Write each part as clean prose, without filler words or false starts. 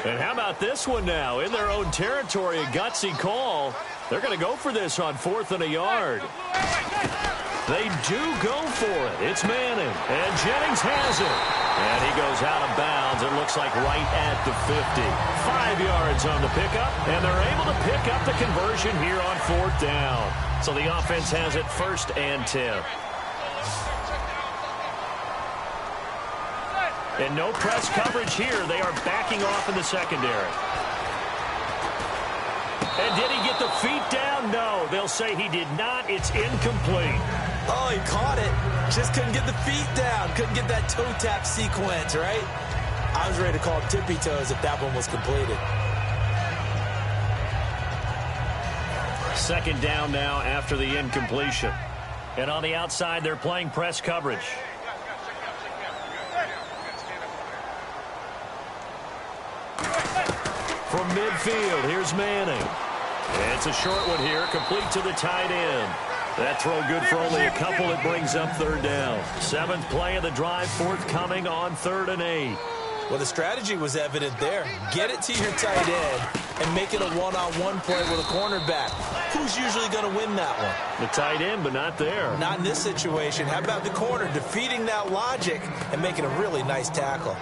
And how about this one now? In their own territory, a gutsy call. They're going to go for this on 4th and a yard. They do go for it. It's Manning. And Jennings has it. And he goes out of bounds. It looks like right at the 50. 5 yards on the pickup. And they're able to pick up the conversion here on 4th down. So the offense has it 1st and 10. And no press coverage here. They are backing off in the secondary. And did he get the feet down? No. They'll say he did not. It's incomplete. Oh, he caught it. Just couldn't get the feet down. Couldn't get that toe tap sequence, right? I was ready to call tippy toes if that one was completed. 2nd down now after the incompletion. And on the outside, they're playing press coverage. From midfield, here's Manning. It's a short one here, complete to the tight end. That throw good for only a couple. It brings up 3rd down. 7th play of the drive, forthcoming on 3rd and 8. Well, the strategy was evident there. Get it to your tight end and make it a one-on-one play with a cornerback. Who's usually going to win that one? The tight end, but not there. Not in this situation. How about the corner defeating that logic and making a really nice tackle?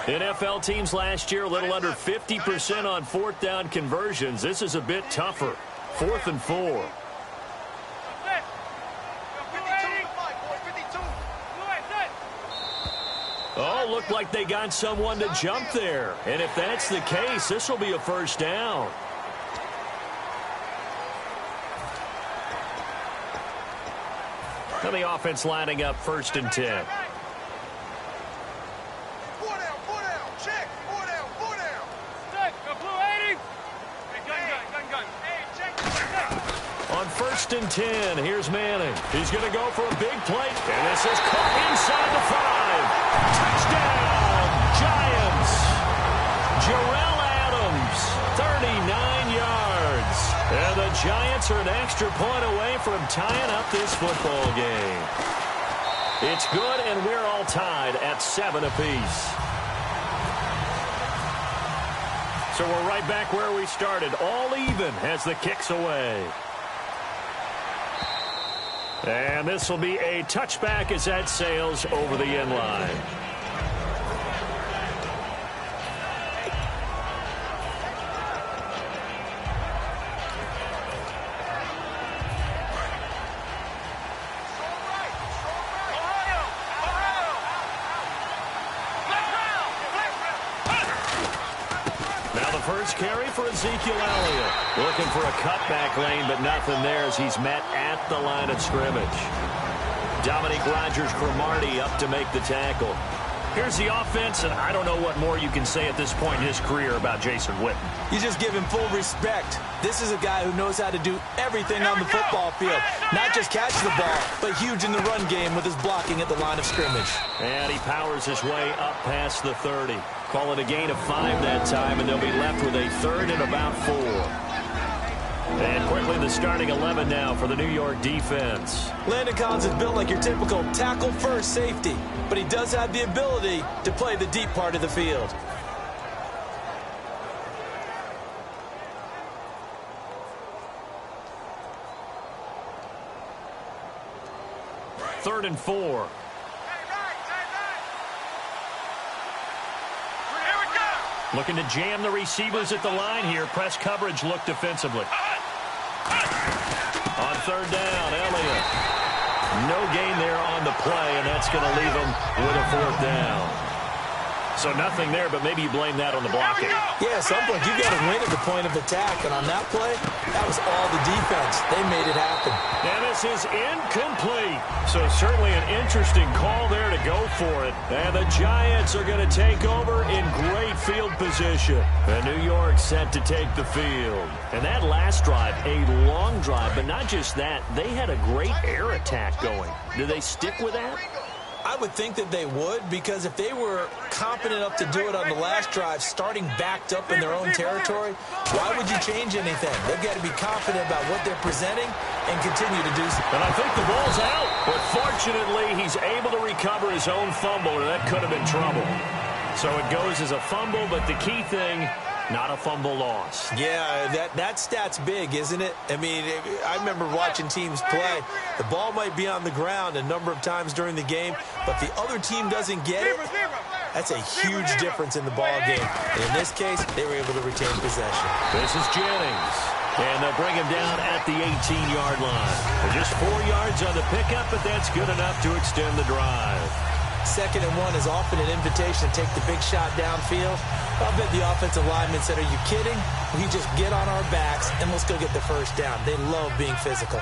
NFL teams last year a little under 50% on 4th down conversions. This is a bit tougher. 4th and 4. Oh, looked like they got someone to jump there. And if that's the case, this will be a 1st down. And the offense lining up 1st and 10. On 1st and 10, here's Manning. He's going to go for a big play. And this is caught inside the 5. Touchdown, Giants. Jarrell Adams, 39 yards. And the Giants are an extra point away from tying up this football game. It's good, and we're all tied at 7 apiece. So we're right back where we started, all even as the kick's away. And this will be a touchback as that sails over the end line. First carry for Ezekiel Elliott. Looking for a cutback lane, but nothing there as he's met at the line of scrimmage. Dominique Rodgers-Cromartie up to make the tackle. Here's the offense, and I don't know what more you can say at this point in his career about Jason Witten. You just give him full respect. This is a guy who knows how to do everything on the football field. Not just catch the ball, but huge in the run game with his blocking at the line of scrimmage. And he powers his way up past the 30. Call it a gain of 5 that time, and they'll be left with a 3rd and about 4. And quickly the starting 11 now for the New York defense. Landon Collins is built like your typical tackle-first safety, but he does have the ability to play the deep part of the field. Third and 4. Looking to jam the receivers at the line here. Press coverage look defensively. On 3rd down, Elliott. No gain there on the play, and that's going to leave him with a 4th down. So nothing there, but maybe you blame that on the blocking. Yeah, at some point you got to win at the point of attack, and on that play, that was all the defense. They made it happen. And this is incomplete. So certainly an interesting call there to go for it. And the Giants are going to take over in great field position. And New York set to take the field. And that last drive, a long drive, but not just that. They had a great air attack going. Do they stick with that? I would think that they would, because if they were confident enough to do it on the last drive, starting backed up in their own territory, why would you change anything? They've got to be confident about what they're presenting and continue to do so. And I think the ball's out. But fortunately, he's able to recover his own fumble, or that could have been trouble. So it goes as a fumble, but the key thing, not a fumble loss. Yeah, that stat's big, isn't it? I mean, I remember watching teams play. The ball might be on the ground a number of times during the game, but the other team doesn't get it. That's a huge difference in the ball game. And in this case, they were able to retain possession. This is Jennings. And they'll bring him down at the 18-yard line. Just 4 yards on the pickup, but that's good enough to extend the drive. 2nd and 1 is often an invitation to take the big shot downfield. I'll bet the offensive lineman said, are you kidding? We just get on our backs and let's go get the first down. They love being physical.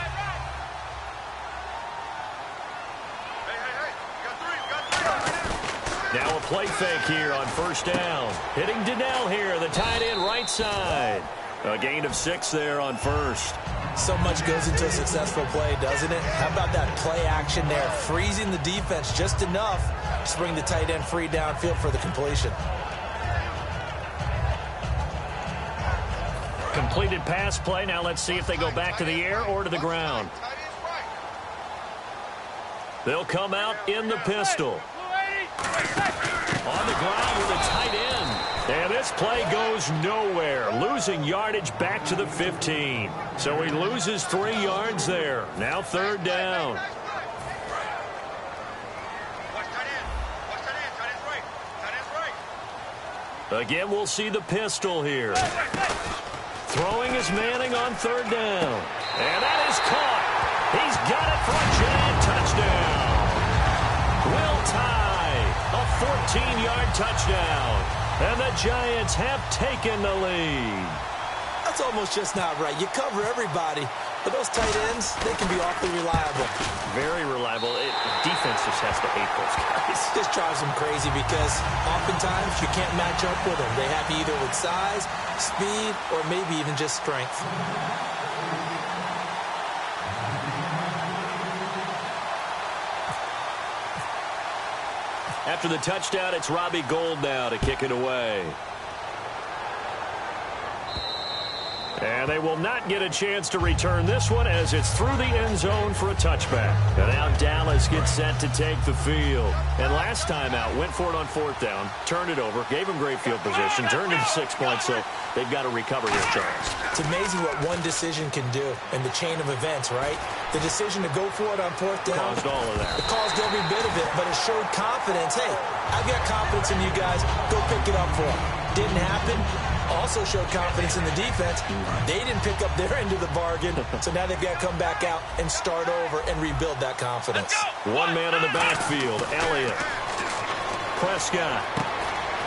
Now a play fake here on 1st down. Hitting Donnell here, the tight end right side. A gain of 6 there on 1st. So much goes into a successful play, doesn't it? How about that play action there? Freezing the defense just enough to bring the tight end free downfield for the completion. Completed pass play. Now let's see if they go back to the air or to the ground. They'll come out in the pistol. On the ground with a tight end. And this play goes nowhere. Losing yardage back to the 15. So he loses 3 yards there. Now 3rd down. Again, we'll see the pistol here. Throwing is Manning on 3rd down. And that is caught. He's got it for a giant touchdown. Will tie. A 14-yard touchdown. And the Giants have taken the lead. That's almost just not right. You cover everybody. But those tight ends, they can be awfully reliable. Very reliable. Defense just has to hate those guys. This drives them crazy because oftentimes you can't match up with them. They have you either with size, speed, or maybe even just strength. After the touchdown, it's Robbie Gould now to kick it away. And they will not get a chance to return this one as it's through the end zone for a touchback. And now Dallas gets set to take the field. And last time out, went for it on 4th down, turned it over, gave him great field position, turned it to 6 points, so they've got to recover here, Charles. It's amazing what one decision can do in the chain of events, right? The decision to go for it on 4th down. Caused all of that. It caused every bit of it, but it showed confidence. Hey, I've got confidence in you guys. Go pick it up for them. Didn't happen. Also showed confidence in the defense. They didn't pick up their end of the bargain, so now they've got to come back out and start over and rebuild that confidence. One man in the backfield, Elliott. Prescott.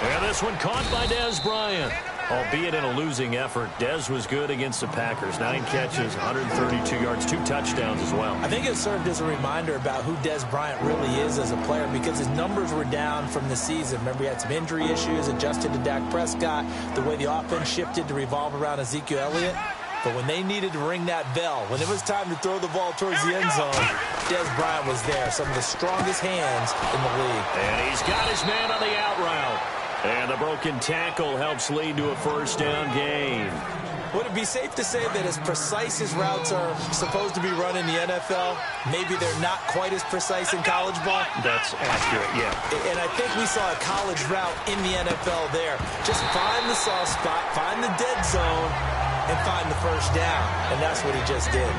And this one caught by Dez Bryant. Albeit in a losing effort, Dez was good against the Packers. 9 catches, 132 yards, 2 touchdowns as well. I think it served as a reminder about who Dez Bryant really is as a player because his numbers were down from the season. Remember, he had some injury issues, adjusted to Dak Prescott, the way the offense shifted to revolve around Ezekiel Elliott. But when they needed to ring that bell, when it was time to throw the ball towards the end zone, Dez Bryant was there. Some of the strongest hands in the league. And he's got his man on the out route. And the broken tackle helps lead to a 1st down gain. Would it be safe to say that as precise as routes are supposed to be run in the NFL, maybe they're not quite as precise in college ball? That's accurate, yeah. And I think we saw a college route in the NFL there. Just find the soft spot, find the dead zone, and find the 1st down. And that's what he just did.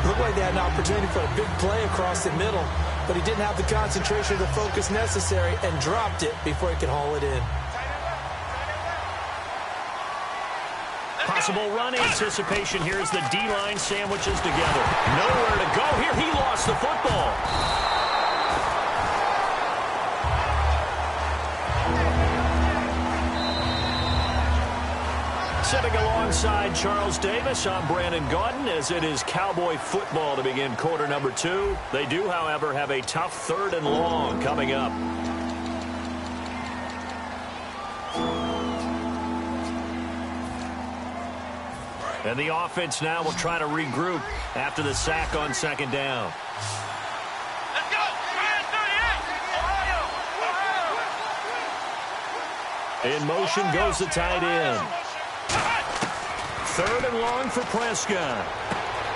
Looked like they had an opportunity for a big play across the middle, but he didn't have the concentration or the focus necessary and dropped it before he could haul it in. Possible run anticipation here as the D-line sandwiches together. Nowhere to go here. He lost the football. Sitting alongside Charles Davis, I'm Brandon Gaudin as it is Cowboy football to begin quarter number 2. They do, however, have a tough 3rd and long coming up. And the offense now will try to regroup after the sack on 2nd down. Let's go! In motion goes the tight end. 3rd and long for Prescott.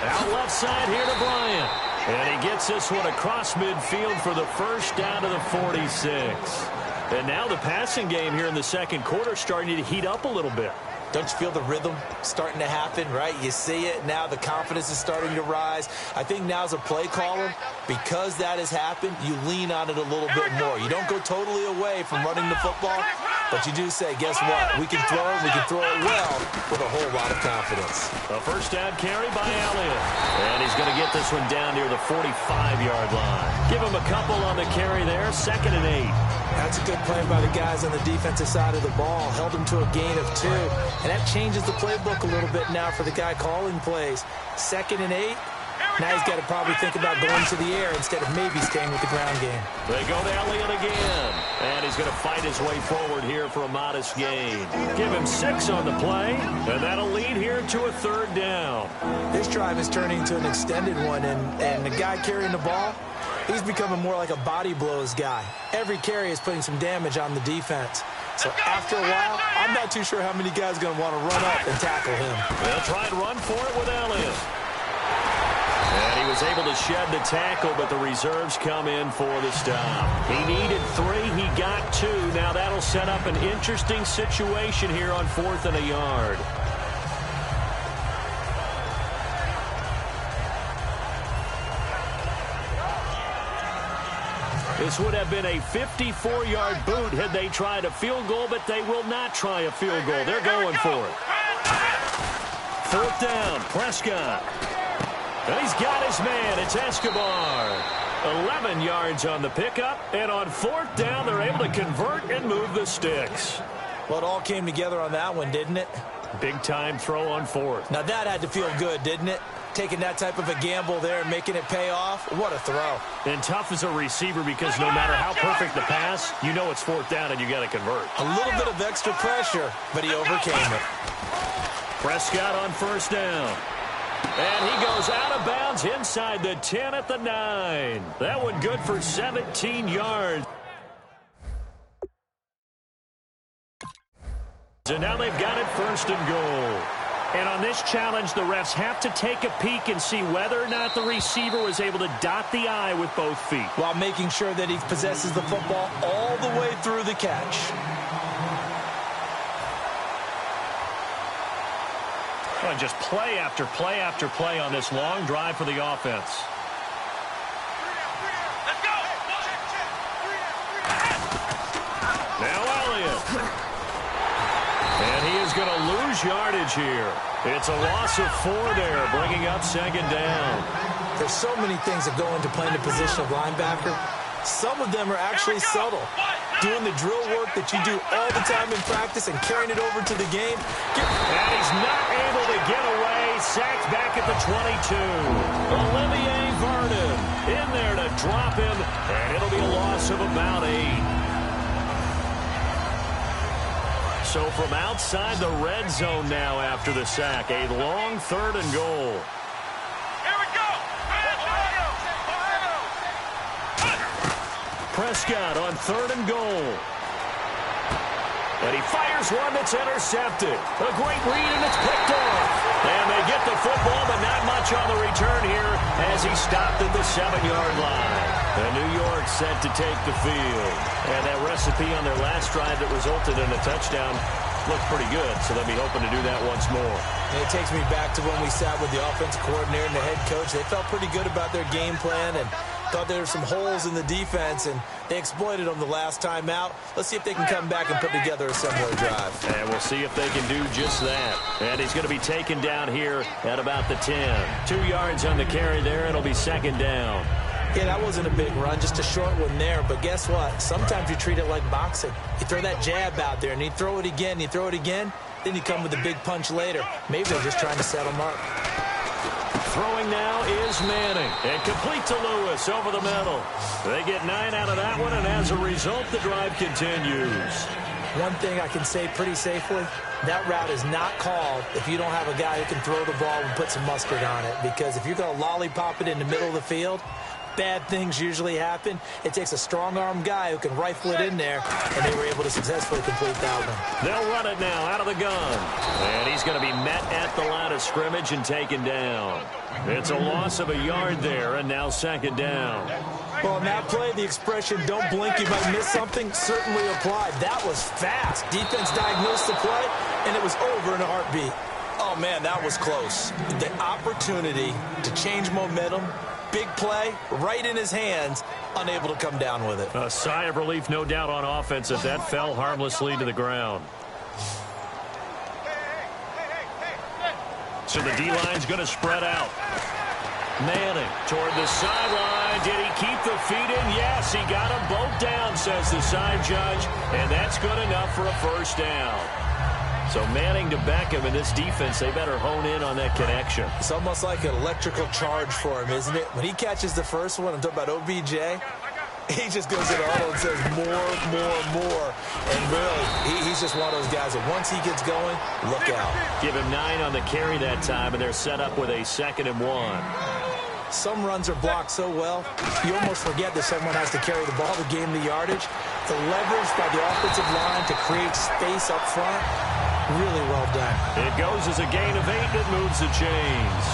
Out left side here to Bryant. And he gets this one across midfield for the first down to the 46. And now the passing game here in the second quarter starting to heat up a little bit. Don't you feel the rhythm starting to happen, right? You see it now. The confidence is starting to rise. I think now as a play caller, because that has happened, you lean on it a little bit more. You don't go totally away from running the football, but you do say, guess what? We can throw it. We can throw it well with a whole lot of confidence. A first down carry by Elliott. And he's going to get this one down near the 45-yard line. Give him a couple on the carry there. 2nd and 8. That's a good play by the guys on the defensive side of the ball. Held him to a gain of 2. And that changes the playbook a little bit now for the guy calling plays. 2nd and 8. Now he's got to probably think about going to the air instead of maybe staying with the ground game. They go to Elliott again. And he's going to fight his way forward here for a modest gain. Give him 6 on the play. And that'll lead here to a 3rd down. This drive is turning into an extended one. And the guy carrying the ball, he's becoming more like a body blows guy. Every carry is putting some damage on the defense. So after a while, I'm not too sure how many guys are going to want to run up and tackle him. They'll try and run for it with Elliott. And he was able to shed the tackle, but the reserves come in for the stop. He needed 3. He got 2. Now that'll set up an interesting situation here on 4th and a yard. This would have been a 54-yard boot had they tried a field goal, but they will not try a field goal. They're going for it. 4th down, Prescott. And he's got his man. It's Escobar. 11 yards on the pickup. And on 4th down, they're able to convert and move the sticks. Well, it all came together on that one, didn't it? Big-time throw on 4th. Now, that had to feel good, didn't it? Taking that type of a gamble there and making it pay off. What a throw. And tough as a receiver because no matter how perfect the pass, you know it's 4th down and you got to convert. A little bit of extra pressure, but he overcame it. Prescott on 1st down. And he goes out of bounds inside the 10 at the 9. That one good for 17 yards. And now they've got it 1st and goal. And on this challenge, the refs have to take a peek and see whether or not the receiver was able to dot the I with both feet. While making sure that he possesses the football all the way through the catch. And just play after play after play on this long drive for the offense. Now Elliott. And he is going to lose yardage here. It's a loss of 4 there, bringing up 2nd down. There's so many things that go into playing the position of linebacker. Some of them are actually subtle. Doing the drill work that you do all the time in practice and carrying it over to the game. And he's not able to get away. Sacked back at the 22. Olivier Vernon in there to drop him. And it'll be a loss of about 8. So from outside the red zone now after the sack, a long 3rd and goal. Here we go. Prescott on 3rd and goal. And he fires one that's intercepted. A great read, and it's picked off. And they get the football, but not much on the return here as he stopped at the 7-yard line. And New York set to take the field. And that recipe on their last drive that resulted in a touchdown looked pretty good, so they'll be hoping to do that once more. And it takes me back to when we sat with the offensive coordinator and the head coach. They felt pretty good about their game plan and thought there were some holes in the defense, and they exploited them the last time out. Let's see if they can come back and put together a similar drive. And we'll see if they can do just that. And he's going to be taken down here at about the 10. 2 yards on the carry there. It'll be 2nd down. Yeah, that wasn't a big run, just a short one there. But guess what? Sometimes you treat it like boxing. You throw that jab out there, and you throw it again, you throw it again, then you come with a big punch later. Maybe they're just trying to settle him up. Throwing now is Manning. And complete to Lewis over the middle. They get 9 out of that one, and as a result, the drive continues. One thing I can say pretty safely, that route is not called if you don't have a guy who can throw the ball and put some mustard on it. Because if you're going to lollipop it in the middle of the field, bad things usually happen. It takes a strong-arm guy who can rifle it in there, and they were able to successfully complete that one. They'll run it now out of the gun. And he's going to be met at the line of scrimmage and taken down. It's a loss of a yard there, and now second down. Well, on that play, the expression, don't blink, you might miss something, certainly applied. That was fast. Defense diagnosed the play, and it was over in a heartbeat. Oh, man, that was close. The opportunity to change momentum, big play, right in his hands, unable to come down with it. A sigh of relief, no doubt, on offense if that fell harmlessly to the ground. So the D-line's going to spread out. Manning toward the sideline. Did he keep the feet in? Yes, he got them both down, says the side judge, and that's good enough for a first down. So Manning to Beckham in this defense, they better hone in on that connection. It's almost like an electrical charge for him, isn't it? When he catches the first one, I'm talking about OBJ, he just goes to the huddle and says more. And really, he's just one of those guys that once he gets going, look out. Give him 9 on the carry that time, and they're set up with a 2nd and 1. Some runs are blocked so well, you almost forget that someone has to carry the ball to gain the yardage. The leverage by the offensive line to create space up front, really well done. It goes as a gain of 8 that moves the chains.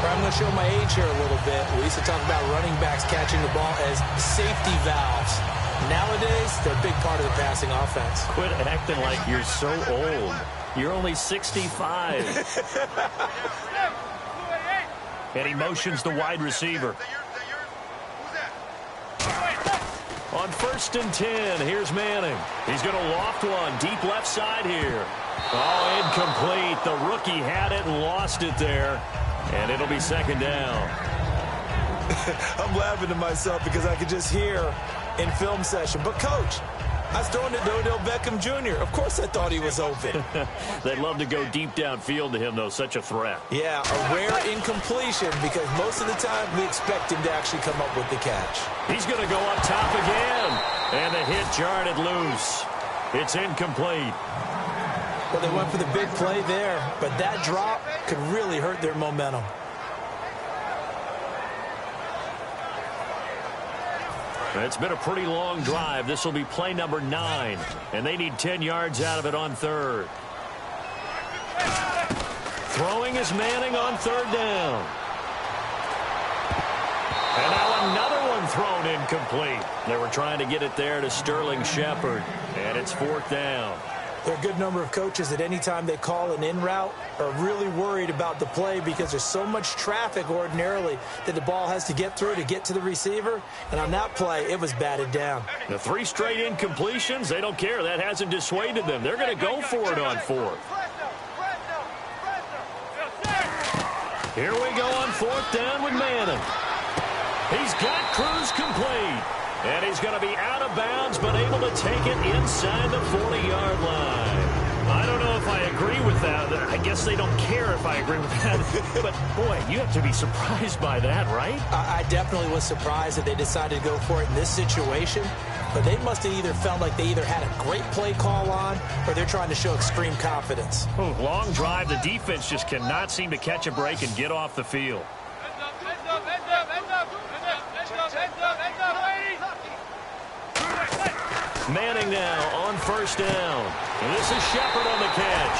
I'm going to show my age here a little bit. We used to talk about running backs catching the ball as safety valves. Nowadays, they're a big part of the passing offense. Quit acting like you're so old. You're only 65. And he motions the wide receiver. On 1st and 10, here's Manning. He's going to loft one deep left side here. Oh, incomplete. The rookie had it and lost it there. And it'll be 2nd down. I'm laughing to myself because I could just hear in film session. But, Coach, I was throwing it to Odell Beckham Jr. Of course I thought he was open. They'd love to go deep downfield to him, though. Such a threat. Yeah, a rare incompletion because most of the time we expect him to actually come up with the catch. He's going to go up top again. And the hit jarred it loose. It's incomplete. Well, they went for the big play there, but that drop could really hurt their momentum. It's been a pretty long drive. This will be play number 9, and they need 10 yards out of it on 3rd. Throwing is Manning on 3rd down. And now another one thrown incomplete. They were trying to get it there to Sterling Shepard, and it's 4th down. There are a good number of coaches that any time they call an in route are really worried about the play because there's so much traffic ordinarily that the ball has to get through to get to the receiver. And on that play, it was batted down. The 3 straight incompletions, they don't care. That hasn't dissuaded them. They're going to go for it on 4th. Here we go on 4th down with Manning. He's got Cruz complete. And he's going to be out of bounds, but able to take it inside the 40-yard line. I don't know if I agree with that. I guess they don't care if I agree with that. But, boy, you have to be surprised by that, right? I definitely was surprised that they decided to go for it in this situation. But they must have either felt like they either had a great play call on or they're trying to show extreme confidence. Long drive. The defense just cannot seem to catch a break and get off the field. Manning now on 1st down. And this is Shepard on the catch.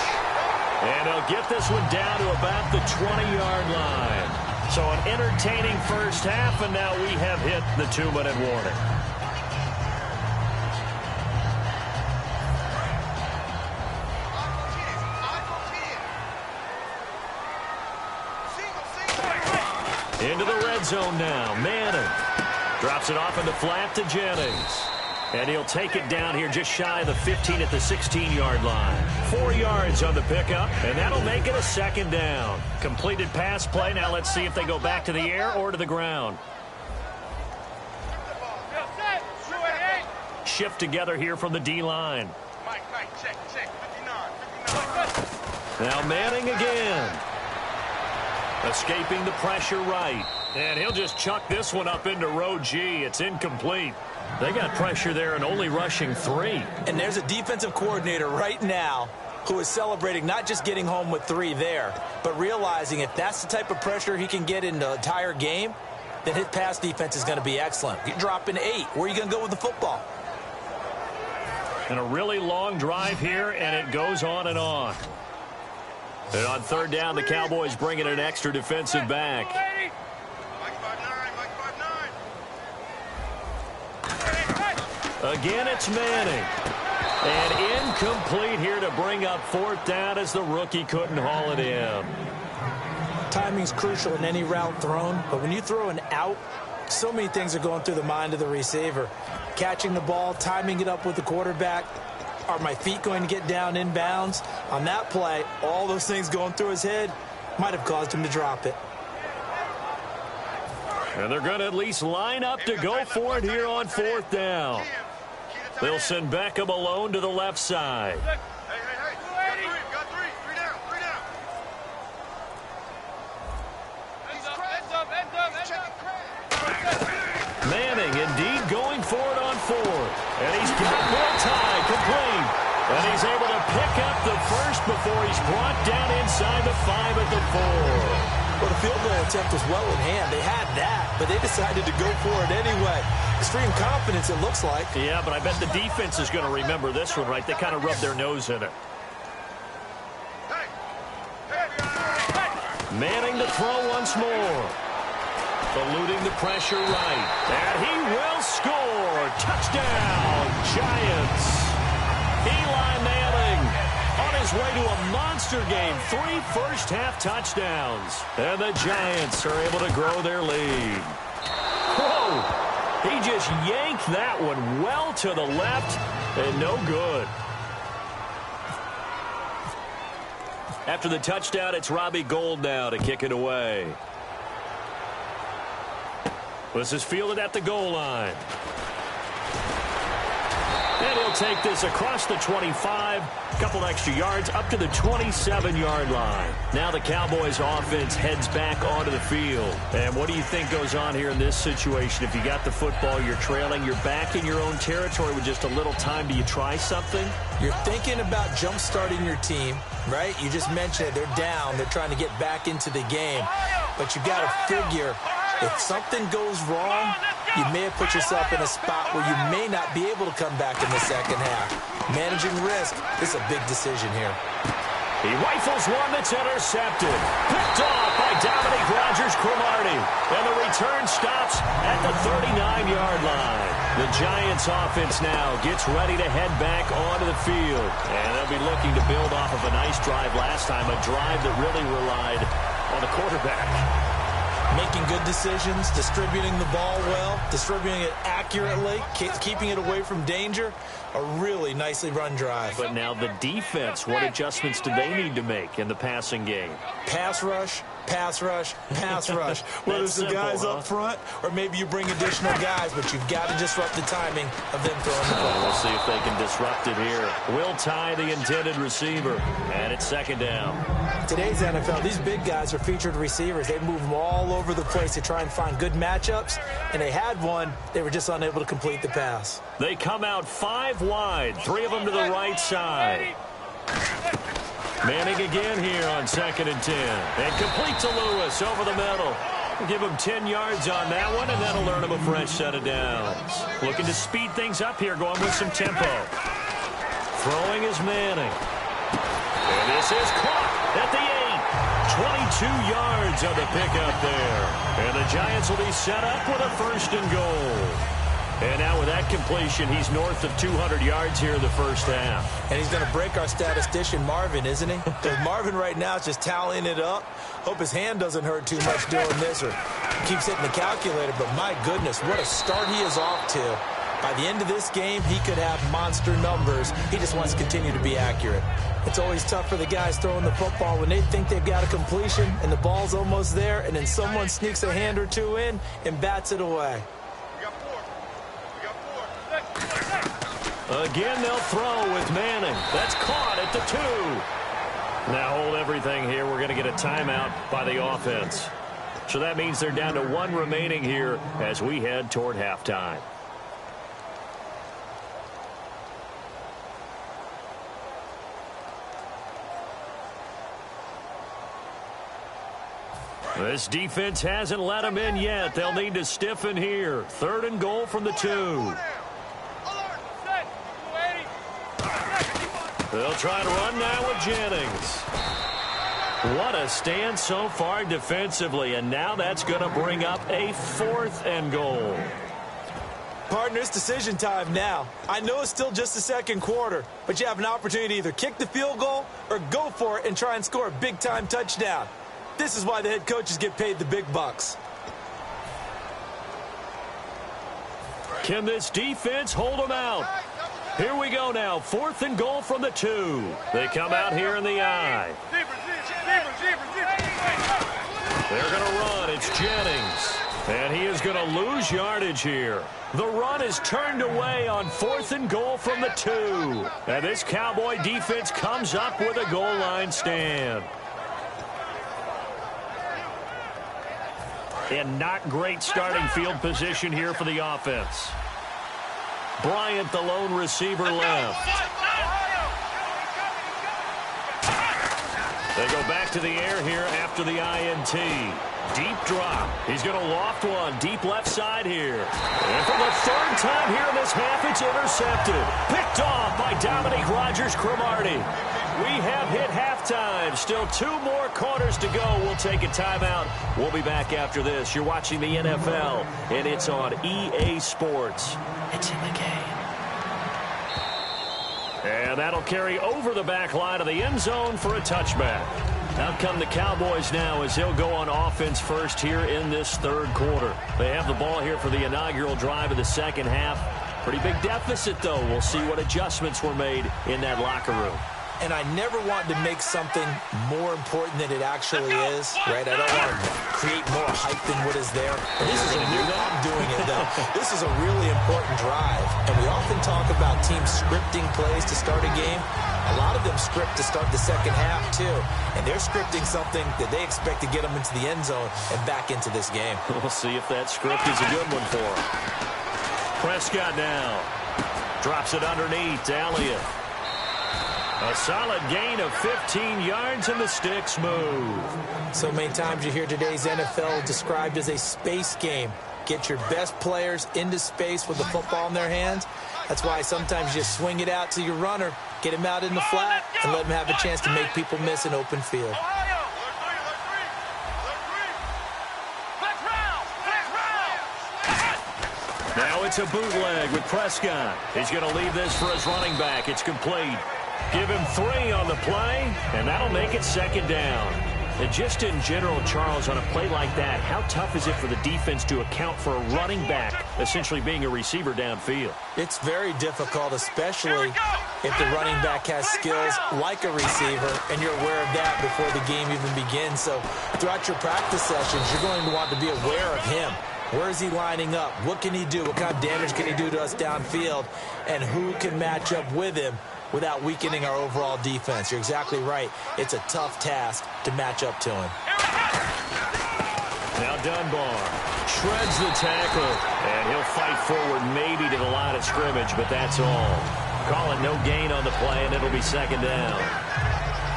And he'll get this one down to about the 20-yard line. So an entertaining first half, and now we have hit the 2-minute warning. Into the red zone now. Manning drops it off in the flat to Jennings. And he'll take it down here just shy of the 15 at the 16-yard line. 4 yards on the pickup, and that'll make it a 2nd down. Completed pass play. Now let's see if they go back to the air or to the ground. Shift together here from the D-line. Now Manning again. Escaping the pressure right. And he'll just chuck this one up into row G. It's incomplete. They got pressure there and only rushing 3. And there's a defensive coordinator right now who is celebrating not just getting home with 3 there, but realizing if that's the type of pressure he can get in the entire game, then his pass defense is going to be excellent. You're dropping 8. Where are you going to go with the football? And a really long drive here, and it goes on and on. And on third down, the Cowboys bring in an extra defensive back. Again, it's Manning. And incomplete here to bring up fourth down as the rookie couldn't haul it in. Timing's crucial in any route thrown, but when you throw an out, so many things are going through the mind of the receiver. Catching the ball, timing it up with the quarterback. Are my feet going to get down inbounds? On that play, all those things going through his head might have caused him to drop it. And they're going to at least line up to go for it here on fourth down. They'll send Beckham alone to the left side. Got three down. Manning indeed going for it on fourth. And he's got more time complete. And he's able to pick up the first before he's brought down inside the 5 at the 4. Well, the field goal attempt was well in hand. They had that, but they decided to go for it anyway. Extreme confidence, it looks like. Yeah, but I bet the defense is going to remember this one, right? They kind of rubbed their nose in it. Manning to throw once more. Eluding the pressure right. And he will score. Touchdown, Giants. Eli Manning on his way to a monster game. 3 first-half touchdowns. And the Giants are able to grow their lead. Whoa! He just yanked that one well to the left and no good. After the touchdown, it's Robbie Gould now to kick it away. This is fielded at the goal line. And he'll take this across the 25, a couple extra yards, up to the 27-yard line. Now the Cowboys offense heads back onto the field. And what do you think goes on here in this situation? If you got the football, you're trailing, you're back in your own territory with just a little time. Do you try something? You're thinking about jump-starting your team, right? You just mentioned it. They're down. They're trying to get back into the game. But you got to figure, if something goes wrong, you may have put yourself in a spot where you may not be able to come back in the second half. Managing risk is a big decision here. He rifles one that's intercepted. Picked off by Dominique Rodgers-Cromartie. And the return stops at the 39-yard line. The Giants offense now gets ready to head back onto the field. And they'll be looking to build off of a nice drive last time, a drive that really relied on the quarterback. Making good decisions, distributing the ball well, distributing it accurately, keeping it away from danger. A really nicely run drive. But now the defense, what adjustments do they need to make in the passing game? Pass rush, pass rush, pass rush. Whether it's the guys up front or maybe you bring additional guys, but you've got to disrupt the timing of them throwing the ball. We'll see if they can disrupt it here. Will tie the intended receiver, and it's second down. Today's NFL, these big guys are featured receivers. They move them all over the place to try and find good matchups, and they had one. They were just unable to complete the pass. They come out 5 wide, 3 of them to the right side. Manning again here on 2nd and 10. And complete to Lewis over the middle. We'll give him 10 yards on that one, and that'll earn him a fresh set of downs. Looking to speed things up here, going with some tempo. Throwing is Manning. And this is caught at the 8. 22 yards on the pickup there. And the Giants will be set up with a 1st and goal. And now with that completion, he's north of 200 yards here in the first half. And he's going to break our statistician, Marvin, isn't he? Because Marvin right now is just tallying it up. Hope his hand doesn't hurt too much doing this or keeps hitting the calculator. But my goodness, what a start he is off to. By the end of this game, he could have monster numbers. He just wants to continue to be accurate. It's always tough for the guys throwing the football when they think they've got a completion and the ball's almost there, and then someone sneaks a hand or two in and bats it away. Again, they'll throw with Manning. That's caught at the 2. Now hold everything here. We're going to get a timeout by the offense. So that means they're down to 1 remaining here as we head toward halftime. This defense hasn't let them in yet. They'll need to stiffen here. 3rd and goal from the 2. They'll try to run now with Jennings. What a stand so far defensively, and now that's going to bring up a 4th and goal. Partner, it's decision time now. I know it's still just the 2nd quarter, but you have an opportunity to either kick the field goal or go for it and try and score a big-time touchdown. This is why the head coaches get paid the big bucks. Can this defense hold them out? Here we go now. 4th and goal from the 2. They come out here in the I. They're going to run. It's Jennings. And he is going to lose yardage here. The run is turned away on 4th and goal from the 2. And this Cowboy defense comes up with a goal line stand. And not great starting field position here for the offense. Bryant, the lone receiver, left. They go back to the air here after the INT. Deep drop. He's going to loft one deep left side here. And for the 3rd time here in this half, it's intercepted. Picked off by Dominique Rodgers-Cromartie. We have hit halftime. Still 2 more quarters to go. We'll take a timeout. We'll be back after this. You're watching the NFL, and it's on EA Sports. It's in the game. And that'll carry over the back line of the end zone for a touchback. Out come the Cowboys now as they'll go on offense first here in this 3rd quarter. They have the ball here for the inaugural drive of the 2nd half. Pretty big deficit, though. We'll see what adjustments were made in that locker room. And I never want to make something more important than it actually is, right? I don't want to create more hype than what is there. And this is a real, I'm doing it, though. This is a really important drive. And we often talk about teams scripting plays to start a game. A lot of them script to start the 2nd half, too. And they're scripting something that they expect to get them into the end zone and back into this game. We'll see if that script is a good one for them. Prescott now. Drops it underneath to Elliott. A solid gain of 15 yards and the sticks move. So many times you hear today's NFL described as a space game. Get your best players into space with the football in their hands. That's why sometimes you just swing it out to your runner, get him out in the flat, and let him have a chance to make people miss an open field. Now it's a bootleg with Prescott. He's going to leave this for his running back. It's complete. Give him 3 on the play, and that'll make it 2nd down. And just in general, Charles, on a play like that, how tough is it for the defense to account for a running back essentially being a receiver downfield? It's very difficult, especially if the running back has skills like a receiver, and you're aware of that before the game even begins. So throughout your practice sessions, you're going to want to be aware of him. Where is he lining up? What can he do? What kind of damage can he do to us downfield? And who can match up with him without weakening our overall defense? You're exactly right. It's a tough task to match up to him. Now Dunbar shreds the tackle, and he'll fight forward maybe to the line of scrimmage, but that's all. Call it no gain on the play, and it'll be 2nd down.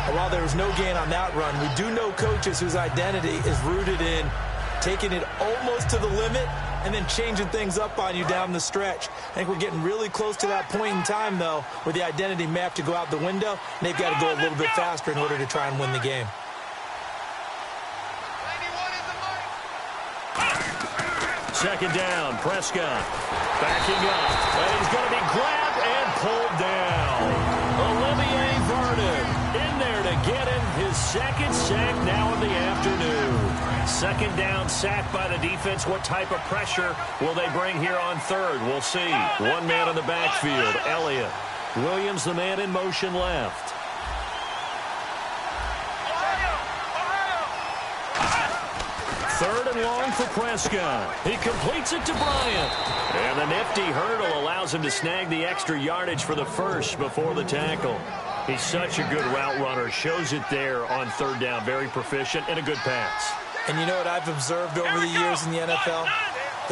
And while there was no gain on that run, we do know coaches whose identity is rooted in taking it almost to the limit and then changing things up on you down the stretch. I think we're getting really close to that point in time, though, where the identity may have to go out the window, and they've got to go a little bit faster in order to try and win the game. Second down, Prescott backing up, and he's going to be grabbed and pulled down. Olivier Vernon in there to get him his 2nd sack now in the afternoon. 2nd down, sack by the defense. What type of pressure will they bring here on 3rd? We'll see. 1 man in the backfield, Elliott. Williams, the man in motion left. Third and long for Prescott. He completes it to Bryant. And the nifty hurdle allows him to snag the extra yardage for the first before the tackle. He's such a good route runner. Shows it there on 3rd down. Very proficient and a good pass. And you know what I've observed over the years in the NFL?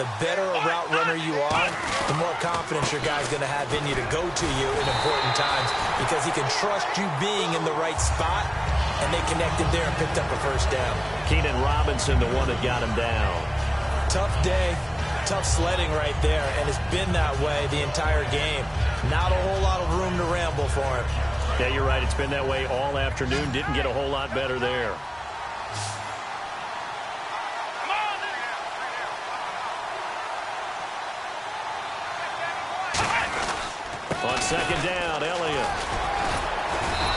The better a route runner you are, the more confidence your guy's going to have in you to go to you in important times, because he can trust you being in the right spot and they connected there and picked up a first down. Keenan Robinson, the one that got him down. Tough day, tough sledding right there, and it's been that way the entire game. Not a whole lot of room to ramble for him. Yeah, you're right. It's been that way all afternoon. Didn't get a whole lot better there. On second down, Elliott.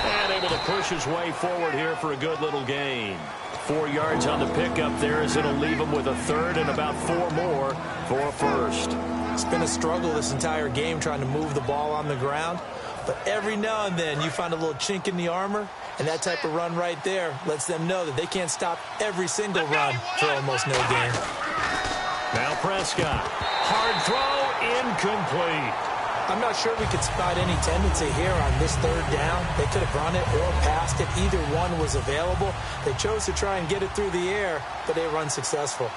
And able to push his way forward here for a good little gain. 4 yards on the pickup there as it'll leave him with a third and about 4 more for a first. It's been a struggle this entire game trying to move the ball on the ground. But every now and then you find a little chink in the armor, and that type of run right there lets them know that they can't stop every single run for almost no gain. Now Prescott. Hard throw, incomplete. I'm not sure we could spot any tendency here on this third down. They could have run it or passed it. Either one was available. They chose to try and get it through the air, but they were unsuccessful.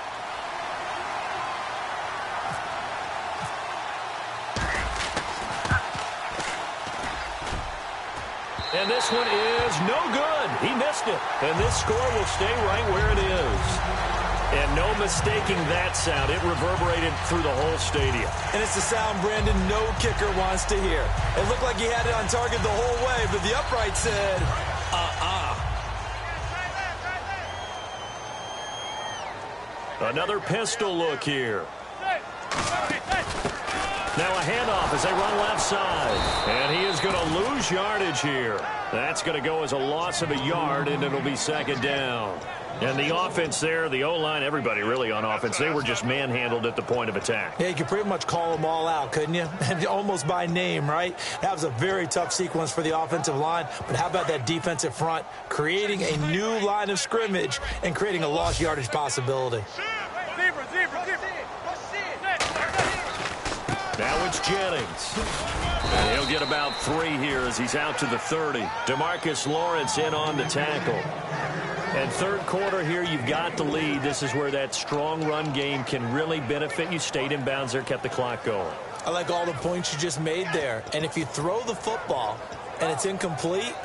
And this one is no good. He missed it. And this score will stay right where it is. And no mistaking that sound. It reverberated through the whole stadium. And it's the sound, Brandon, no kicker wants to hear. It looked like he had it on target the whole way, but the upright said, Another pistol look here. Now a handoff as they run left side. And he is going to lose yardage here. That's going to go as a loss of a yard, and it'll be second down. And the offense there, the O-line, everybody really on offense, they were just manhandled at the point of attack. Yeah, you could pretty much call them all out, couldn't you? Almost by name, right? That was a very tough sequence for the offensive line. But how about that defensive front creating a new line of scrimmage and creating a lost yardage possibility? Now it's Jennings. And he'll get about 3 here as he's out to the 30. DeMarcus Lawrence in on the tackle. And third quarter here, you've got the lead. This is where that strong run game can really benefit you. Stayed in bounds there, kept the clock going. I like all the points you just made there. And if you throw the football and it's incomplete,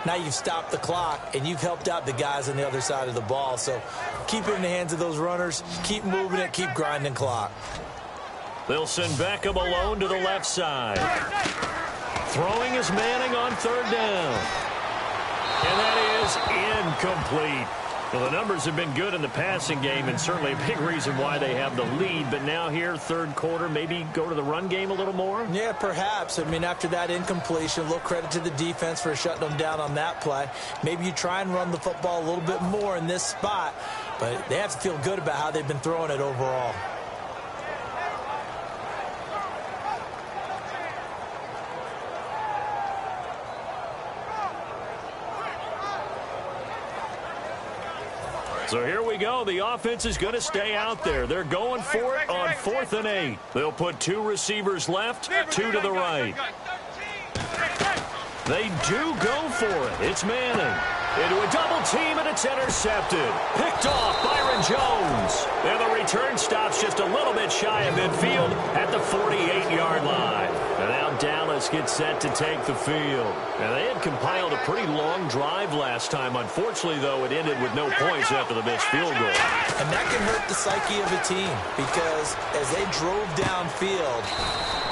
now you've stopped the clock and you've helped out the guys on the other side of the ball. So keep it in the hands of those runners. Keep moving it. Keep grinding clock. They'll send Beckham alone to the left side. Throwing is Manning on third down. And that is incomplete. Well, the numbers have been good in the passing game, and certainly a big reason why they have the lead. But now here, third quarter, maybe go to the run game a little more? Yeah, perhaps. I mean, after that incompletion, a little credit to the defense for shutting them down on that play. Maybe you try and run the football a little bit more in this spot, but they have to feel good about how they've been throwing it overall. So here we go. The offense is going to stay out there. They're going for it on 4th and 8. They'll put 2 receivers left, 2 to the right. They do go for it. It's Manning. Into a double team, and it's intercepted. Picked off Byron Jones. And the return stops just a little bit shy of midfield at the 48-yard line. And now Dallas gets set to take the field. And they had compiled a pretty long drive last time. Unfortunately, though, it ended with no points after the missed field goal. And that can hurt the psyche of a team because as they drove downfield,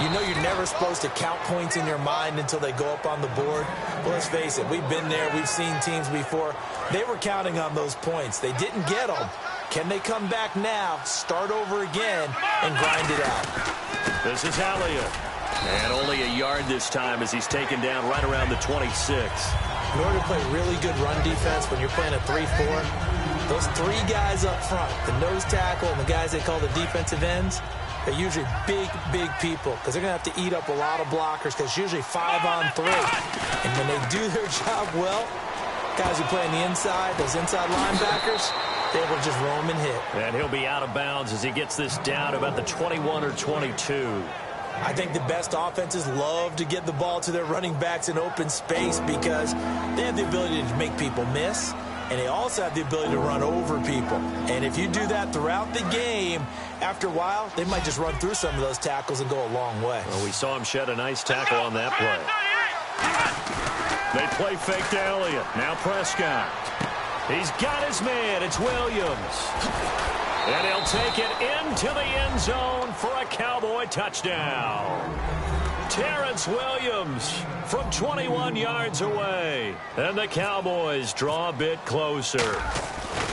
you know you're never supposed to count points in your mind until they go up on the board. Well, let's face it, we've been there. We've seen teams before. They were counting on those points. They didn't get them. Can they come back now, start over again, and grind it out? This is Elliott. And only a yard this time as he's taken down right around the 26. In order to play really good run defense when you're playing a 3-4, those 3 guys up front, the nose tackle and the guys they call the defensive ends, they're usually big, big people because they're going to have to eat up a lot of blockers because it's usually 5-on-3. And when they do their job well, guys who play on the inside, those inside linebackers, they will just roam and hit. And he'll be out of bounds as he gets this down about the 21 or 22. I think the best offenses love to get the ball to their running backs in open space because they have the ability to make people miss, and they also have the ability to run over people. And if you do that throughout the game, after a while, they might just run through some of those tackles and go a long way. Well, we saw him shed a nice tackle on that play. They play fake to Elliott. Now Prescott. He's got his man. It's Williams. And he'll take it into the end zone for a Cowboy touchdown. Terrence Williams from 21 yards away. And the Cowboys draw a bit closer.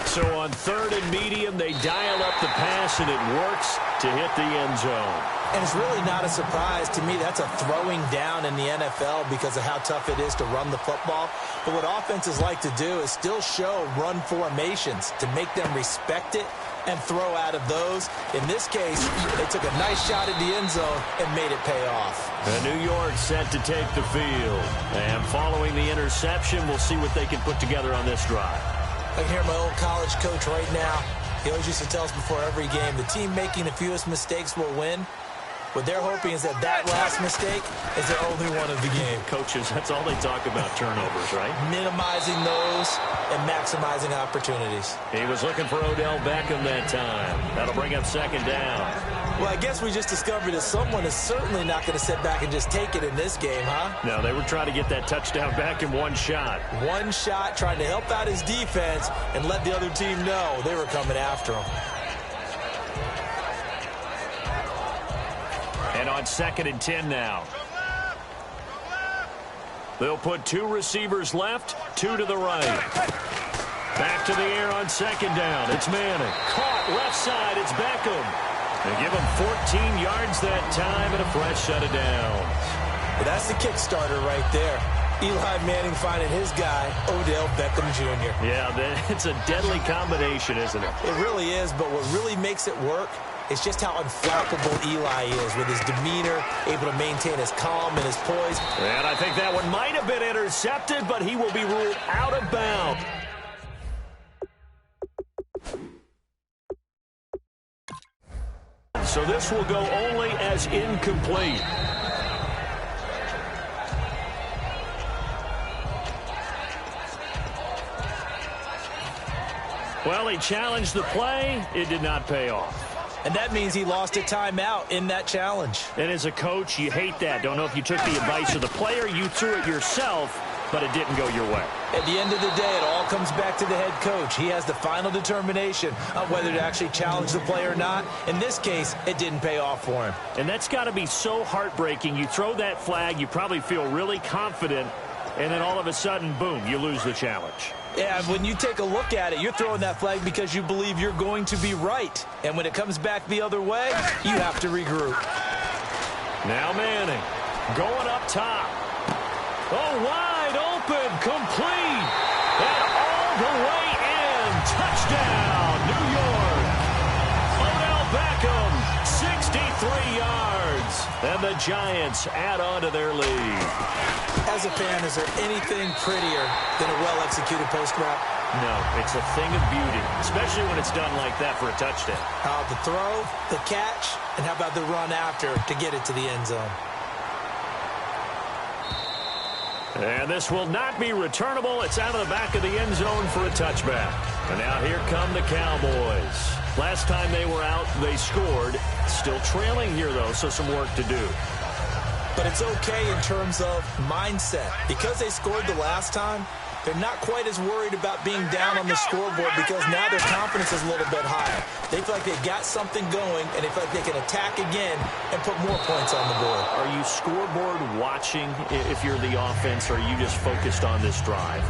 So on 3rd and medium, they dial up the pass, and it works to hit the end zone. And it's really not a surprise to me. That's a throwing down in the NFL because of how tough it is to run the football. But what offenses like to do is still show run formations to make them respect it and throw out of those. In this case, they took a nice shot at the end zone and made it pay off. And New York set to take the field. And following the interception, we'll see what they can put together on this drive. I can hear my old college coach right now. He always used to tell us before every game, the team making the fewest mistakes will win. What they're hoping is that last mistake is their only one of the game. Coaches, that's all they talk about, turnovers, right? Minimizing those and maximizing opportunities. He was looking for Odell Beckham that time. That'll bring up 2nd down. Well, I guess we just discovered that someone is certainly not going to sit back and just take it in this game, huh? No, they were trying to get that touchdown back in one shot. One shot, trying to help out his defense and let the other team know they were coming after him. And on 2nd and 10 now. They'll put 2 receivers left, 2 to the right. Back to the air on 2nd down. It's Manning. Caught left side. It's Beckham. They give him 14 yards that time and a fresh set of downs. Well, that's the kickstarter right there. Eli Manning finding his guy, Odell Beckham Jr. Yeah, it's a deadly combination, isn't it? It really is, but what really makes it work is just how unflappable Eli is with his demeanor, able to maintain his calm and his poise. And I think that one might have been intercepted, but he will be ruled out of bounds. So this will go only as incomplete. Well, he challenged the play. It did not pay off. And that means he lost a timeout in that challenge. And as a coach, you hate that. Don't know if you took the advice of the player. You threw it yourself, but it didn't go your way. At the end of the day, it all comes back to the head coach. He has the final determination on whether to actually challenge the play or not. In this case, it didn't pay off for him. And that's got to be so heartbreaking. You throw that flag, you probably feel really confident, and then all of a sudden, boom, you lose the challenge. Yeah, when you take a look at it, you're throwing that flag because you believe you're going to be right. And when it comes back the other way, you have to regroup. Now Manning going up top. Oh, wide open, complete. And all the way in. Touchdown, New York. Odell Beckham, 63 yards. And the Giants add on to their lead. As a fan, is there anything prettier than a well-executed post route? No, it's a thing of beauty, especially when it's done like that for a touchdown. The throw, the catch, and how about the run after to get it to the end zone? And this will not be returnable. It's out of the back of the end zone for a touchback. And now here come the Cowboys. Last time they were out, they scored. Still trailing here, though, so some work to do. But it's okay in terms of mindset. Because they scored the last time, they're not quite as worried about being down on the scoreboard because now their confidence is a little bit higher. They feel like they've got something going, and they feel like they can attack again and put more points on the board. Are you scoreboard watching if you're the offense, or are you just focused on this drive?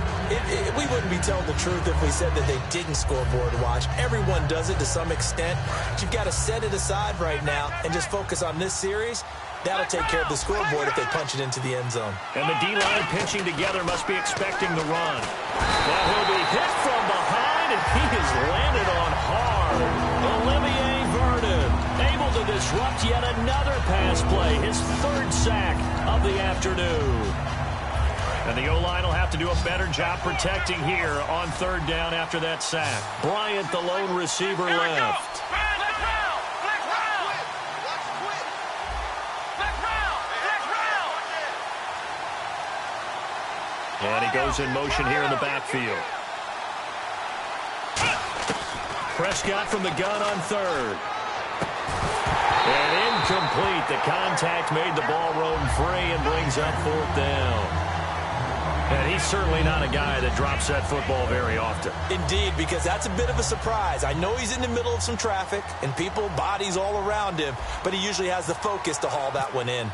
We wouldn't be telling the truth if we said that they didn't scoreboard watch. Everyone does it to some extent. But you've got to set it aside right now and just focus on this series. That'll take care of the scoreboard if they punch it into the end zone. And the D-line pinching together must be expecting the run. Now he'll be hit from behind, and he has landed on hard. Olivier Vernon able to disrupt yet another pass play, his 3rd sack of the afternoon. And the O-line will have to do a better job protecting here on 3rd down after that sack. Bryant, the lone receiver, left. And he goes in motion here in the backfield. Prescott from the gun on 3rd. And incomplete. The contact made the ball roam free and brings up 4th down. And he's certainly not a guy that drops that football very often. Indeed, because that's a bit of a surprise. I know he's in the middle of some traffic and people, bodies all around him, but he usually has the focus to haul that one in.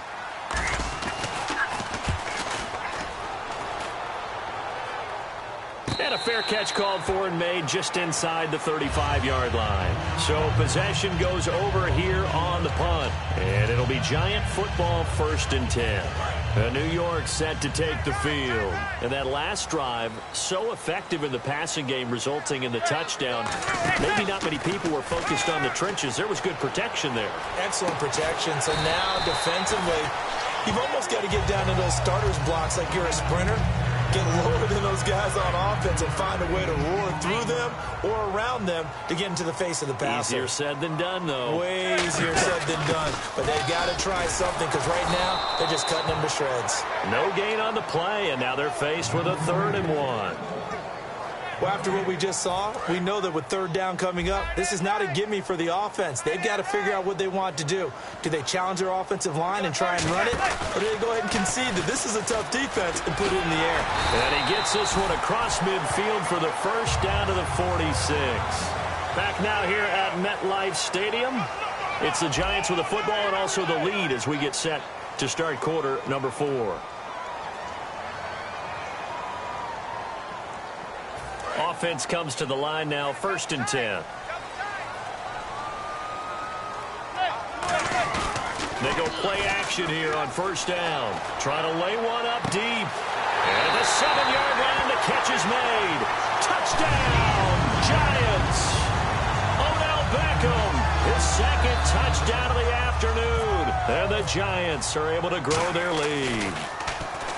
And a fair catch called for and made just inside the 35-yard line. So possession goes over here on the punt. And it'll be Giant football 1st and 10. New York set to take the field. And that last drive, so effective in the passing game, resulting in the touchdown. Maybe not many people were focused on the trenches. There was good protection there. Excellent protection. So now defensively, you've almost got to get down to those starters blocks like you're a sprinter. Get lower than those guys on offense and find a way to roar through them or around them to get into the face of the passer. Easier said than done, though. Way easier said than done. But they've got to try something because right now they're just cutting them to shreds. No gain on the play, and now they're faced with a 3rd and 1. Well, after what we just saw, we know that with 3rd down coming up, this is not a gimme for the offense. They've got to figure out what they want to do. Do they challenge their offensive line and try and run it? Or do they go ahead and concede that this is a tough defense and put it in the air? And he gets this one across midfield for the 1st down to the 46. Back now here at MetLife Stadium. It's the Giants with the football and also the lead as we get set to start quarter number 4. Offense comes to the line now, 1st and 10. They go play action here on 1st down. Trying to lay one up deep. And at the 7-yard line, the catch is made. Touchdown, Giants. Odell Beckham, his 2nd touchdown of the afternoon. And the Giants are able to grow their lead.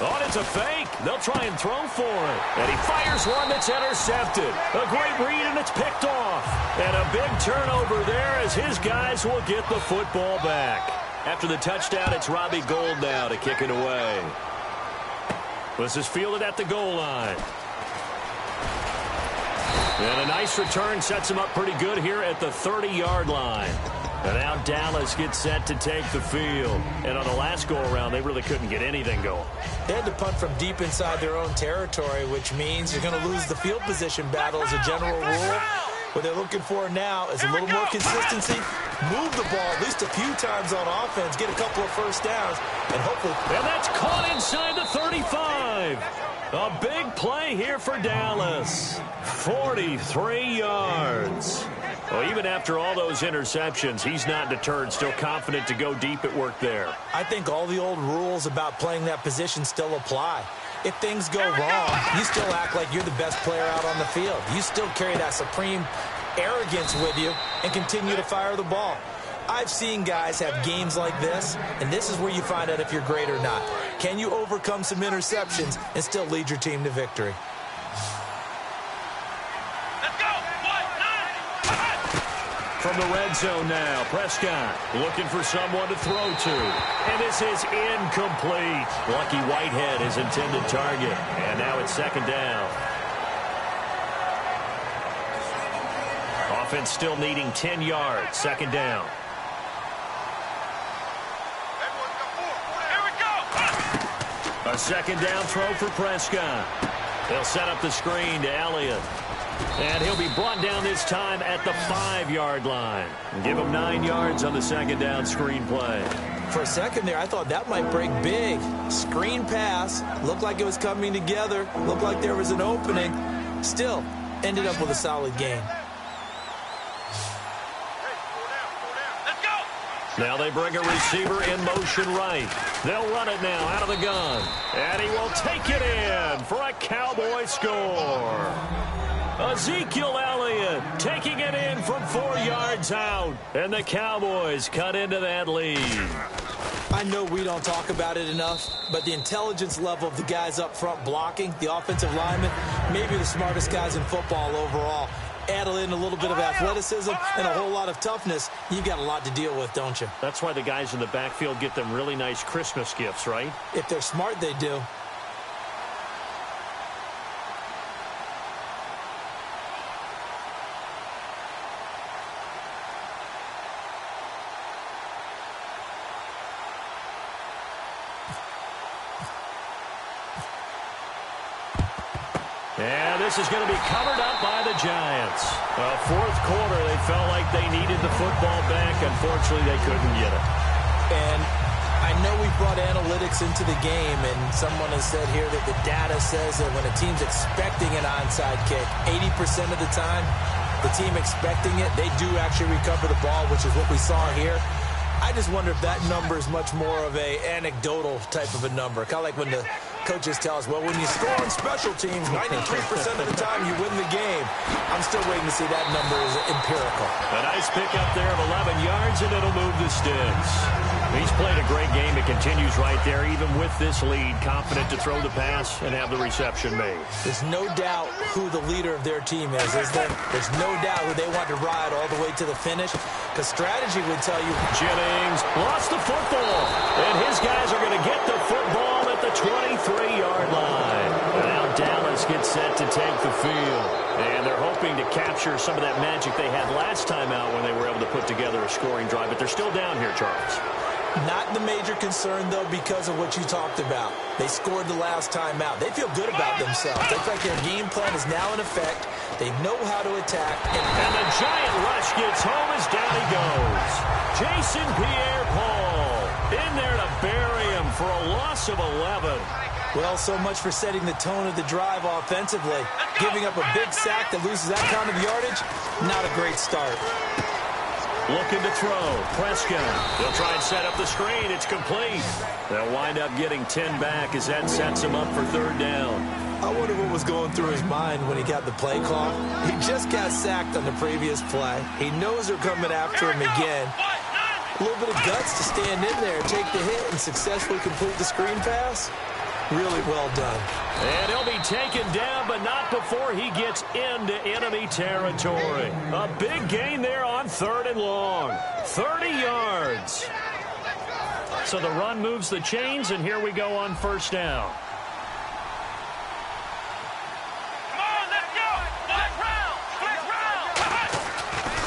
Oh, it's a fake. They'll try and throw for it. And he fires one that's intercepted. A great read, and it's picked off. And a big turnover there as his guys will get the football back. After the touchdown, it's Robbie Gould now to kick it away. This is fielded at the goal line. And a nice return sets him up pretty good here at the 30-yard line. And now Dallas gets set to take the field. And on the last go-around, they really couldn't get anything going. They had to punt from deep inside their own territory, which means you're going to lose the field position battle as a general rule. What they're looking for now is a little more consistency, move the ball at least a few times on offense, get a couple of 1st downs, and hopefully... And that's caught inside the 35. A big play here for Dallas. 43 yards. Well, even after all those interceptions, he's not deterred, still confident to go deep at work there. I think all the old rules about playing that position still apply. If things go wrong, you still act like you're the best player out on the field. You still carry that supreme arrogance with you and continue to fire the ball. I've seen guys have games like this, and this is where you find out if you're great or not. Can you overcome some interceptions and still lead your team to victory? From the red zone now, Prescott looking for someone to throw to. And this is incomplete. Lucky Whitehead, his intended target. And now it's 2nd down. Offense still needing 10 yards. 2nd down. A 2nd down throw for Prescott. They'll set up the screen to Elliott. And he'll be brought down this time at the 5-yard line. Give him 9 yards on the 2nd down screen play. For a second there, I thought that might break big. Screen pass. Looked like it was coming together. Looked like there was an opening. Still, ended up with a solid gain. Now they bring a receiver in motion right. They'll run it now out of the gun. And he will take it in for a Cowboy score. Ezekiel Elliott taking it in from 4 yards out. And the Cowboys cut into that lead. I know we don't talk about it enough, but the intelligence level of the guys up front blocking, the offensive linemen, maybe the smartest guys in football overall. Add in a little bit of athleticism and a whole lot of toughness, you've got a lot to deal with, don't you? That's why the guys in the backfield get them really nice Christmas gifts, right? If they're smart, they do. This is going to be covered up by the Giants. Fourth quarter, they felt like they needed the football back. Unfortunately, they couldn't get it. And I know we brought analytics into the game, and someone has said here that the data says that when a team's expecting an onside kick, 80% of the time, the team expecting it, they do actually recover the ball, which is what we saw here. I just wonder if that number is much more of a anecdotal type of a number. Kind of like when the coaches tell us, well, when you score on special teams, 93% of the time you win the game. I'm still waiting to see that number is empirical. A nice pickup there of 11 yards, and it'll move the sticks. He's played a great game. It continues right there, even with this lead, confident to throw the pass and have the reception made. There's no doubt who the leader of their team is there? There's no doubt who they want to ride all the way to the finish, because strategy would tell you. Jennings lost the football, and his guys are going to get the football at the 23-yard line. And now Dallas gets set to take the field, and they're hoping to capture some of that magic they had last time out when they were able to put together a scoring drive, but they're still down here, Charles. Not the major concern, though, because of what you talked about. They scored the last time out. They feel good about themselves. They feel like their game plan is now in effect. They know how to attack. And the giant rush gets home as down he goes. Jason Pierre-Paul in there to bury him for a loss of 11. Well, so much for setting the tone of the drive offensively. Giving up a big sack that loses that kind of yardage, not a great start. Looking to throw. Prescott. They'll try and set up the screen. It's complete. They'll wind up getting 10 back as that sets him up for third down. I wonder what was going through his mind when he got the play call. He just got sacked on the previous play. He knows they're coming after him again. A little bit of guts to stand in there, take the hit, and successfully complete the screen pass. Really well done. And he'll be taken down, but not before he gets into enemy territory. A big gain there on third and long. 30 yards. So the run moves the chains, and here we go on first down.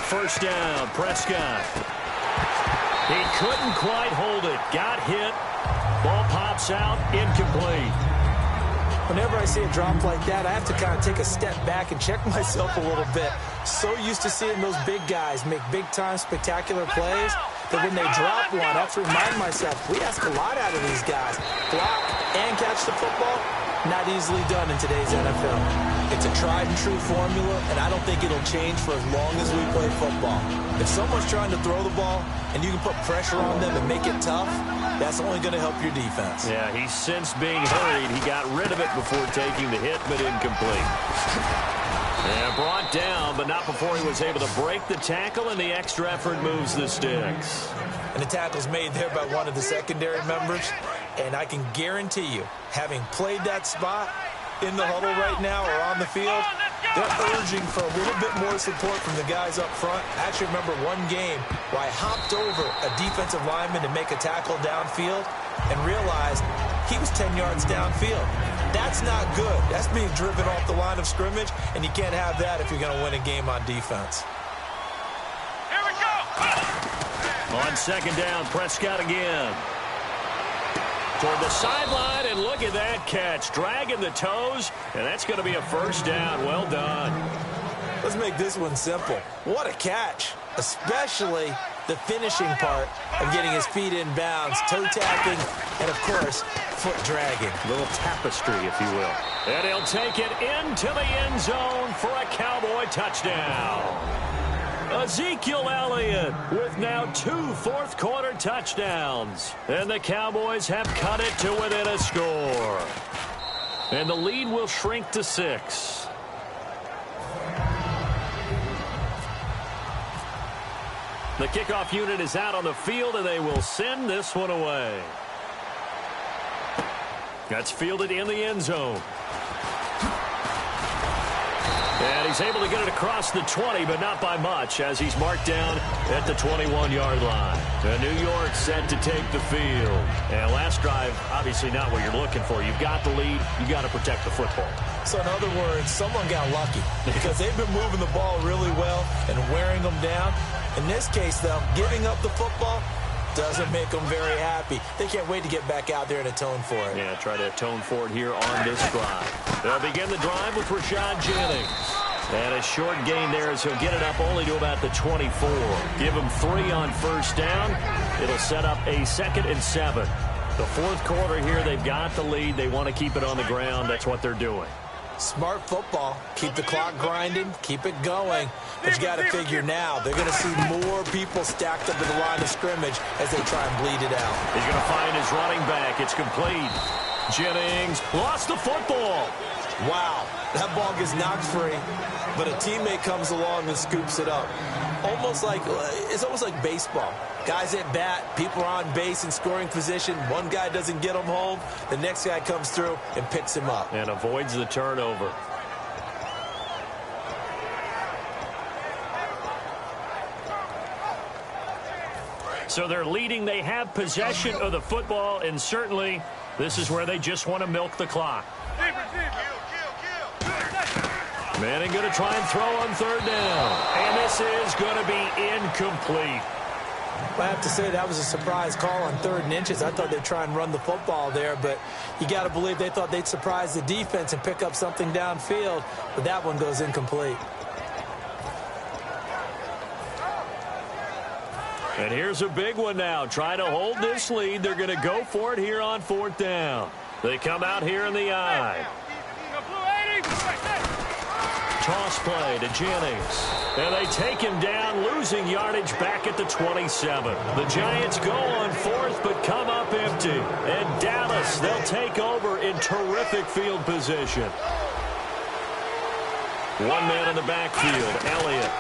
First down, Prescott. He couldn't quite hold it. Got hit. Ball pops out, incomplete. Whenever I see a drop like that, I have to kind of take a step back and check myself a little bit. So used to seeing those big guys make big-time spectacular plays that when they drop one, I have to remind myself, we ask a lot out of these guys. Block and catch the football, not easily done in today's NFL. It's a tried-and-true formula, and I don't think it'll change for as long as we play football. If someone's trying to throw the ball and you can put pressure on them and make it tough, that's only going to help your defense. Yeah, he's since being hurried. He got rid of it before taking the hit, but incomplete. And brought down, but not before he was able to break the tackle, and the extra effort moves the sticks. And the tackle's made there by one of the secondary members, and I can guarantee you, having played that spot in the huddle right now or on the field, they're urging for a little bit more support from the guys up front. I actually remember one game where I hopped over a defensive lineman to make a tackle downfield and realized he was 10 yards downfield. That's not good. That's being driven off the line of scrimmage, and you can't have that if you're going to win a game on defense. Here we go. On second down, Prescott again. Toward the sideline, and look at that catch. Dragging the toes, and that's going to be a first down. Well done. Let's make this one simple. What a catch, especially the finishing part of getting his feet in bounds, toe tapping, and, of course, foot dragging. A little tapestry, if you will. And he'll take it into the end zone for a Cowboy touchdown. Ezekiel Elliott with now 2 fourth-quarter touchdowns. And the Cowboys have cut it to within a score. And the lead will shrink to 6. The kickoff unit is out on the field, and they will send this one away. That's fielded in the end zone. And he's able to get it across the 20, but not by much, as he's marked down at the 21-yard line. And New York set to take the field. And last drive, obviously not what you're looking for. You've got the lead. You've got to protect the football. So in other words, someone got lucky because they've been moving the ball really well and wearing them down. In this case, though, giving up the football, Doesn't make them very happy. They can't wait to get back out there and atone for it. Yeah, try to atone for it here on this drive. They'll begin the drive with Rashad Jennings. And a short gain there as he'll get it up only to about the 24. Give him 3 on first down. It'll set up a 2nd and 7. The fourth quarter here, they've got the lead. They want to keep it on the ground. That's what they're doing. Smart football. Keep the clock grinding. Keep it going. But you got to figure now, they're going to see more people stacked up in the line of scrimmage as they try and bleed it out. He's going to find his running back. It's complete. Jennings lost the football. Wow, that ball gets knocked free, but a teammate comes along and scoops it up. It's almost like baseball. Guys at bat, people are on base in scoring position. One guy doesn't get him home. The next guy comes through and picks him up. And avoids the turnover. So they're leading. They have possession of the football, and certainly this is where they just want to milk the clock. Manning going to try and throw on 3rd down. And this is going to be incomplete. I have to say that was a surprise call on 3rd and inches. I thought they'd try and run the football there, but you got to believe they thought they'd surprise the defense and pick up something downfield, but that one goes incomplete. And here's a big one now. Trying to hold this lead. They're going to go for it here on 4th down. They come out here in the I. Toss play to Jennings. And they take him down, losing yardage back at the 27. The Giants go on 4th, but come up empty. And Dallas, they'll take over in terrific field position. One man in the backfield, Elliott.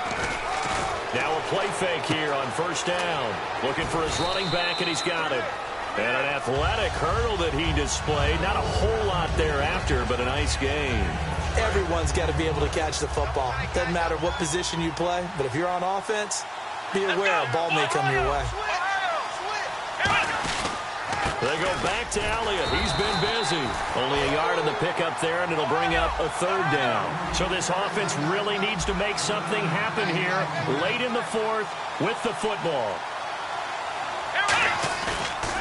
Now a play fake here on 1st down. Looking for his running back, and he's got it. And an athletic hurdle that he displayed. Not a whole lot thereafter, but a nice game. Everyone's got to be able to catch the football. Doesn't matter what position you play, but if you're on offense, be aware a ball may come your way. They go back to Elliott. He's been busy. Only a yard in the pickup there, and it'll bring up a 3rd down. So this offense really needs to make something happen here late in the 4th with the football.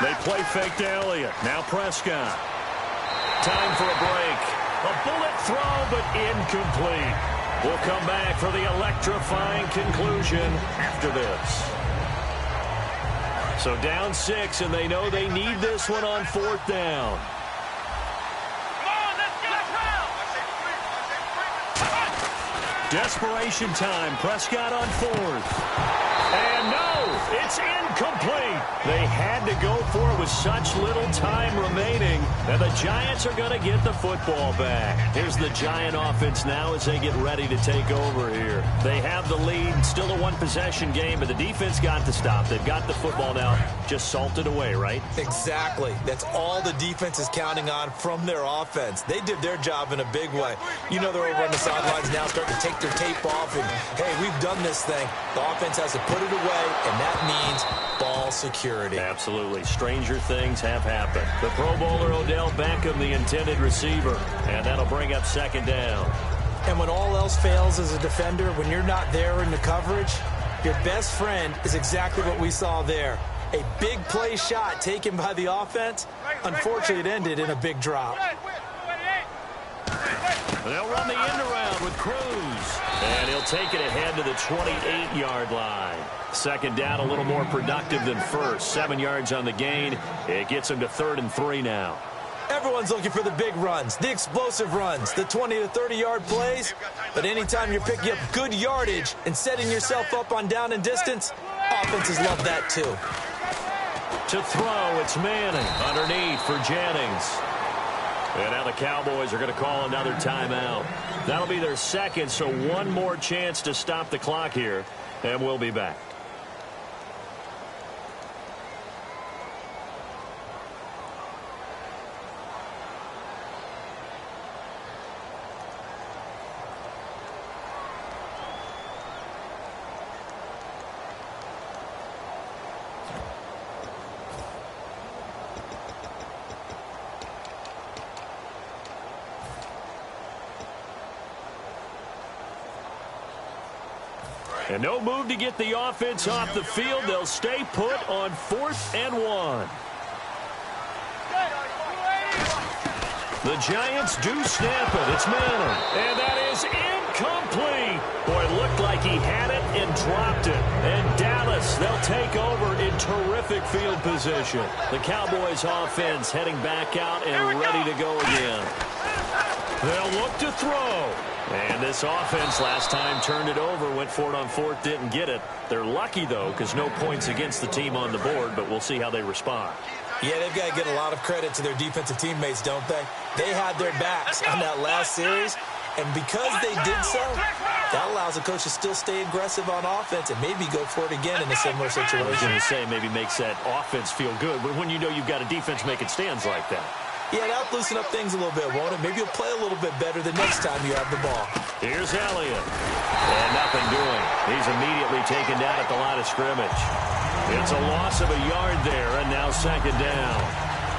They play fake to Elliott. Now Prescott. Time for a break. A bullet throw, but incomplete. We'll come back for the electrifying conclusion after this. So down 6, and they know they need this one on 4th down. Desperation time. Prescott on 4th. And no, it's incomplete. They had to go for it with such little time remaining. And the Giants are going to get the football back. Here's the Giant offense now as they get ready to take over here. They have the lead, still a one-possession game, but the defense got to stop. They've got the football now, just salted away, right? Exactly. That's all the defense is counting on from their offense. They did their job in a big way. You know they're over on the sidelines now starting to take their tape off and, hey, we've done this thing. The offense has to put it away, and that means ball security. Absolutely. Stranger things have happened. The Pro Bowler Odell Beckham, the intended receiver, and that'll bring up 2nd down. And when all else fails as a defender, when you're not there in the coverage, your best friend is exactly what we saw there. A big play shot taken by the offense. Unfortunately, it ended in a big drop. They'll run the end around with Cruz. And he'll take it ahead to the 28-yard line. 2nd down, a little more productive than first. 7 yards on the gain. It gets him to 3rd and 3 now. Everyone's looking for the big runs, the explosive runs, the 20 to 30-yard plays. But anytime you're picking up good yardage and setting yourself up on down and distance, offenses love that too. To throw, it's Manning underneath for Jennings. And now the Cowboys are going to call another timeout. That'll be their 2nd, so one more chance to stop the clock here, and we'll be back. And no move to get the offense off the field. They'll stay put on 4th and 1. The Giants do snap it. It's Manning. And that is incomplete. Boy, it looked like he had it and dropped it. And Dallas, they'll take over in terrific field position. The Cowboys offense heading back out and ready to go again. They'll look to throw. And this offense last time turned it over, went for it on 4th, didn't get it. They're lucky, though, because no points against the team on the board, but we'll see how they respond. Yeah, they've got to get a lot of credit to their defensive teammates, don't they? They had their backs on that last series, and because they did so, that allows the coach to still stay aggressive on offense and maybe go for it again in a similar situation. I was going to say maybe makes that offense feel good, but when you know you've got a defense making stands like that. Yeah, that'll loosen up things a little bit, won't it? Maybe you'll play a little bit better the next time you have the ball. Here's Elliott. And nothing doing. He's immediately taken down at the line of scrimmage. It's a loss of a yard there, and now 2nd down.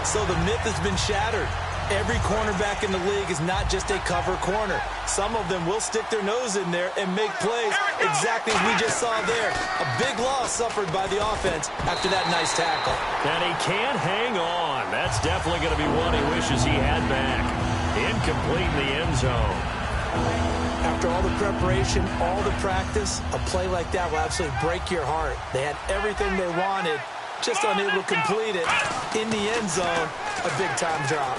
So the myth has been shattered. Every cornerback in the league is not just a cover corner. Some of them will stick their nose in there and make plays exactly as we just saw there. A big loss suffered by the offense after that nice tackle. And he can't hang on. That's definitely going to be one he wishes he had back. Incomplete in the end zone. After all the preparation, all the practice, a play like that will absolutely break your heart. They had everything they wanted, just unable to complete it. In the end zone, a big-time drop.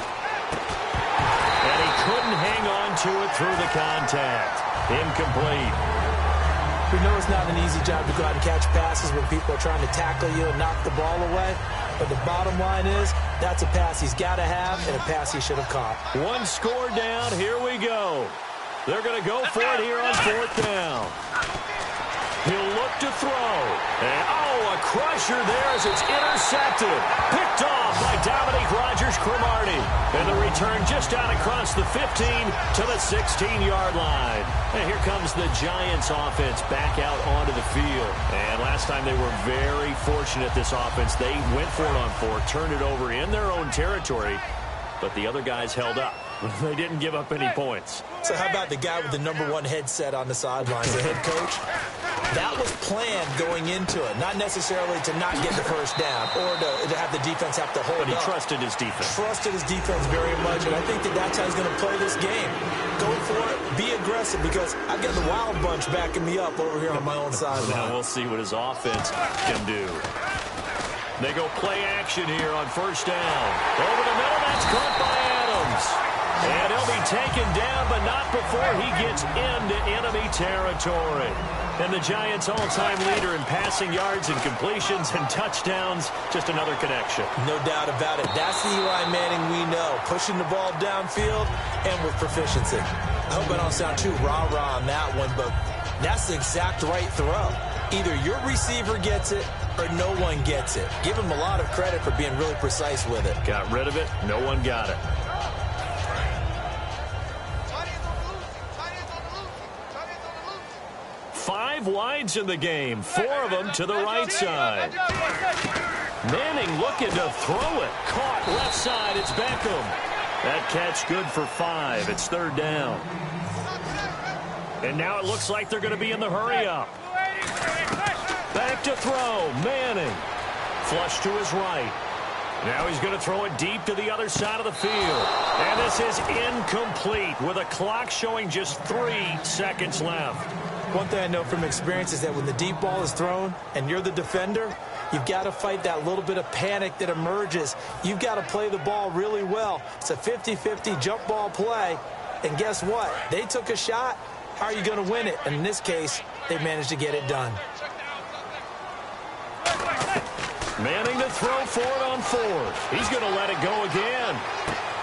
And he couldn't hang on to it through the contact. Incomplete. We know it's not an easy job to go out and catch passes when people are trying to tackle you and knock the ball away. But the bottom line is, that's a pass he's got to have and a pass he should have caught. One score down. Here we go. They're going to go for it here on 4th down. He'll look to throw. And, a crusher there as it's intercepted. Picked off by Dominique Rodgers-Cromartie. And the return just out across the 15 to the 16-yard line. And here comes the Giants offense back out onto the field. And last time they were very fortunate, this offense. They went for it on 4th, turned it over in their own territory. But the other guys held up. They didn't give up any points. So how about the guy with the #1 headset on the sidelines, the head coach? That was planned going into it, not necessarily to not get the first down or to have the defense have to hold up. But he trusted his defense. Trusted his defense very much, and I think that's how he's going to play this game. Go for it, be aggressive, because I've got the wild bunch backing me up over here on my own sideline. Now we'll see what his offense can do. They go play action here on 1st down. Over the middle, that's caught by Adams. And he'll be taken down, but not before he gets into enemy territory. And the Giants' all-time leader in passing yards and completions and touchdowns, just another connection. No doubt about it. That's the Eli Manning we know, pushing the ball downfield and with proficiency. I hope I don't sound too rah-rah on that one, but that's the exact right throw. Either your receiver gets it or no one gets it. Give him a lot of credit for being really precise with it. Got rid of it. No one got it. Five wides in the game, 4 of them to the right side. Manning looking to throw it. Caught left side, it's Beckham. That catch good for 5. It's 3rd down. And now it looks like they're going to be in the hurry-up. Back to throw, Manning. Flush to his right. Now he's going to throw it deep to the other side of the field. And this is incomplete with a clock showing just 3 seconds left. One thing I know from experience is that when the deep ball is thrown and you're the defender, you've got to fight that little bit of panic that emerges. You've got to play the ball really well. It's a 50-50 jump ball play. And guess what? They took a shot. How are you going to win it? And in this case, they managed to get it done. Manning to throw for it on 4th. He's going to let it go again.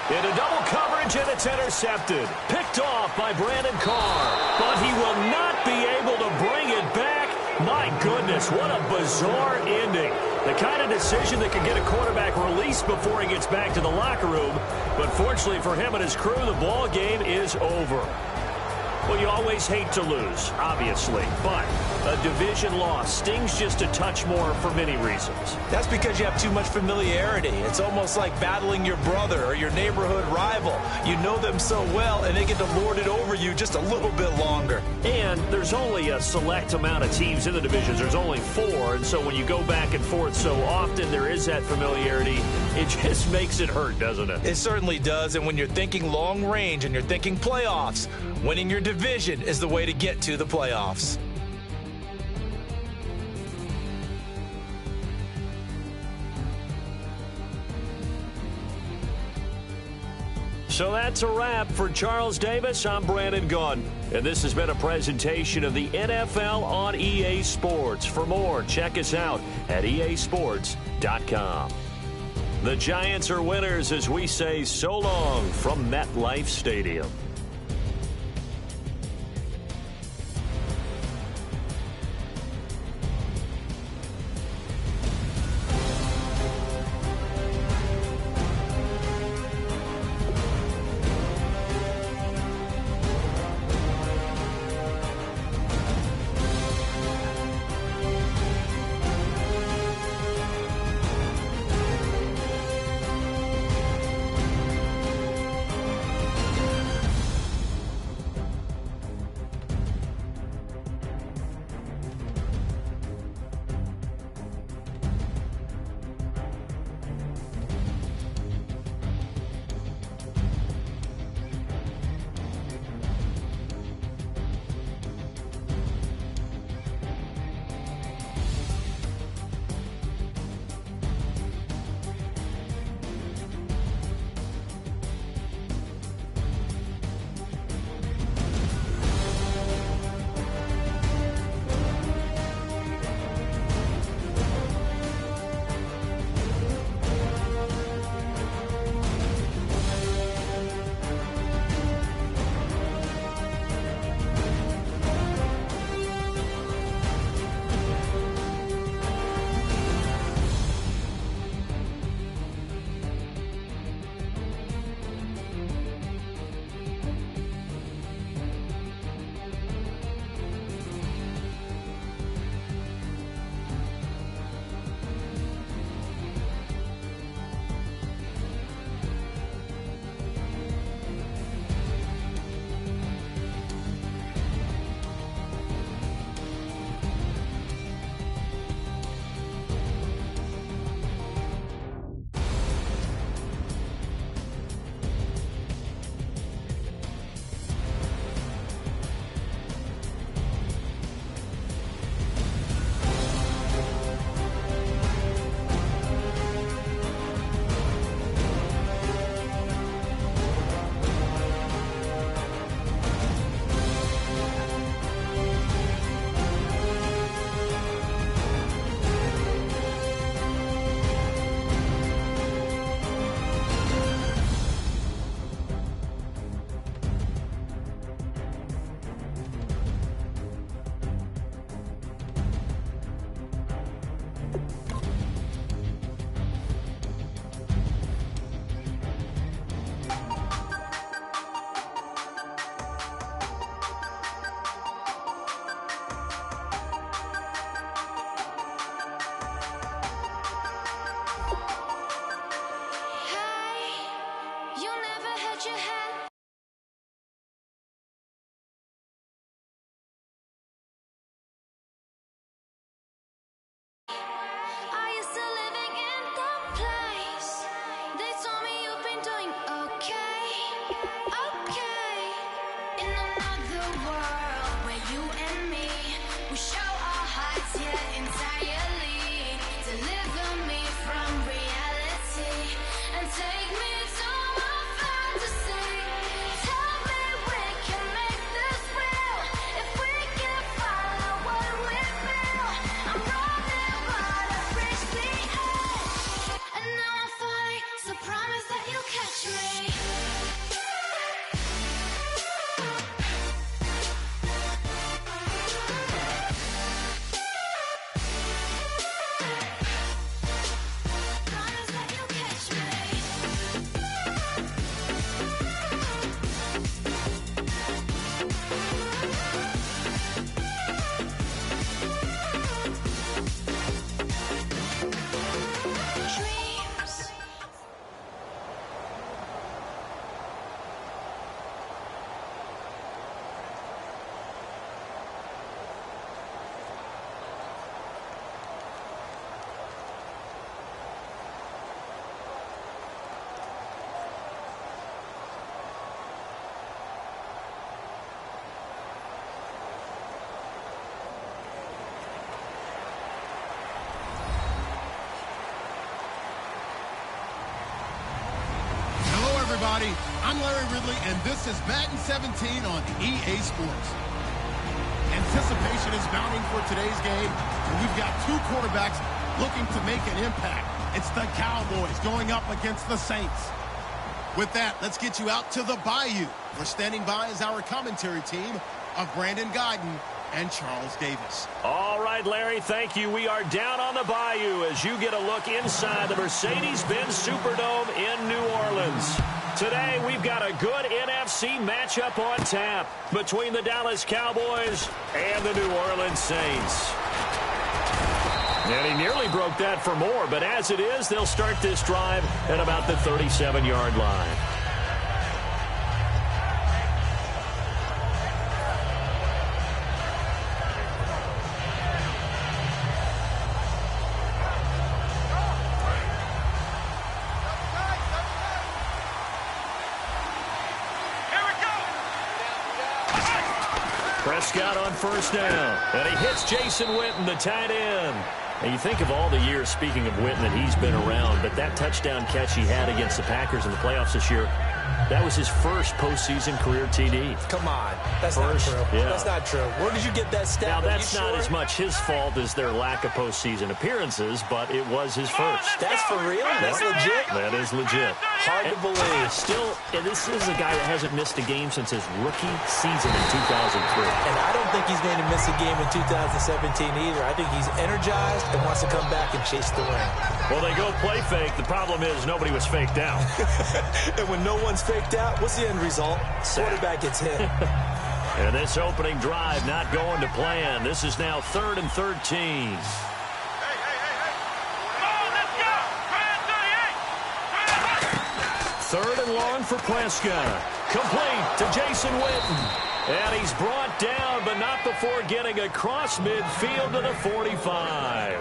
Into double coverage, and it's intercepted. Picked off by Brandon Carr. But he will not be able to bring it back. My goodness, what a bizarre ending. The kind of decision that could get a quarterback released before he gets back to the locker room. But fortunately for him and his crew, the ball game is over. Well, you always hate to lose, obviously, but a division loss stings just a touch more for many reasons. That's because you have too much familiarity. It's almost like battling your brother or your neighborhood rival. You know them so well, and they get to lord it over you just a little bit longer. And there's only a select amount of teams in the divisions. There's only 4, and so when you go back and forth so often, there is that familiarity. It just makes it hurt, doesn't it? It certainly does, and when you're thinking long range and you're thinking playoffs, winning your division is the way to get to the playoffs. So that's a wrap for Charles Davis. I'm Brandon Gunn, and this has been a presentation of the NFL on EA Sports. For more, check us out at easports.com. The Giants are winners as we say so long from MetLife Stadium. everybody. I'm Larry Ridley, and this is Madden 17 on EA Sports. Anticipation is mounting for today's game, and we've got two quarterbacks looking to make an impact. It's the Cowboys going up against the Saints. With that, let's get you out to the Bayou. We're standing by as our commentary team of Brandon Guyton and Charles Davis. All right, Larry, thank you. We are down on the Bayou as you get a look inside the Mercedes-Benz Superdome in New Orleans. Today, we've got a good NFC matchup on tap between the Dallas Cowboys and the New Orleans Saints. And he nearly broke that for more, but as it is, they'll start this drive at about the 37-yard line. Prescott on first down, and he hits Jason Witten, the tight end. And you think of all the years, speaking of Witten, that he's been around, but that touchdown catch he had against the Packers in the playoffs this year, that was his first postseason career TD. Come on. That's not true. Yeah. That's not true. Where did you get that stat? Now, that's not as much his fault as their lack of postseason appearances, but it was his first. That's for real? That's legit? That is legit. Hard to believe. Still, and this is a guy that hasn't missed a game since his rookie season in 2003. And I don't think he's going to miss a game in 2017 either. I think he's energized and wants to come back and chase the ring. Well, they go play fake. The problem is nobody was faked out. And when no one's faked out, what's the end result? Quarterback gets hit. And this opening drive not going to plan. This is now 3rd and 13. Third and long for Prescott. Complete to Jason Witten. And he's brought down, but not before getting across midfield to the 45.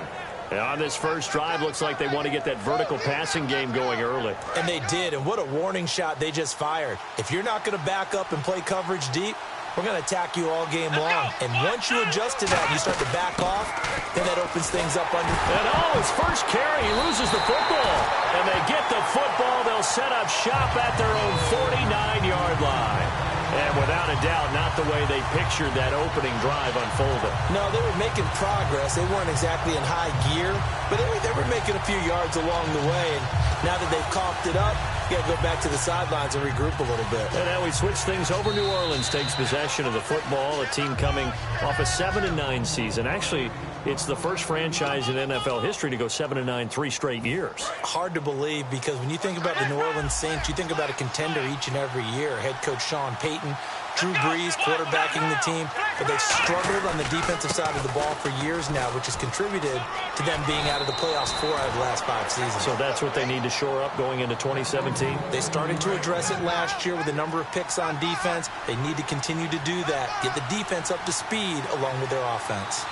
And on this first drive, looks like they want to get that vertical passing game going early. And they did, and what a warning shot they just fired. If you're not going to back up and play coverage deep, we're going to attack you all game long. And once you adjust to that and you start to back off, then that opens things up under. And his first carry, he loses the football. And they get the football. They'll set up shop at their own 49-yard line. And without a doubt, not the way they pictured that opening drive unfolding. No, they were making progress. They weren't exactly in high gear, but they were making a few yards along the way. And now that they've coughed it up, you got to go back to the sidelines and regroup a little bit. And now we switch things over. New Orleans takes possession of the football, a team coming off a 7-9 season. Actually, it's the first franchise in NFL history to go 7-9 3 straight years. Hard to believe, because when you think about the New Orleans Saints, you think about a contender each and every year. Head coach Sean Payton, Drew Brees quarterbacking the team, but they've struggled on the defensive side of the ball for years now, which has contributed to them being out of the playoffs 4 out of the last 5 seasons. So that's what they need to shore up going into 2017? They started to address it last year with a number of picks on defense. They need to continue to do that, get the defense up to speed along with their offense.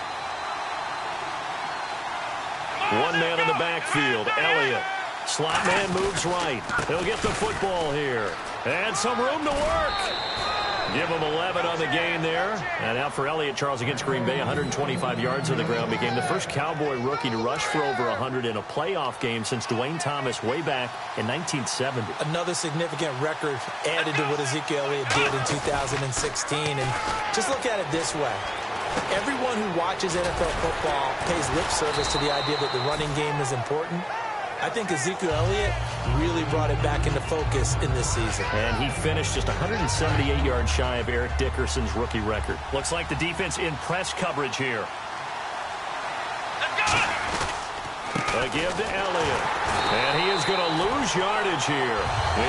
One man in the backfield, Elliott. Slot man moves right. He'll get the football here. And some room to work. Give him 11 on the gain there. And out for Elliott, Charles, against Green Bay, 125 yards on the ground. Became the first Cowboy rookie to rush for over 100 in a playoff game since Dwayne Thomas way back in 1970. Another significant record added to what Ezekiel Elliott did in 2016. And just look at it this way. Everyone who watches NFL football pays lip service to the idea that the running game is important. I think Ezekiel Elliott really brought it back into focus in this season. And he finished just 178 yards shy of Eric Dickerson's rookie record. Looks like the defense in press coverage here. A give to Elliott. And he is going to lose yardage here.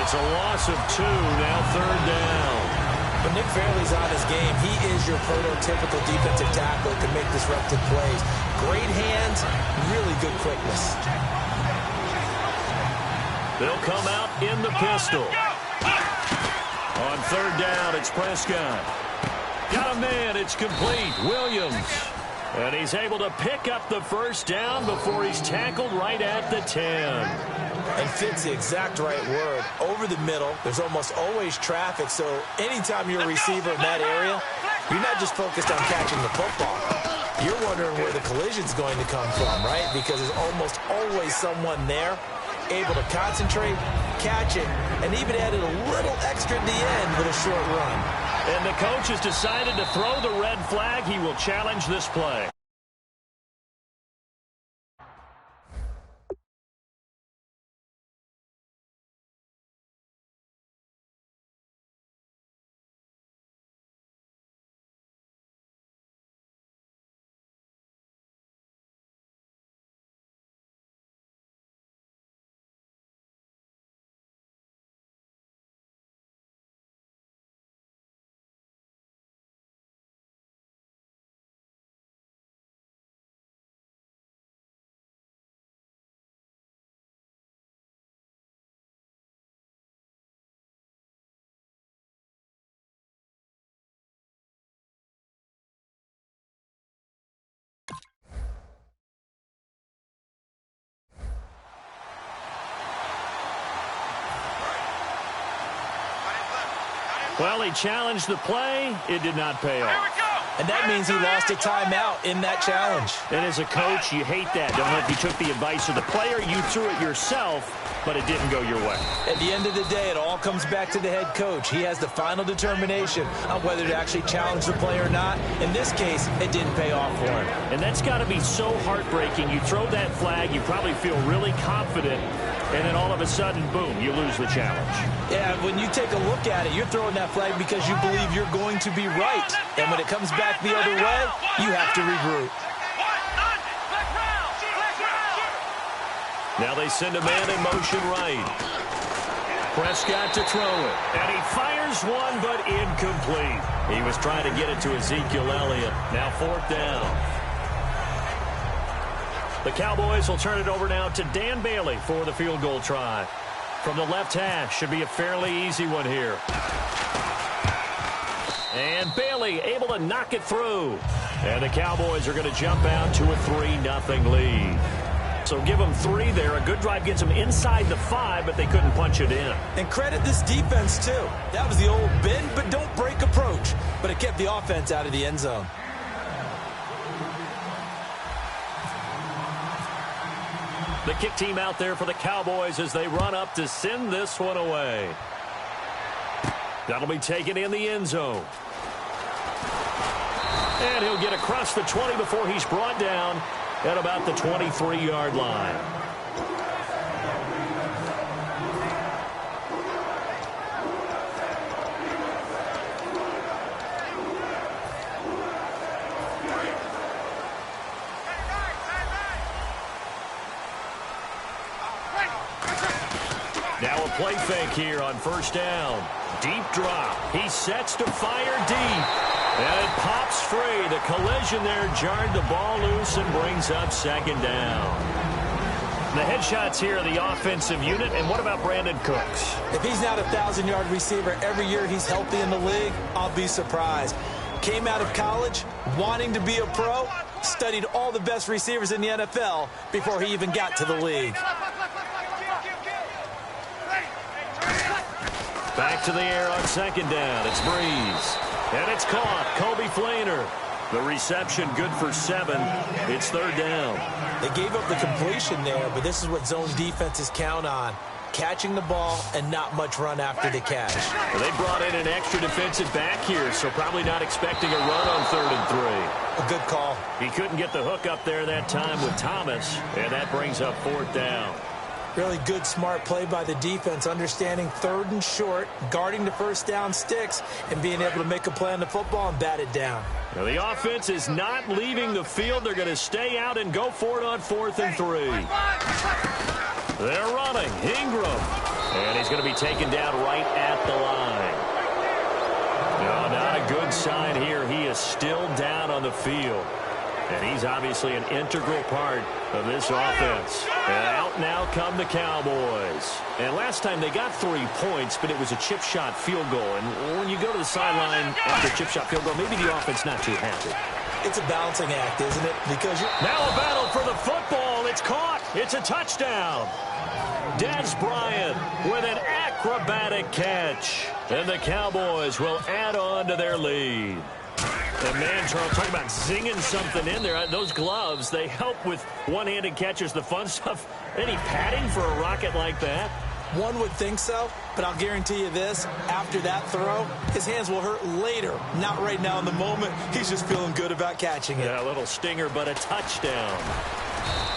It's a loss of 2, now 3rd down. When Nick Fairley's on his game, he is your prototypical defensive tackle who can make disruptive plays. Great hands, really good quickness. They'll come out in the pistol. On 3rd down, it's Prescott. Got a man, it's complete. Williams. And he's able to pick up the first down before he's tackled right at the 10. And fit's the exact right word. Over the middle, there's almost always traffic, so anytime you're a receiver in that area, you're not just focused on catching the football. You're wondering where the collision's going to come from, right? Because there's almost always someone there able to concentrate, catch it, and even added a little extra at the end with a short run. And the coach has decided to throw the red flag. He will challenge this play. Well, he challenged the play. It did not pay off. And that means he lost a timeout in that challenge. And as a coach, you hate that. Don't know if you took the advice of the player, you threw it yourself, but it didn't go your way. At the end of the day, it all comes back to the head coach. He has the final determination on whether to actually challenge the play or not. In this case, it didn't pay off for him. And that's got to be so heartbreaking. You throw that flag, you probably feel really confident, and then all of a sudden, boom, you lose the challenge. Yeah, when you take a look at it, you're throwing that flag because you believe you're going to be right. And when it comes back the other way, you have to regroup. Now they send a man in motion right. Prescott to throw it. And he fires one, but incomplete. He was trying to get it to Ezekiel Elliott. Now 4th down. The Cowboys will turn it over now to Dan Bailey for the field goal try. From the left hash, should be a fairly easy one here. And Bailey able to knock it through. And the Cowboys are going to jump out to a 3-0 lead. So give them 3 there. A good drive gets them inside the 5, but they couldn't punch it in. And credit this defense, too. That was the old bend but don't break approach. But it kept the offense out of the end zone. The kick team out there for the Cowboys as they run up to send this one away. That'll be taken in the end zone. And he'll get across the 20 before he's brought down at about the 23-yard line. Now a play fake here on 1st down. Deep drop. He sets to fire deep. And it pops free. The collision there jarred the ball loose and brings up 2nd down. The headshots here are the offensive unit. And what about Brandon Cooks? If he's not a 1,000-yard receiver every year he's healthy in the league, I'll be surprised. Came out of college wanting to be a pro, studied all the best receivers in the NFL before he even got to the league. Back to the air on 2nd down. It's Breeze. And it's caught. Kobe Flainer. The reception good for 7. It's 3rd down. They gave up the completion there, but this is what zone defenses count on. Catching the ball and not much run after the catch. Well, they brought in an extra defensive back here, so probably not expecting a run on 3rd and 3. A good call. He couldn't get the hook up there that time with Thomas, and that brings up 4th down. Really good, smart play by the defense, understanding 3rd and short, guarding the 1st down sticks, and being able to make a play on the football and bat it down. Now the offense is not leaving the field. They're going to stay out and go for it on 4th and 3. They're running. Ingram. And he's going to be taken down right at the line. No, not a good sign here. He is still down on the field. And he's obviously an integral part of this offense. And out now come the Cowboys. And last time they got 3 points, but it was a chip shot field goal. And when you go to the sideline after a chip shot field goal, maybe the offense not too happy. It's a balancing act, isn't it? Because now a battle for the football. It's caught. It's a touchdown. Des Bryant with an acrobatic catch. And the Cowboys will add on to their lead. And man, Charles, talking about zinging something in there. Those gloves, they help with one-handed catches, the fun stuff. Any padding for a rocket like that? One would think so, but I'll guarantee you this, after that throw, his hands will hurt later. Not right now in the moment. He's just feeling good about catching it. Yeah, a little stinger, but a touchdown.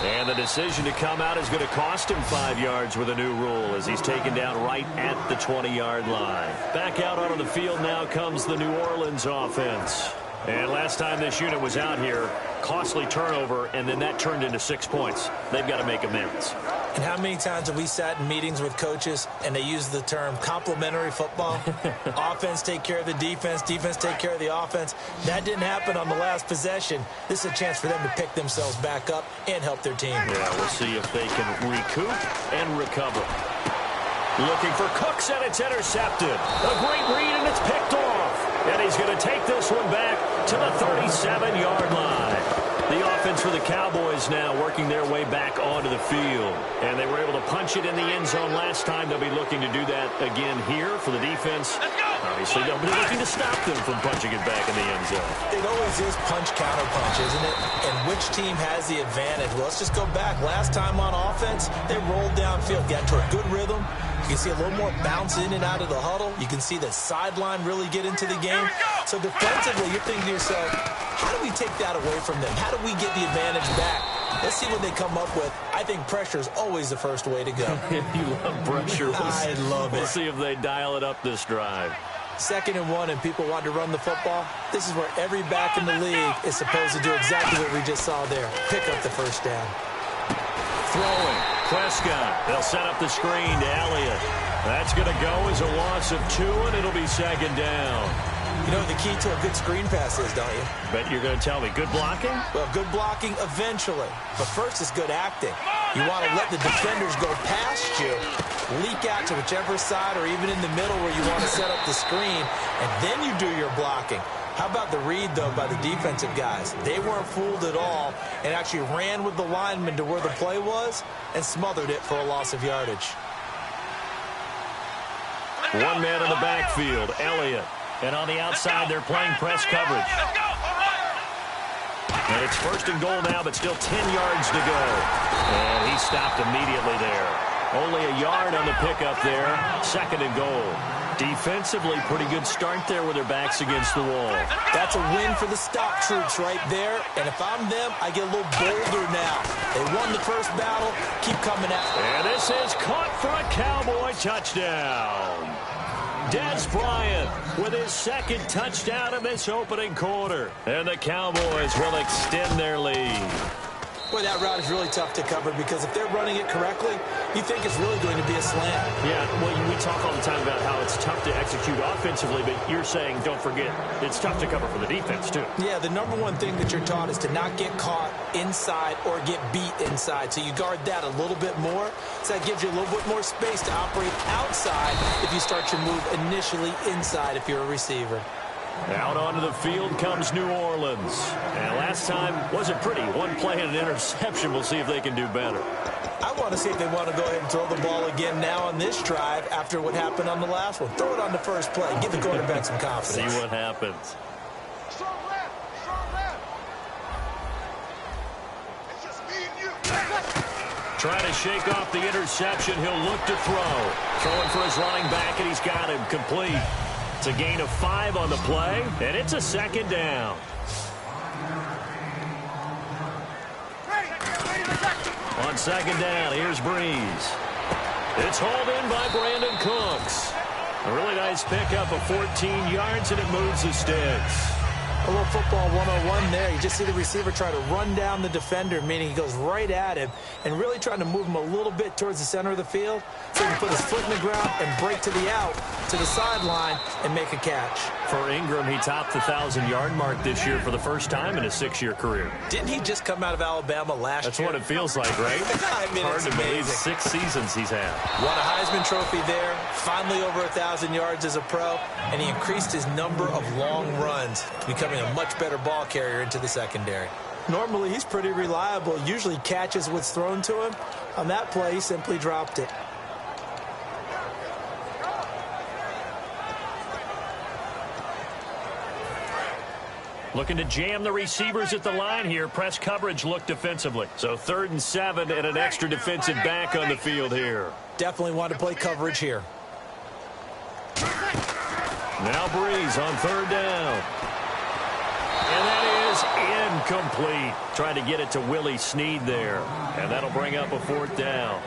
And the decision to come out is going to cost him 5 yards with a new rule as he's taken down right at the 20-yard line. Back out onto the field now comes the New Orleans offense. And last time this unit was out here, costly turnover, and then that turned into 6 points. They've got to make amends. And how many times have we sat in meetings with coaches and they use the term complementary football? Offense take care of the defense, defense take care of the offense. That didn't happen on the last possession. This is a chance for them to pick themselves back up and help their team. Yeah, we'll see if they can recoup and recover. Looking for Cooks, and it's intercepted. A great read, and it's picked off. And he's going to take this one back to the 37-yard line. The offense for the Cowboys now working their way back onto the field. And they were able to punch it in the end zone last time. They'll be looking to do that again here for the defense. Obviously, they'll be looking to stop them from punching it back in the end zone. It always is punch-counter-punch, isn't it? And which team has the advantage? Well, let's just go back. Last time on offense, they rolled downfield, got into a good rhythm. You can see a little more bounce in and out of the huddle. You can see the sideline really get into the game. So defensively, you're thinking to yourself, how do we take that away from them? How do we get the advantage back? Let's see what they come up with. I think pressure is always the first way to go. You love pressure. I love it. We'll see if they dial it up this drive. 2nd and 1, and people want to run the football. This is where every back in the league is supposed to do exactly what we just saw there. Pick up the first down. Throwing. Prescott. They'll set up the screen to Elliott. That's going to go as a loss of 2, and it'll be 2nd down. You know what the key to a good screen pass is, don't you? Bet you're going to tell me. Good blocking? Well, good blocking eventually. But first is good acting. You want to let the defenders go past you, leak out to whichever side or even in the middle where you want to set up the screen, and then you do your blocking. How about the read, though, by the defensive guys? They weren't fooled at all and actually ran with the lineman to where the play was and smothered it for a loss of yardage. One man in the backfield, Elliott. And on the outside, they're playing press coverage. And it's 1st and goal now, but still 10 yards to go. And he stopped immediately there. Only a yard on the pickup there. 2nd and goal. Defensively, pretty good start there with their backs against the wall. That's a win for the stop troops right there. And if I'm them, I get a little bolder now. They won the first battle. Keep coming at them. And this is caught for a Cowboy touchdown. Des Bryant with his 2nd touchdown in this opening quarter. And the Cowboys will extend their lead. Boy, that route is really tough to cover because if they're running it correctly, you think it's really going to be a slant. Yeah, well, we talk all the time about how it's tough to execute offensively, but you're saying, don't forget, it's tough to cover for the defense, too. Yeah, the number one thing that you're taught is to not get caught inside or get beat inside. So you guard that a little bit more. So that gives you a little bit more space to operate outside if you start your move initially inside if you're a receiver. Out onto the field comes New Orleans. And last time wasn't pretty. One play and an interception. We'll see if they can do better. I want to see if they want to go ahead and throw the ball again now on this drive after what happened on the last one. Throw it on the first play. Give the quarterback some confidence. See what happens. Trying to shake off the interception. He'll look to throw. Throwing for his running back, and he's got him complete. It's a gain of 5 on the play, and it's a 2nd down. On 2nd down, here's Breeze. It's hauled in by Brandon Cooks. A really nice pickup of 14 yards, and it moves the sticks. A little football 101 there. You just see the receiver try to run down the defender, meaning he goes right at him and really trying to move him a little bit towards the center of the field so he can put his foot in the ground and break to the out, to the sideline, and make a catch. For Ingram, he topped the 1,000-yard mark this year for the first time in his 6-year career. Didn't he just come out of Alabama last year? That's what it feels like, right? I mean, hard it's to amazing. believe 6 seasons he's had. Won a Heisman Trophy there, finally over 1,000 yards as a pro, and he increased his number of long runs, becoming a much better ball carrier into the secondary. Normally, he's pretty reliable, usually catches what's thrown to him. On that play, he simply dropped it. Looking to jam the receivers at the line here. Press coverage look defensively. So 3rd and 7 and an extra defensive back on the field here. Definitely want to play coverage here. Now Breeze on 3rd down. And that is incomplete. Trying to get it to Willie Snead there. And that'll bring up a 4th down.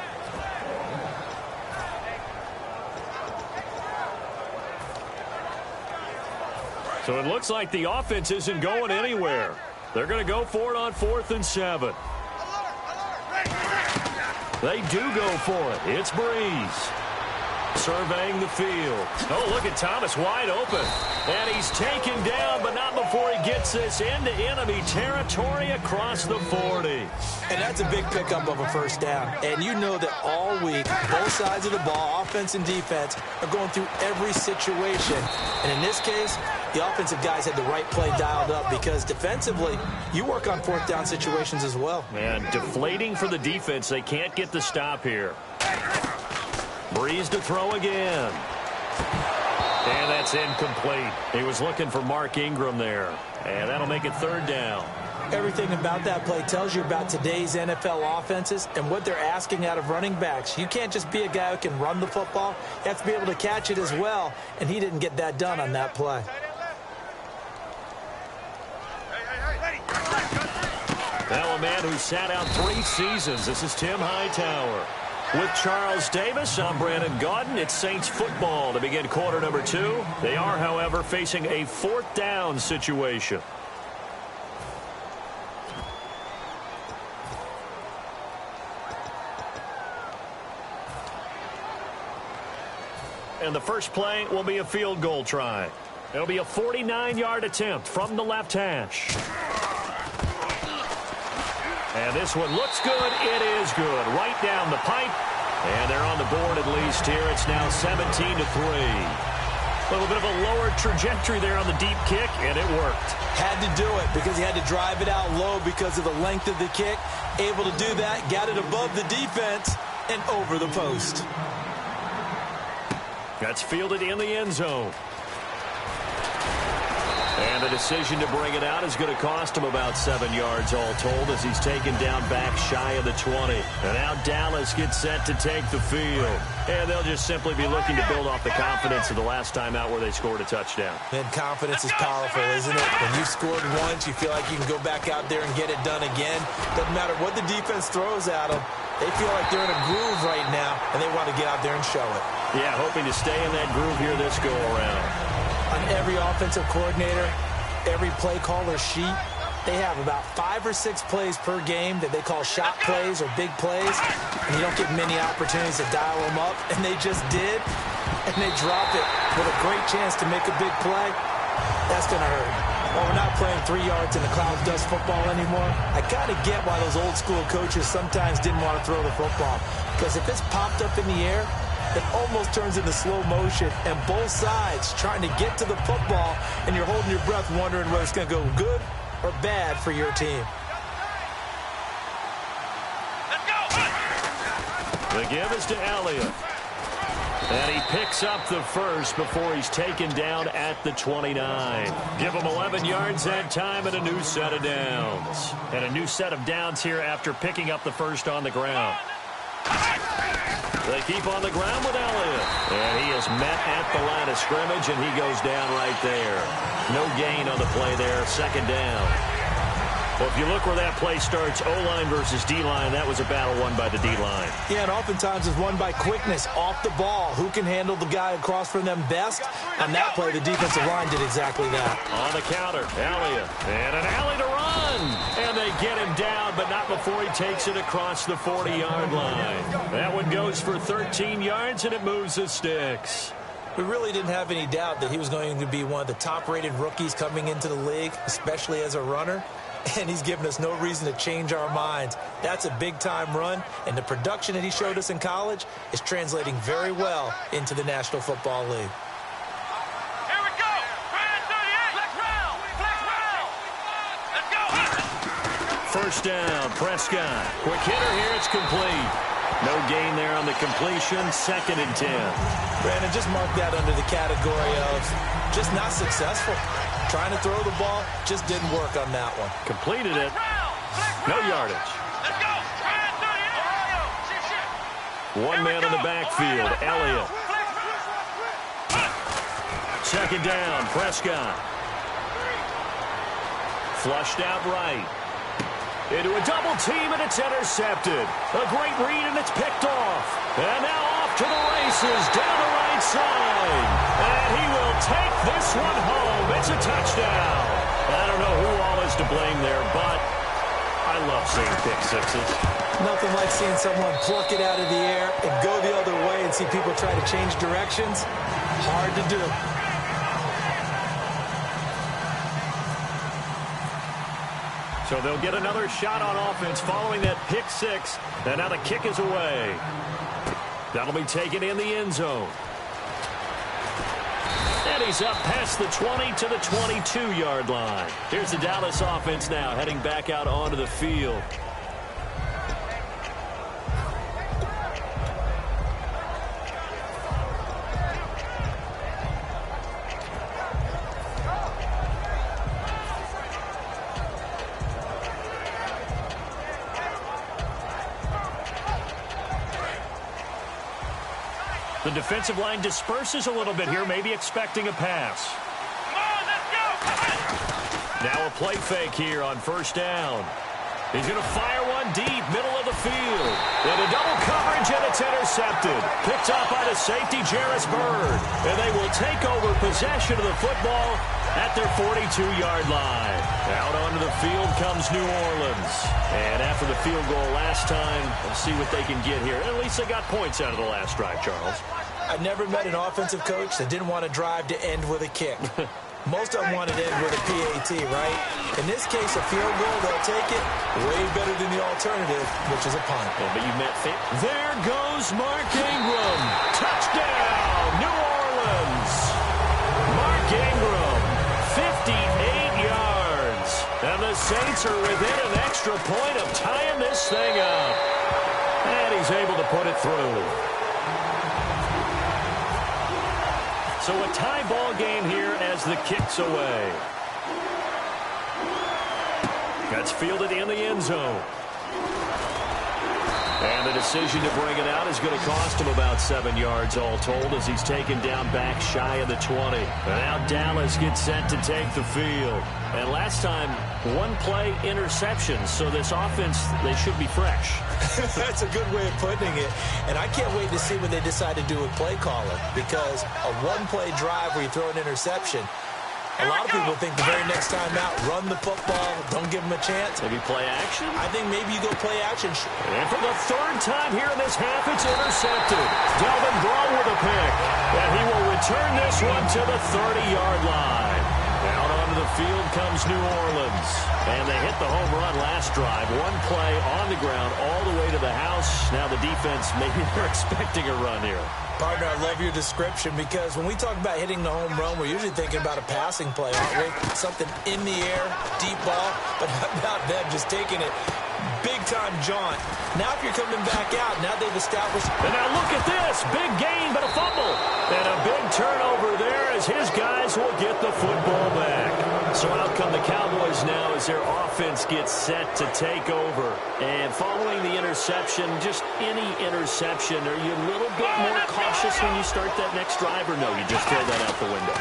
So it looks like the offense isn't going anywhere. They're going to go for it on 4th and 7. They do go for it. It's Breeze. Surveying the field. Oh, look at Thomas wide open. And he's taken down, but not before he gets this into enemy territory across the 40. And that's a big pickup of a 1st down. And you know that all week, both sides of the ball, offense and defense, are going through every situation. And in this case, the offensive guys had the right play dialed up because defensively, you work on 4th down situations as well. Man, deflating for the defense. They can't get the stop here. Breeze to throw again. And that's incomplete. He was looking for Mark Ingram there. And that'll make it 3rd down. Everything about that play tells you about today's NFL offenses and what they're asking out of running backs. You can't just be a guy who can run the football. You have to be able to catch it as well. And he didn't get that done on that play. Now a man who sat out 3 seasons. This is Tim Hightower. With Charles Davis, I'm Brandon Gaudin. It's Saints football to begin quarter number 2. They are, however, facing a 4th down situation. And the first play will be a field goal try. It'll be a 49-yard attempt from the left hash. And this one looks good. It is good. Right down the pipe. And they're on the board at least here. It's now 17-3. A little bit of a lower trajectory there on the deep kick, and it worked. Had to do it because he had to drive it out low because of the length of the kick. Able to do that, got it above the defense and over the post. That's fielded in the end zone. And the decision to bring it out is going to cost him about 7 yards all told as he's taken down back shy of the 20. And now Dallas gets set to take the field. And they'll just simply be looking to build off the confidence of the last time out where they scored a touchdown. And confidence is powerful, isn't it? When you've scored once, you feel like you can go back out there and get it done again. Doesn't matter what the defense throws at them. They feel like they're in a groove right now, and they want to get out there and show it. Yeah, hoping to stay in that groove here this go-around. On every offensive coordinator, every play caller sheet, they have about 5 or 6 plays per game that they call shot plays or big plays, and you don't get many opportunities to dial them up, and they just did, and they drop it with a great chance to make a big play. That's going to hurt. Well, we're not playing 3 yards in the clouds dust football anymore. I kind of get why those old school coaches sometimes didn't want to throw the football, because if it's popped up in the air, it almost turns into slow motion, and both sides trying to get to the football, and you're holding your breath wondering whether it's going to go good or bad for your team. Let's go. The give is to Elliott. And he picks up the first before he's taken down at the 29. Give him 11 yards that time and a new set of downs. And a new set of downs here after picking up the first on the ground. They keep on the ground with Elliott. And he is met at the line of scrimmage, and he goes down right there. No gain on the play there. 2nd down. Well, if you look where that play starts, O-line versus D-line, that was a battle won by the D-line. Yeah, and oftentimes it's won by quickness off the ball. Who can handle the guy across from them best? On that play, the defensive line did exactly that. On the counter, Elliott. And an alley to run. And they get him down, but not before he takes it across the 40-yard line. That one goes for 13 yards, and it moves the sticks. We really didn't have any doubt that he was going to be one of the top-rated rookies coming into the league, especially as a runner. And he's given us no reason to change our minds. That's a big-time run, and the production that he showed us in college is translating very well into the National Football League. Here we go. 38. Flex round. Flex round. Let's go. First down, Prescott. Quick hitter here, it's complete. No gain there on the completion. 2nd and 10. Brandon, just mark that under the category of just not successful. Trying to throw the ball just didn't work on that one. Completed it. No yardage. Let's go. One man in the backfield, Elliott. Second down, Prescott. Flushed out right. Into a double team, and it's intercepted. A great read, and it's picked off. And now off to the races, down the right side. And he will take this one home. It's a touchdown. I don't know who all is to blame there, but I love seeing pick sixes. Nothing like seeing someone pluck it out of the air and go the other way and see people try to change directions. Hard to do. So they'll get another shot on offense following that pick six. And now the kick is away. That'll be taken in the end zone. And he's up past the 20 to the 22-yard line. Here's the Dallas offense now heading back out onto the field. The defensive line disperses a little bit here, maybe expecting a pass. Come on, let's go. Now a play fake here on first down. He's going to fire one deep, middle of the field. Into double coverage, and it's intercepted. Picked up by the safety, Jarris Byrd. And they will take over possession of the football at their 42-yard line. Out onto the field comes New Orleans. And after the field goal last time, we'll see what they can get here. At least they got points out of the last drive, Charles. I've never met an offensive coach that didn't want to drive to end with a kick. Most of them want to end with a PAT, right? In this case, a field goal, they'll take it way better than the alternative, which is a punt. Yeah, but you met there goes Mark Ingram. Touchdown, New Orleans. Mark Ingram, 58 yards. And the Saints are within an extra point of tying this thing up. And he's able to put it through. So a tie ball game here as the kick's away. That's fielded in the end zone. And the decision to bring it out is going to cost him about 7 yards all told as he's taken down back shy of the 20. And now Dallas gets set to take the field. And last time, one play interception. So this offense, they should be fresh. That's a good way of putting it. And I can't wait to see what they decide to do with play calling. Because a one-play drive where you throw an interception, a lot of people think the very next time out, run the football, don't give them a chance. Maybe play action? I think maybe you go play action. And for the third time here in this half, it's intercepted. Delvin Breaux with a pick. And he will return this one to the 30-yard line. Out onto the field comes New Orleans. And they hit the home run last drive. One play on the ground all the way to the house. Now the defense, maybe they're expecting a run here. Partner, I love your description because when we talk about hitting the home run, we're usually thinking about a passing play, aren't we? Something in the air, deep ball. But how about them just taking it big-time jaunt? Now if you're coming back out, now they've established. And now look at this. Big gain, but a fumble. And a big turnover there as his guys will get the football back. So out come the Cowboys now as their offense gets set to take over. And following the interception, just any interception, are you a little bit more cautious when you start that next drive, or no, you just throw that out the window?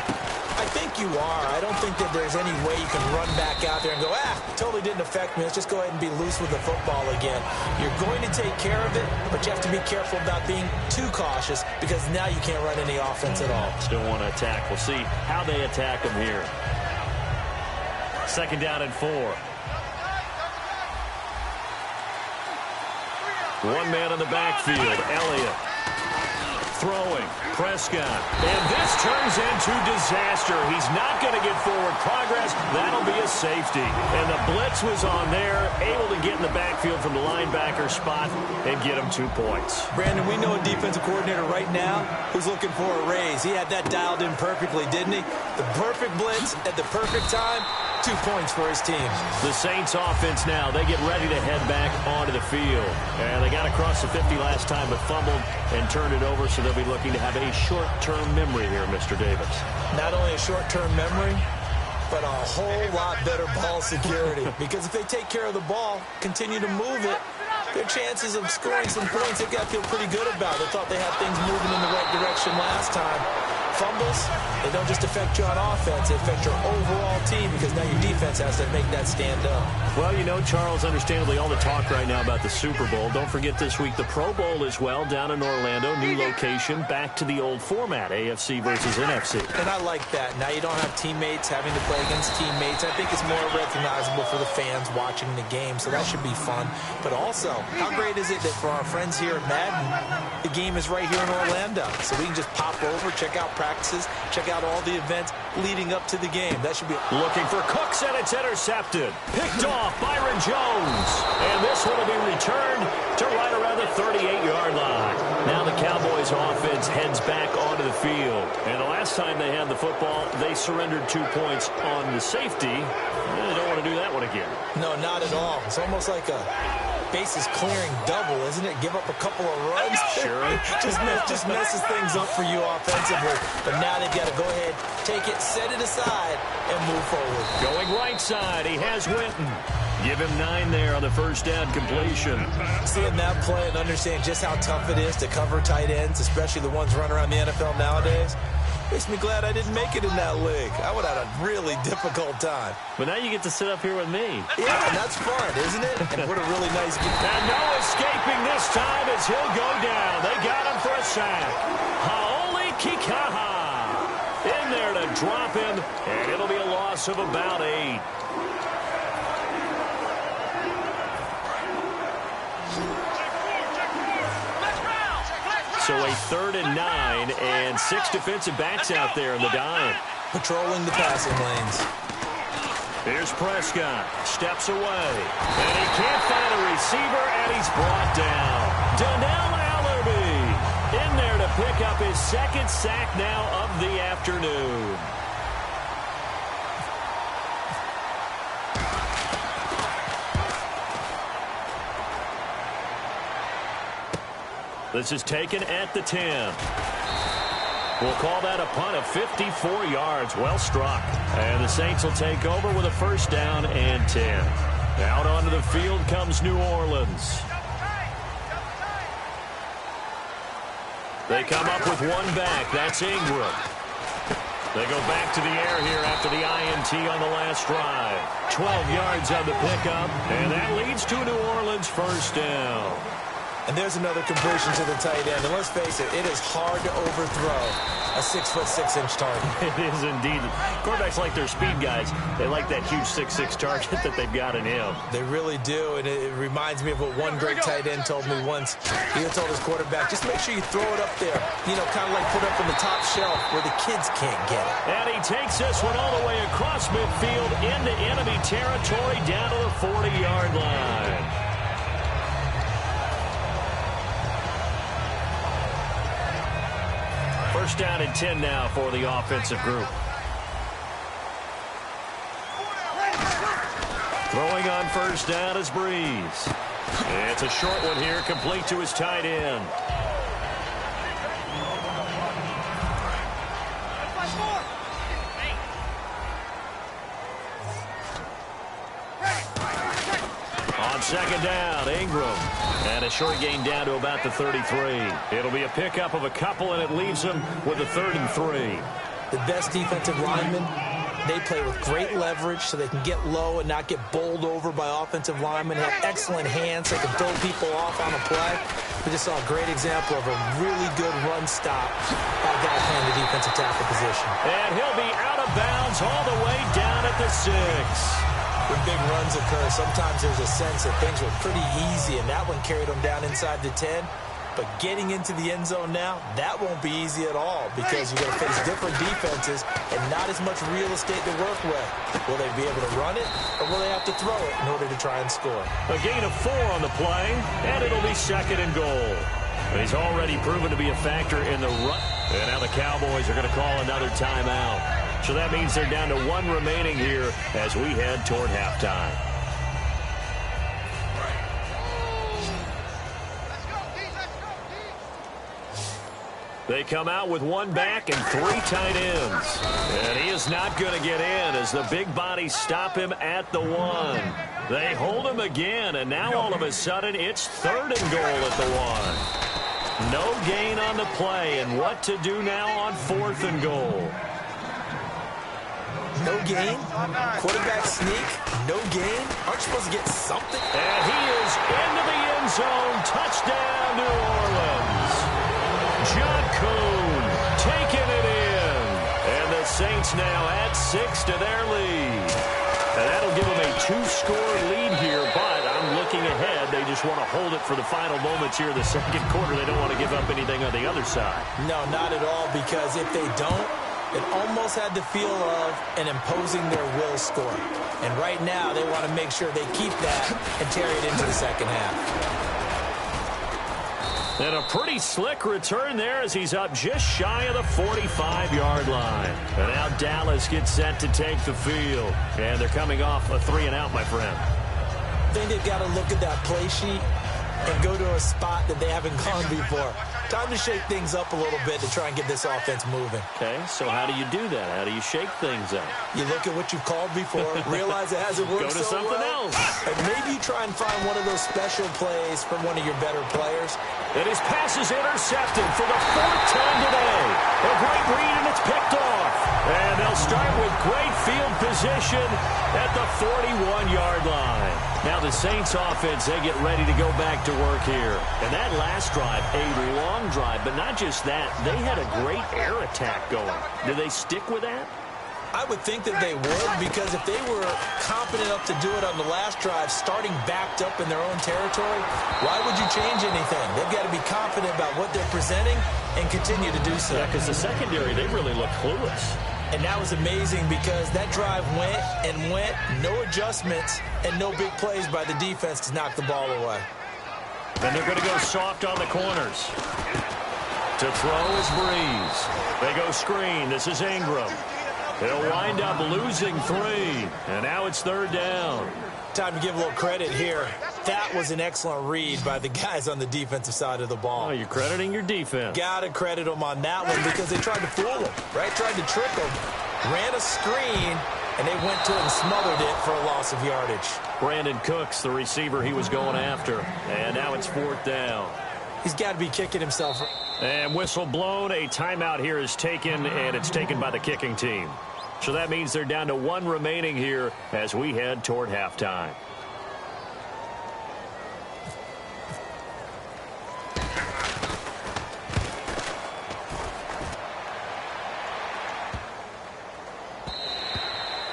I think you are. I don't think that there's any way you can run back out there and go, totally didn't affect me. Let's just go ahead and be loose with the football again. You're going to take care of it, but you have to be careful about being too cautious because now you can't run any offense at all. Still want to attack. We'll see how they attack them here. Second down and 4. One man in the backfield, Elliott. Throwing, Prescott. And this turns into disaster. He's not going to get forward progress. That'll be a safety. And the blitz was on there, able to get in the backfield from the linebacker spot and get him 2 points. Brandon, we know a defensive coordinator right now who's looking for a raise. He had that dialed in perfectly, didn't he? The perfect blitz at the perfect time. 2 points for his team. The Saints offense now, they get ready to head back onto the field. And they got across the 50 last time but fumbled and turned it over, so they'll be looking to have a short-term memory here, Mr. Davis. Not only a short-term memory, but a whole lot better ball security. Because if they take care of the ball, continue to move it, their chances of scoring some points, they've got to feel pretty good about. They thought they had things moving in the right direction last time. Fumbles, they don't just affect you on offense, they affect your overall team because now your defense has to make that stand up. Well, you know, Charles, understandably, all the talk right now about the Super Bowl. Don't forget this week the Pro Bowl as well down in Orlando. New location, back to the old format, AFC versus NFC. And I like that. Now you don't have teammates having to play against teammates. I think it's more recognizable for the fans watching the game, so that should be fun. But also, how great is it that for our friends here at Madden, the game is right here in Orlando. So we can just pop over, check out practices, check out all the events leading up to the game. That should be... Looking for Cooks, and it's intercepted. Picked off Byron Jones. And this one will be returned to right around the 38-yard line. Now the Cowboys offense heads back onto the field. And the last time they had the football, they surrendered 2 points on the safety. They don't want to do that one again. No, not at all. It's almost like a bases clearing double, isn't it? Give up a couple of runs. Sure. just messes things up for you offensively. But now they've got to go ahead, take it, set it aside, and move forward. Going right side, he has Winton. Give him 9 there on the first down completion. Seeing that play and understand just how tough it is to cover tight ends, especially the ones running around the NFL nowadays, makes me glad I didn't make it in that league. I would have had a really difficult time. But now you get to sit up here with me. Yeah, and that's fun, isn't it? And what a really nice game. And no escaping this time as he'll go down. They got him for a sack. Haoli Kikaha in there to drop him, and it'll be a loss of about 8. So a 3rd and 9, and 6 defensive backs out there in the dime. Patrolling the passing lanes. Here's Prescott. Steps away. And he can't find a receiver, and he's brought down. Donnell Allerby in there to pick up his 2nd sack now of the afternoon. This is taken at the 10. We'll call that a punt of 54 yards. Well struck. And the Saints will take over with a 1st down and 10. Out onto the field comes New Orleans. They come up with 1 back. That's Ingram. They go back to the air here after the INT on the last drive. 12 yards on the pickup. And that leads to New Orleans 1st down. And there's another completion to the tight end. And let's face it, it is hard to overthrow a 6'6" target. It is indeed. Quarterbacks like their speed guys. They like that huge 6'6" target that they've got in him. They really do, and it reminds me of what one great tight end told me once. He told his quarterback, just make sure you throw it up there, you know, kind of like put up on the top shelf where the kids can't get it. And he takes this one all the way across midfield into enemy territory down to the 40-yard line. First down and 10 now for the offensive group. Throwing on 1st down is Breeze. It's a short one here, complete to his tight end. On 2nd down, Ingram. And a short gain down to about the 33. It'll be a pickup of a couple, and it leaves them with a 3rd and 3. The best defensive linemen, they play with great leverage so they can get low and not get bowled over by offensive linemen. They have excellent hands. They can throw people off on a play. We just saw a great example of a really good run stop by a guy playing the defensive tackle position. And he'll be out of bounds all the way down at the 6. When big runs occur, sometimes there's a sense that things were pretty easy, and that one carried them down inside the 10. But getting into the end zone now, that won't be easy at all because you're going to face different defenses and not as much real estate to work with. Will they be able to run it, or will they have to throw it in order to try and score? A gain of 4 on the play, and it'll be 2nd and goal. He's already proven to be a factor in the run. And now the Cowboys are going to call another timeout. So that means they're down to 1 remaining here as we head toward halftime. They come out with one back and 3 tight ends. And he is not going to get in as the big bodies stop him at the 1. They hold him again, and now all of a sudden it's 3rd and goal at the 1. No gain on the play, and what to do now on 4th and goal. No gain? Quarterback sneak? No gain? Aren't you supposed to get something? And he is into the end zone. Touchdown, New Orleans. John Kuhn taking it in. And the Saints now add 6 to their lead. And that'll give them a 2-score lead here, but I'm looking ahead. They just want to hold it for the final moments here in the second quarter. They don't want to give up anything on the other side. No, not at all, because if they don't, it almost had the feel of an imposing their will score. And right now, they want to make sure they keep that and carry it into the second half. And a pretty slick return there as he's up just shy of the 45-yard line. And now Dallas gets set to take the field. And they're coming off a 3-and-out, my friend. I think they've got to look at that play sheet and go to a spot that they haven't gone before. Time to shake things up a little bit to try and get this offense moving. Okay, so how do you do that? How do you shake things up? You look at what you've called before, realize it hasn't worked so well. Go to something else. And maybe you try and find one of those special plays from one of your better players. And his pass is intercepted for the 4th time today. A great read, and it's picked off. And they'll start with great field position at the 41-yard line. Now the Saints offense, they get ready to go back to work here. And that last drive, a long drive, but not just that. They had a great air attack going. Do they stick with that? I would think that they would, because if they were confident enough to do it on the last drive, starting backed up in their own territory, why would you change anything? They've got to be confident about what they're presenting and continue to do so. Yeah, because the secondary, they really look clueless. And that was amazing because that drive went and went, no adjustments, and no big plays by the defense to knock the ball away. And they're going to go soft on the corners. To throw is Breeze. They go screen. This is Ingram. They'll wind up losing 3. And now it's 3rd down. Time to give a little credit here. That was an excellent read by the guys on the defensive side of the ball. Oh, you're crediting your defense. Got to credit them on that one because they tried to fool him, right? Tried to trick him. Ran a screen, and they went to it and smothered it for a loss of yardage. Brandon Cooks, the receiver he was going after. And now it's 4th down. He's got to be kicking himself. And whistle blown. A timeout here is taken, and it's taken by the kicking team. So that means they're down to 1 remaining here as we head toward halftime.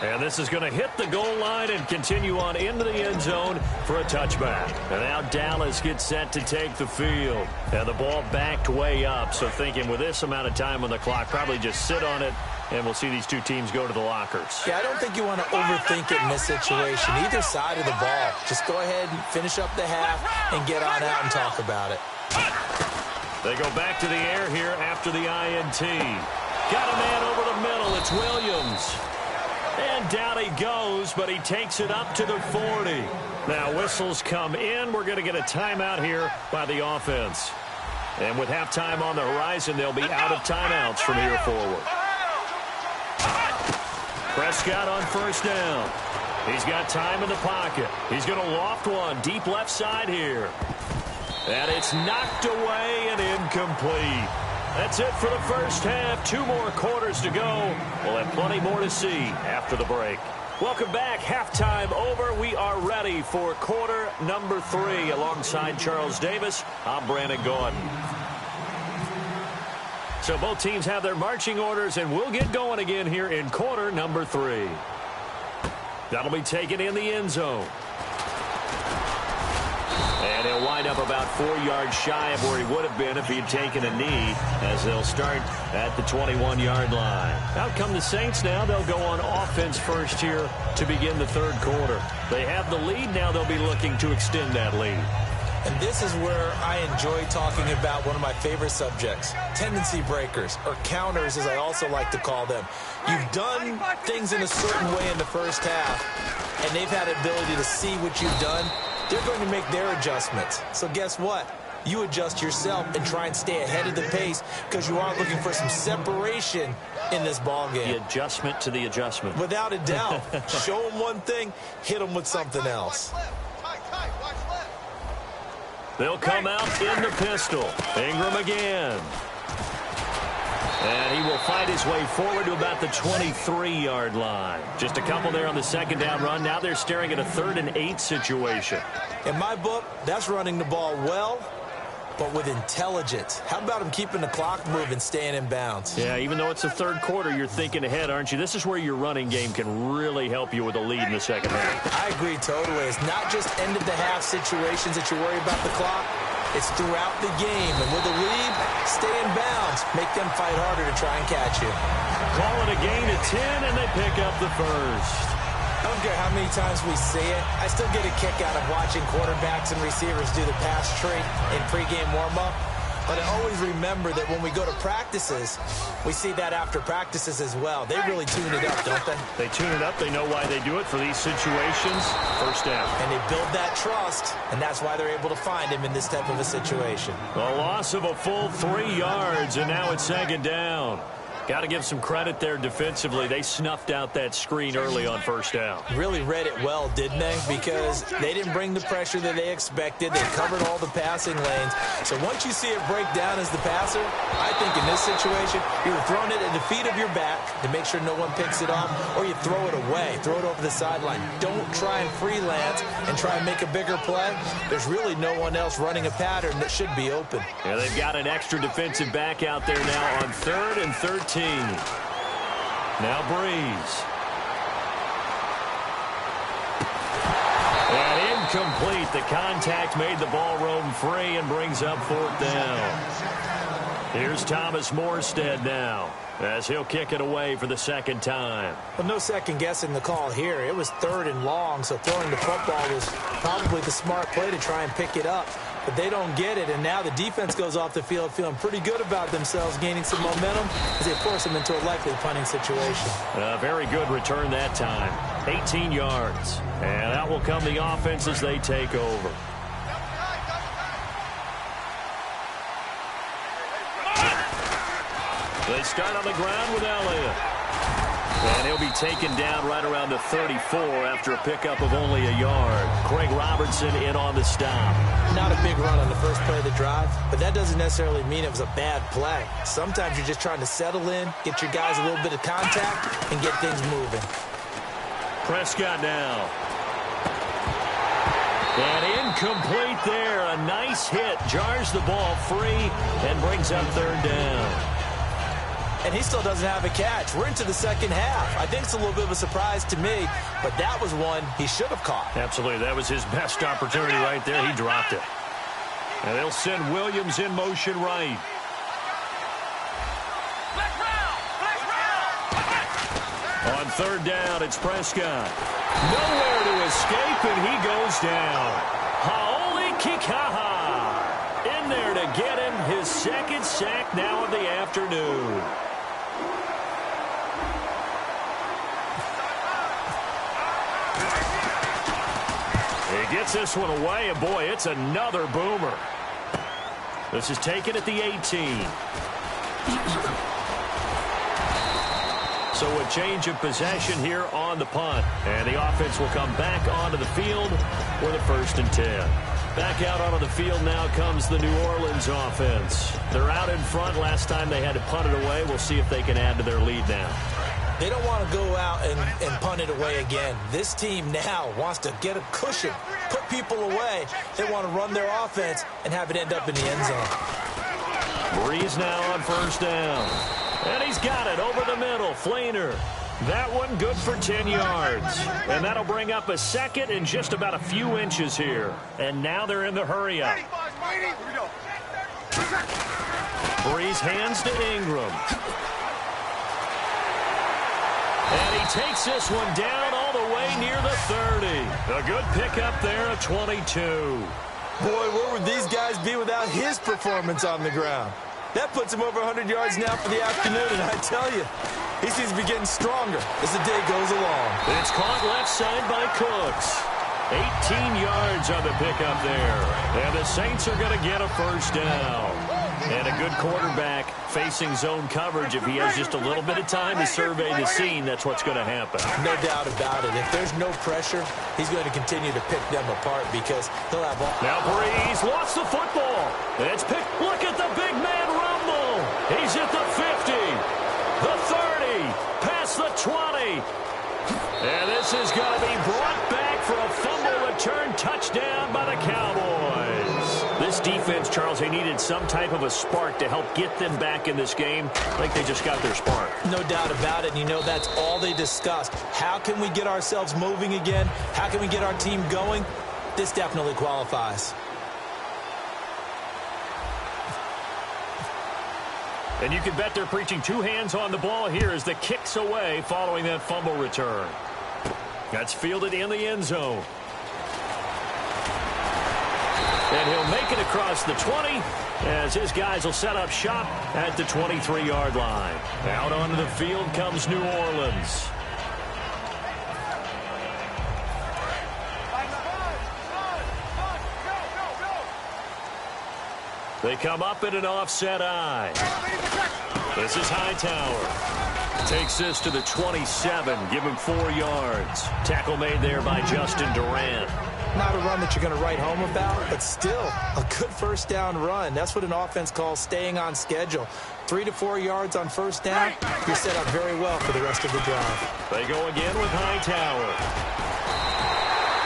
And this is going to hit the goal line and continue on into the end zone for a touchback. And now Dallas gets set to take the field. And the ball backed way up. So thinking with this amount of time on the clock, probably just sit on it, and we'll see these two teams go to the lockers. Yeah, I don't think you want to overthink it in this situation. Either side of the ball. Just go ahead and finish up the half and get on out and talk about it. They go back to the air here after the INT. Got a man over the middle. It's Williams. And down he goes, but he takes it up to the 40. Now whistles come in. We're going to get a timeout here by the offense. And with halftime on the horizon, they'll be out of timeouts from here forward. Prescott on 1st down. He's got time in the pocket. He's going to loft one deep left side here. And it's knocked away and incomplete. That's it for the first half. 2 more quarters to go. We'll have plenty more to see after the break. Welcome back. Halftime over. We are ready for quarter number 3. Alongside Charles Davis, I'm Brandon Gordon. So both teams have their marching orders, and we'll get going again here in quarter number 3. That'll be taken in the end zone. And he'll wind up about 4 yards shy of where he would have been if he had taken a knee, as they'll start at the 21-yard line. Out come the Saints now. They'll go on offense first here to begin the 3rd quarter. They have the lead. Now they'll be looking to extend that lead. And this is where I enjoy talking about one of my favorite subjects, tendency breakers, or counters as I also like to call them. You've done things in a certain way in the first half, and they've had the ability to see what you've done. They're going to make their adjustments. So guess what? you adjust yourself and try and stay ahead of the pace because you are looking for some separation in this ball game. The adjustment to the adjustment. Without a doubt. Show them one thing, hit them with something else. They'll come out in the pistol. Ingram again. And he will fight his way forward to about the 23-yard line. Just a couple there on the second down run. Now they're staring at a 3rd and 8 situation. In my book, that's running the ball well, but with intelligence. How about him keeping the clock moving, staying in bounds? Yeah, even though it's the third quarter, you're thinking ahead, aren't you? This is where your running game can really help you with a lead in the second half. I agree totally. It's not just end-of-the-half situations that you worry about the clock. It's throughout the game. And with a lead, stay in bounds. Make them fight harder to try and catch you. Call it a gain of 10, and they pick up the first. I don't care how many times we see it. I still get a kick out of watching quarterbacks and receivers do the pass tree in pregame warm-up. But I always remember that when we go to practices, we see that after practices as well. They really tune it up, don't they? They tune it up. They know why they do it for these situations. First down. And they build that trust, and that's why they're able to find him in this type of a situation. A loss of a full 3 yards, and now it's second down. Got to give some credit there defensively. They snuffed out that screen early on first down. Really read it well, didn't they? Because they didn't bring the pressure that they expected. They covered all the passing lanes. So once you see it break down as the passer, I think in this situation, you're throwing it at the feet of your back to make sure no one picks it off, or you throw it away, throw it over the sideline. Don't try and freelance and try and make a bigger play. There's really no one else running a pattern that should be open. Yeah, they've got an extra defensive back out there now on 3rd and 13. Now Breeze. And incomplete. The contact made the ball roam free and brings up 4th down. Here's Thomas Morstead now, as he'll kick it away for the second time. Well, no second guessing the call here. It was 3rd and long, so throwing the football was probably the smart play to try and pick it up. But they don't get it, and now the defense goes off the field feeling pretty good about themselves, gaining some momentum as they force them into a likely punting situation. A very good return that time. 18 yards. And out will come the offense as they take over. They start on the ground with Elliott. And he'll be taken down right around the 34 after a pickup of only a yard. Craig Robertson in on the stop. Not a big run on the first play of the drive, but that doesn't necessarily mean it was a bad play. Sometimes you're just trying to settle in, get your guys a little bit of contact, and get things moving. Prescott now. And incomplete there. A nice hit. Jars the ball free and brings up 3rd down. And he still doesn't have a catch. We're into the second half. I think it's a little bit of a surprise to me, but that was one he should have caught. Absolutely. That was his best opportunity right there. He dropped it. And they'll send Williams in motion right. On 3rd down, it's Prescott. Nowhere to escape, and he goes down. Haoli Kikaha in there to get him his 2nd sack now of the afternoon. He gets this one away, and boy, it's another boomer. This is taken at the 18. So a change of possession here on the punt. And the offense will come back onto the field for the 1st and 10. Back out onto the field now comes the New Orleans offense. They're out in front. Last time they had to punt it away. We'll see if they can add to their lead now. They don't want to go out and punt it away again. This team now wants to get a cushion, put people away. They want to run their offense and have it end up in the end zone. Breeze now on 1st down. And he's got it over the middle. Flainer. That one good for 10 yards. And that'll bring up a 2nd and just about a few inches here. And now they're in the hurry-up. Breeze hands to Ingram. And he takes this one down all the way near the 30. A good pickup there at 22. Boy, where would these guys be without his performance on the ground? That puts him over 100 yards now for the afternoon, and I tell you, he seems to be getting stronger as the day goes along. It's caught left side by Cooks. 18 yards on the pickup there. And the Saints are going to get a first down. And a good quarterback facing zone coverage. If he has just a little bit of time to survey the scene, that's what's going to happen. No doubt about it. If there's no pressure, he's going to continue to pick them apart because he'll have all... Now Breeze lost the football. It's picked. Look at the big man rumble. He's at the 50, the 30, past the 20. And this is going to be brought back for a fumble return touchdown by the Cowboys. This defense, Charles, they needed some type of a spark to help get them back in this game. I think they just got their spark. No doubt about it. And you know, that's all they discussed. How can we get ourselves moving again? How can we get our team going? This definitely qualifies. And you can bet they're preaching two hands on the ball here as the kick's away following that fumble return. That's fielded in the end zone. And he'll make it across the 20 as his guys will set up shop at the 23-yard line. Out onto the field comes New Orleans. They come up in an offset eye. This is Hightower. Takes this to the 27. Give him 4 yards. Tackle made there by Justin Durant. Not a run that you're going to write home about, but still a good first down run. That's what an offense calls staying on schedule. 3 to 4 yards on first down. You're set up very well for the rest of the drive. They go again with Hightower.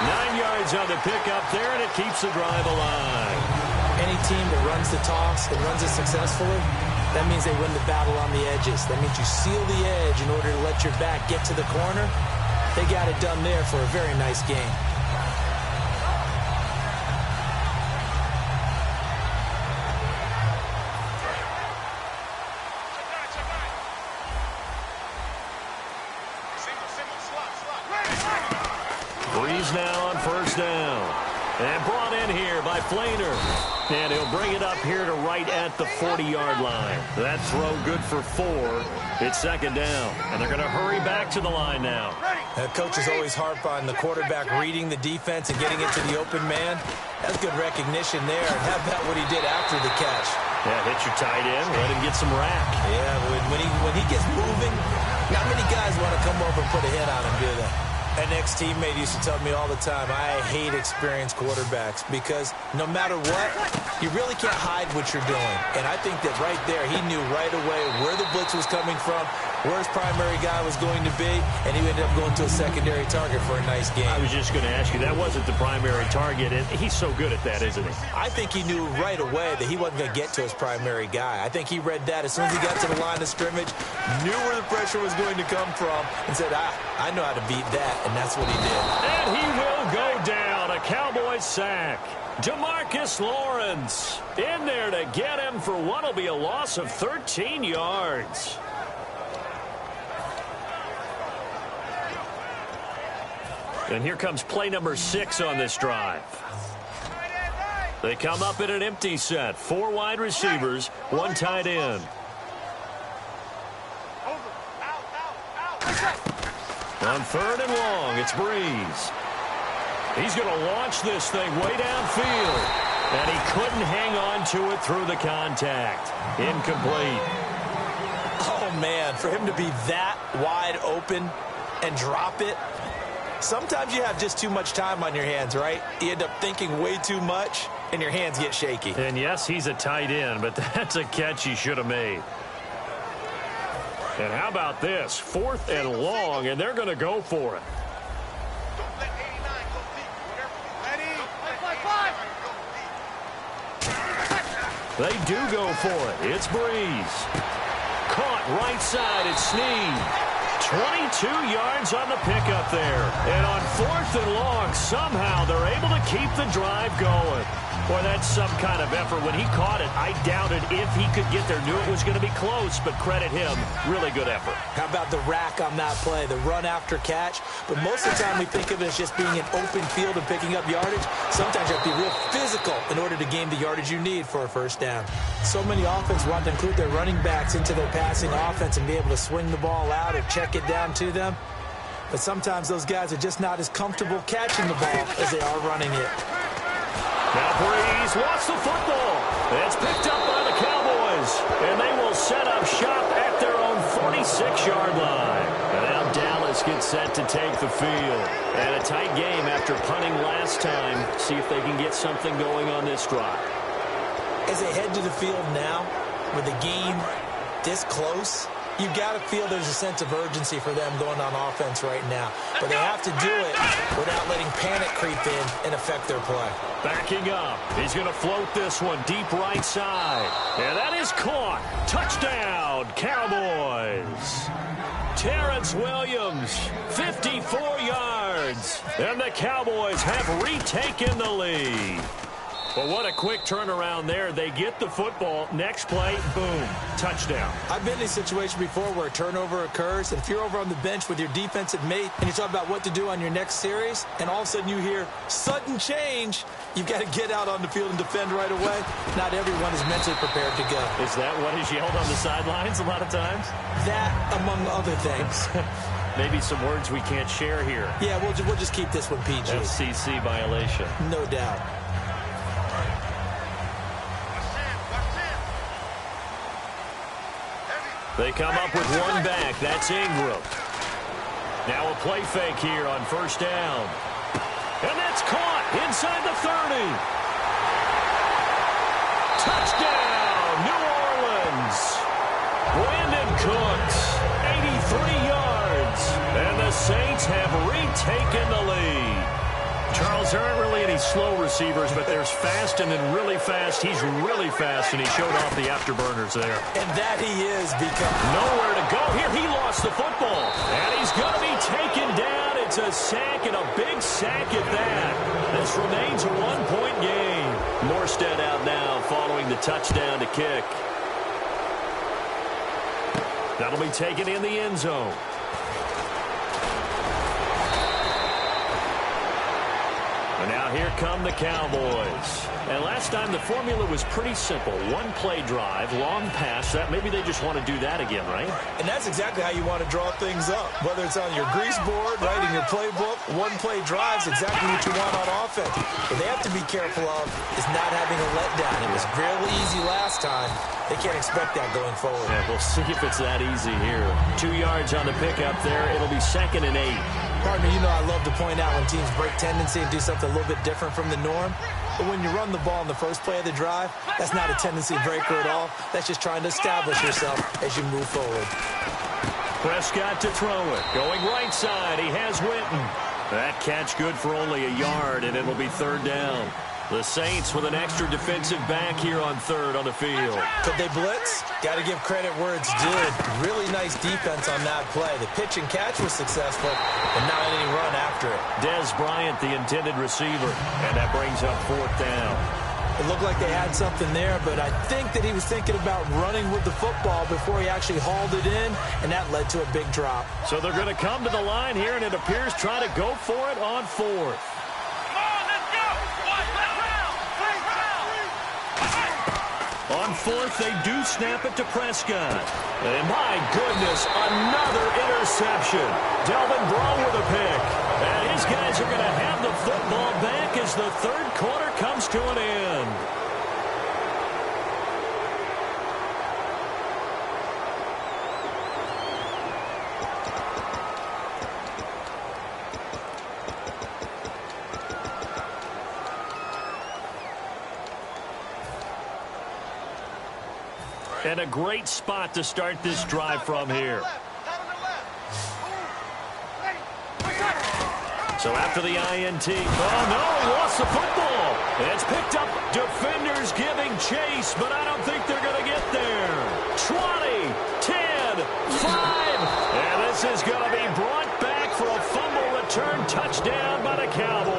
9 yards on the pickup there, and it keeps the drive alive. Any team that runs the toss and runs it successfully, that means they win the battle on the edges. That means you seal the edge in order to let your back get to the corner. They got it done there for a very nice game. Breeze now on first down. And brought in here by Flainer. And he'll bring it up here to right at the 40-yard line. That throw good for 4. It's second down. And they're going to hurry back to the line now. Coaches always harp on the quarterback reading the defense and getting into the open man. That's good recognition there. And how about what he did after the catch? Yeah, hit your tight end. Let him get some rack. Yeah, when he gets moving, not many guys want to come over and put a hit on him, do they? An ex-teammate used to tell me all the time, I hate experienced quarterbacks because no matter what, you really can't hide what you're doing. And I think that right there, he knew right away where the blitz was coming from, where his primary guy was going to be, and he ended up going to a secondary target for a nice game. I was just going to ask you, that wasn't the primary target, and he's so good at that, isn't he? I think he knew right away that he wasn't going to get to his primary guy. I think he read that as soon as he got to the line of scrimmage, knew where the pressure was going to come from, and said, I know how to beat that. And that's what he did. And he will go down. A Cowboys sack. DeMarcus Lawrence in there to get him for what will be a loss of 13 yards. And here comes play number 6 on this drive. They come up in an empty set. 4 wide receivers, 1 tight end. On third and long, it's Breeze. He's going to launch this thing way downfield. And he couldn't hang on to it through the contact. Incomplete. Oh, man, for him to be that wide open and drop it. Sometimes you have just too much time on your hands, right? You end up thinking way too much, and your hands get shaky. And, yes, he's a tight end, but that's a catch he should have made. And how about this? 4th and long, and they're going to go for it. Don't let 89 go deep. Whatever you They do go for it. It's Breeze. Caught right side. It's Snead. 22 yards on the pickup there. And on 4th and long, somehow they're able to keep the drive going. Boy, that's some kind of effort. When he caught it, I doubted if he could get there. Knew it was going to be close, but credit him. Really good effort. How about the rack on that play, the run after catch? But most of the time we think of it as just being an open field and picking up yardage. Sometimes you have to be real physical in order to gain the yardage you need for a first down. So many offenses want to include their running backs into their passing offense and be able to swing the ball out or check it down to them. but sometimes those guys are just not as comfortable catching the ball as they are running it. Now Breeze wants the football. It's picked up by the Cowboys, and they will set up shop at their own 46-yard line. And now Dallas gets set to take the field. And a tight game after punting last time. See if they can get something going on this drive. As they head to the field now, with the game this close, you've got to feel there's a sense of urgency for them going on offense right now. But they have to do it without letting panic creep in and affect their play. Backing up. He's going to float this one deep right side. And that is caught. Touchdown, Cowboys. Terrence Williams, 54 yards. And the Cowboys have retaken the lead. But what a quick turnaround there. They get the football. Next play, boom, touchdown. I've been in a situation before where a turnover occurs, and if you're over on the bench with your defensive mate and you talk about what to do on your next series, and all of a sudden you hear sudden change, you've got to get out on the field and defend right away. Not everyone is mentally prepared to go. Is that what is yelled on the sidelines a lot of times? That, among other things. Maybe some words we can't share here. Yeah, we'll just keep this one PG. FCC violation. No doubt. They come up with one back. That's Ingram. Now a play fake here on first down. And that's caught inside the 30. Touchdown, New Orleans. Brandon Cooks, 83 yards. And the Saints have retaken the lead. Charles, there aren't really any slow receivers, but there's fast and then really fast. He's really fast, and he showed off the afterburners there. And that he is because nowhere to go here. He lost the football, and he's going to be taken down. It's a sack, and a big sack at that. This remains a one-point game. Morstead out now following the touchdown to kick. That'll be taken in the end zone. And now here come the Cowboys. And last time the formula was pretty simple. One play drive, long pass. That maybe they just want to do that again, right? And that's exactly how you want to draw things up. Whether it's on your grease board, right, in your playbook, one play drive is exactly what you want on offense. What they have to be careful of is not having a letdown. It was really easy last time. They can't expect that going forward. Yeah, we'll see if it's that easy here. 2 yards on the pickup there. It'll be 2nd and 8. Partner, you know I love to point out when teams break tendency and do something a little bit different from the norm. But when you run the ball in the first play of the drive, that's not a tendency breaker at all. That's just trying to establish yourself as you move forward. Prescott to throw it. Going right side. He has Witten. That catch good for only a yard, and it'll be 3rd down. The Saints with an extra defensive back here on 3rd on the field. Could they blitz? Got to give credit where it's due. Really nice defense on that play. The pitch and catch was successful, but not any run after it. Des Bryant, the intended receiver, and that brings up 4th down. It looked like they had something there, but I think that he was thinking about running with the football before he actually hauled it in, and that led to a big drop. So they're going to come to the line here, and it appears try to go for it on 4th. On 4th, they do snap it to Prescott. And my goodness, another interception. Delvin Breaux with a pick. And his guys are going to have the football back as the 3rd quarter comes to an end. And a great spot to start this drive from here. So after the INT, oh no, he lost the football. It's picked up. Defenders giving chase, but I don't think they're going to get there. 20, 10, 5. And this is going to be brought back for a fumble return touchdown by the Cowboys.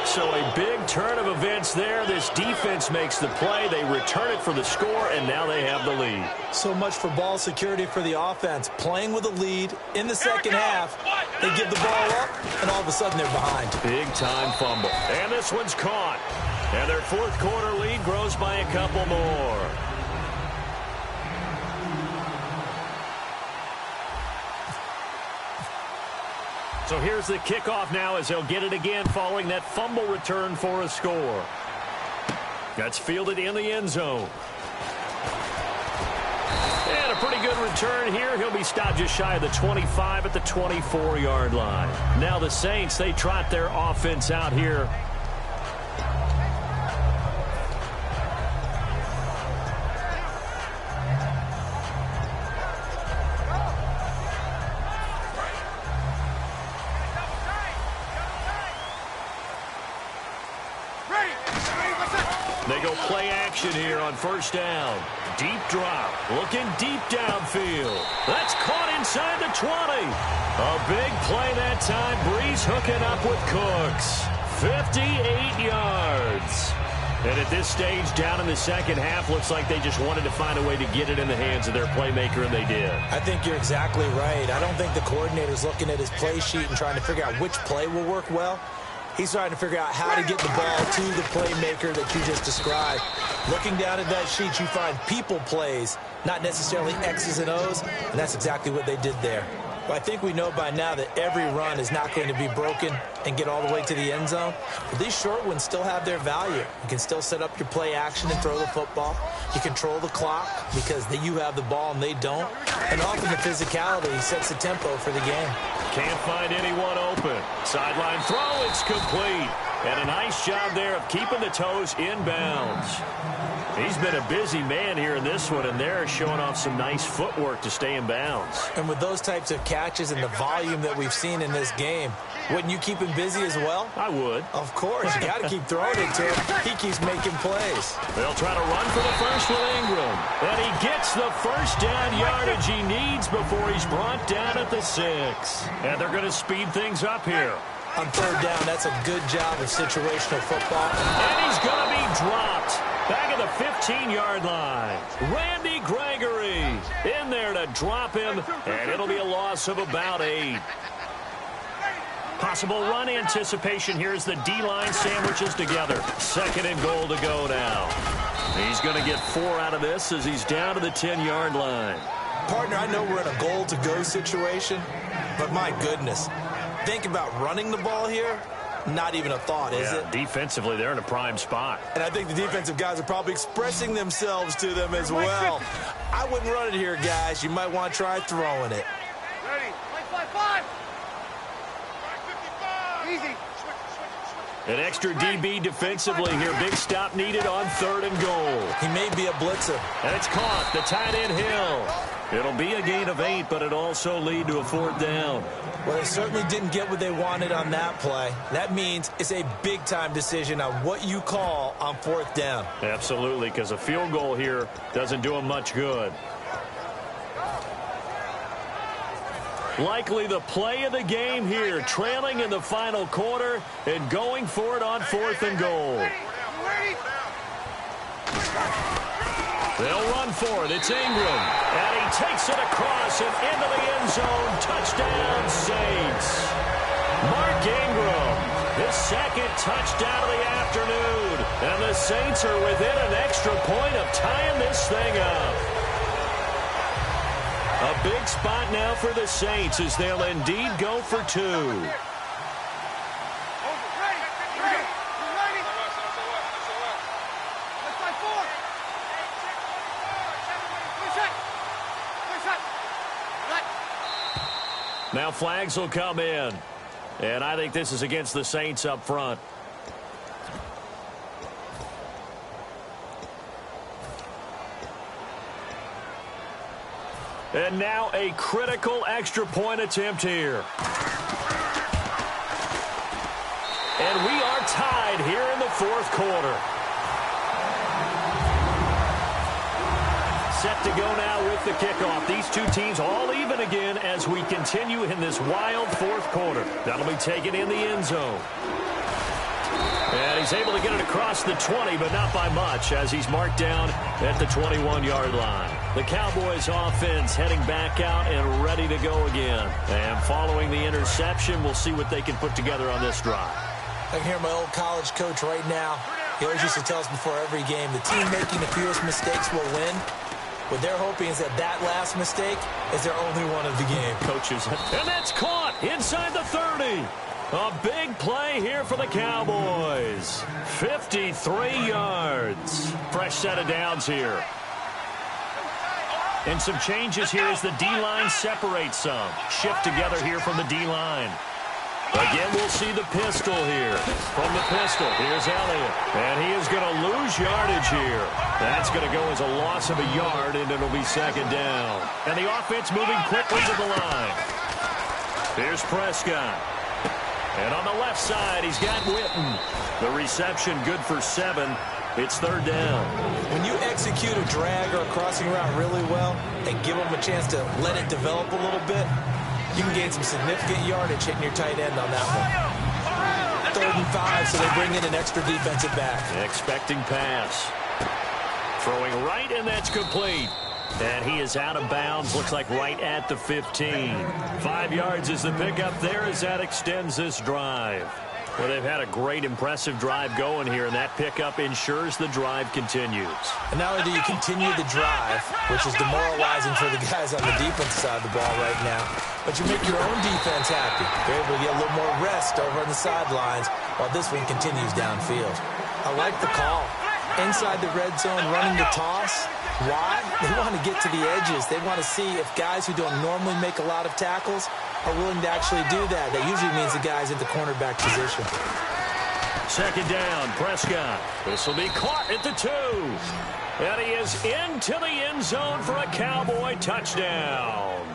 So a big turn of events there. This defense makes the play. They return it for the score, and now they have the lead. So much for ball security for the offense. Playing with a lead in the second half. They give the ball up, and all of a sudden they're behind. Big-time fumble. And this one's caught. And their 4th quarter lead grows by a couple more. So here's the kickoff now as they'll get it again following that fumble return for a score. That's fielded in the end zone. And a pretty good return here. He'll be stopped just shy of the 25 at the 24-yard line. Now the Saints, they trot their offense out here. They go play action here on first down. Deep drop. Looking deep downfield. That's caught inside the 20. A big play that time. Breeze hooking up with Cooks. 58 yards. And at this stage, down in the second half, looks like they just wanted to find a way to get it in the hands of their playmaker, and they did. I think you're exactly right. I don't think the coordinator's looking at his play sheet and trying to figure out which play will work well. He's trying to figure out how to get the ball to the playmaker that you just described. Looking down at that sheet, you find people plays, not necessarily X's and O's, and that's exactly what they did there. Well, I think we know by now that every run is not going to be broken and get all the way to the end zone. But these short ones still have their value. You can still set up your play action and throw the football. You control the clock because you have the ball and they don't. And often the physicality sets the tempo for the game. Can't find anyone open. Sideline throw, it's complete. And a nice job there of keeping the toes inbounds. He's been a busy man here in this one, and they're showing off some nice footwork to stay in bounds. And with those types of catches and the volume that we've seen in this game, wouldn't you keep him busy as well? I would. Of course. You got to keep throwing it to him. He keeps making plays. They'll try to run for the first with Ingram. And he gets the first down yardage he needs before he's brought down at the 6. And they're going to speed things up here. On third down, that's a good job of situational football. And he's going to be dropped. Back at the 15-yard line. Randy Gregory in there to drop him, and it'll be a loss of about 8. Possible run anticipation here as the D-line sandwiches together. 2nd and goal to go now. He's going to get 4 out of this as he's down to the 10-yard line. Partner, I know we're in a goal-to-go situation, but my goodness, think about running the ball here. Not even a thought, is it? Defensively, they're in a prime spot. And I think the defensive guys are probably expressing themselves to them as well. I wouldn't run it here, guys. You might want to try throwing it. Ready. 5-5-5. 5-55. Easy. An extra DB defensively here. Big stop needed on 3rd and goal. He may be a blitzer. And it's caught. The tight end Hill. It'll be a gain of 8, but it'll also lead to a 4th down. Well, they certainly didn't get what they wanted on that play. That means it's a big-time decision on what you call on 4th down. Absolutely, because a field goal here doesn't do them much good. Likely the play of the game here, trailing in the final quarter and going for it on 4th and goal. They'll run for it. It's Ingram. And he takes it across and into the end zone. Touchdown, Saints. Mark Ingram, his 2nd touchdown of the afternoon. And the Saints are within an extra point of tying this thing up. A big spot now for the Saints as they'll indeed go for 2. Now flags will come in. And I think this is against the Saints up front. And now a critical extra point attempt here. And we are tied here in the 4th quarter. Set to go now with the kickoff. These two teams all even again as we continue in this wild 4th quarter. That'll be taken in the end zone. And he's able to get it across the 20, but not by much as he's marked down at the 21-yard line. The Cowboys offense heading back out and ready to go again. And following the interception, we'll see what they can put together on this drive. I can hear my old college coach right now. He always used to tell us before every game, the team making the fewest mistakes will win. What they're hoping is that last mistake is their only one of the game. Coaches. And that's caught. inside the 30. A big play here for the Cowboys. 53 yards. Fresh set of downs here. And some changes here as the D-line separates some. Shift together here from the D-line. Again, we'll see the pistol here. From the pistol, here's Elliott. And he is going to lose yardage here. That's going to go as a loss of a yard, and it'll be second down. And the offense moving quickly to the line. Here's Prescott. And on the left side, he's got Witten. The reception good for 7. It's third down. When you execute a drag or a crossing route really well and give them a chance to let it develop a little bit, you can gain some significant yardage hitting your tight end on that one. 3rd and 5, so they bring in an extra defensive back. Expecting pass. Throwing right, and that's complete. And he is out of bounds, looks like right at the 15. 5 yards is the pickup there as that extends this drive. Well, they've had a great, impressive drive going here, and that pickup ensures the drive continues. And not only do you continue the drive, which is demoralizing for the guys on the defensive side of the ball right now, but you make your own defense happy. You're able to get a little more rest over on the sidelines while this one continues downfield. I like the call. Inside the red zone, running the toss. Why? They want to get to the edges. They want to see if guys who don't normally make a lot of tackles are willing to actually do that. That usually means the guy's in the cornerback position. Second down, Prescott. This will be caught at the 2. And he is into the end zone for a Cowboy touchdown.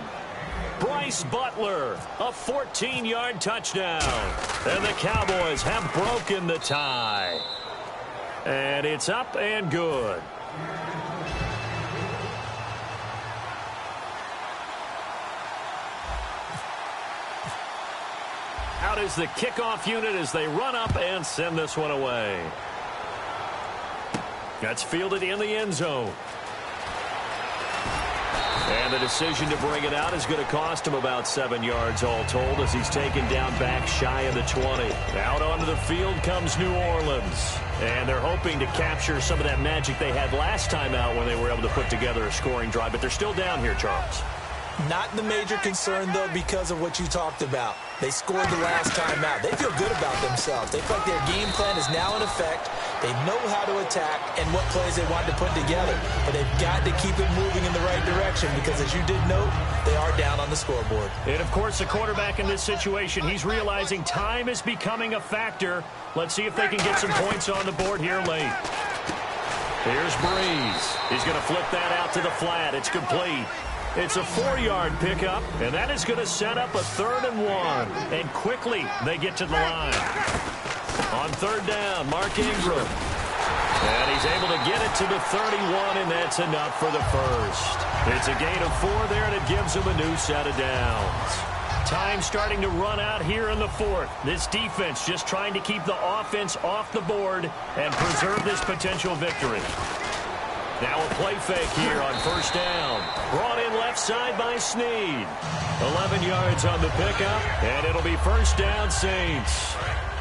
Bryce Butler, a 14-yard touchdown. And the Cowboys have broken the tie. And it's up and good. Out is the kickoff unit as they run up and send this one away. That's fielded in the end zone. And the decision to bring it out is going to cost him about 7 yards all told as he's taken down back shy of the 20. Out onto the field comes New Orleans. And they're hoping to capture some of that magic they had last time out when they were able to put together a scoring drive. But they're still down here, Charles. Not the major concern, though, because of what you talked about. They scored the last time out. They feel good about themselves. They feel like their game plan is now in effect. They know how to attack and what plays they want to put together. But they've got to keep it moving in the right direction because, as you did note, they are down on the scoreboard. And, of course, the quarterback in this situation, he's realizing time is becoming a factor. Let's see if they can get some points on the board here late. Here's Breeze. He's going to flip that out to the flat. It's complete. It's a 4-yard pickup, and that is going to set up a 3rd and 1. And quickly, they get to the line. On 3rd down, Mark Ingram. And he's able to get it to the 31, and that's enough for the first. It's a gain of 4 there, and it gives them a new set of downs. Time starting to run out here in the 4th. This defense just trying to keep the offense off the board and preserve this potential victory. Now a play fake here on 1st down. Brought in left side by Snead. 11 yards on the pickup, and it'll be 1st down Saints.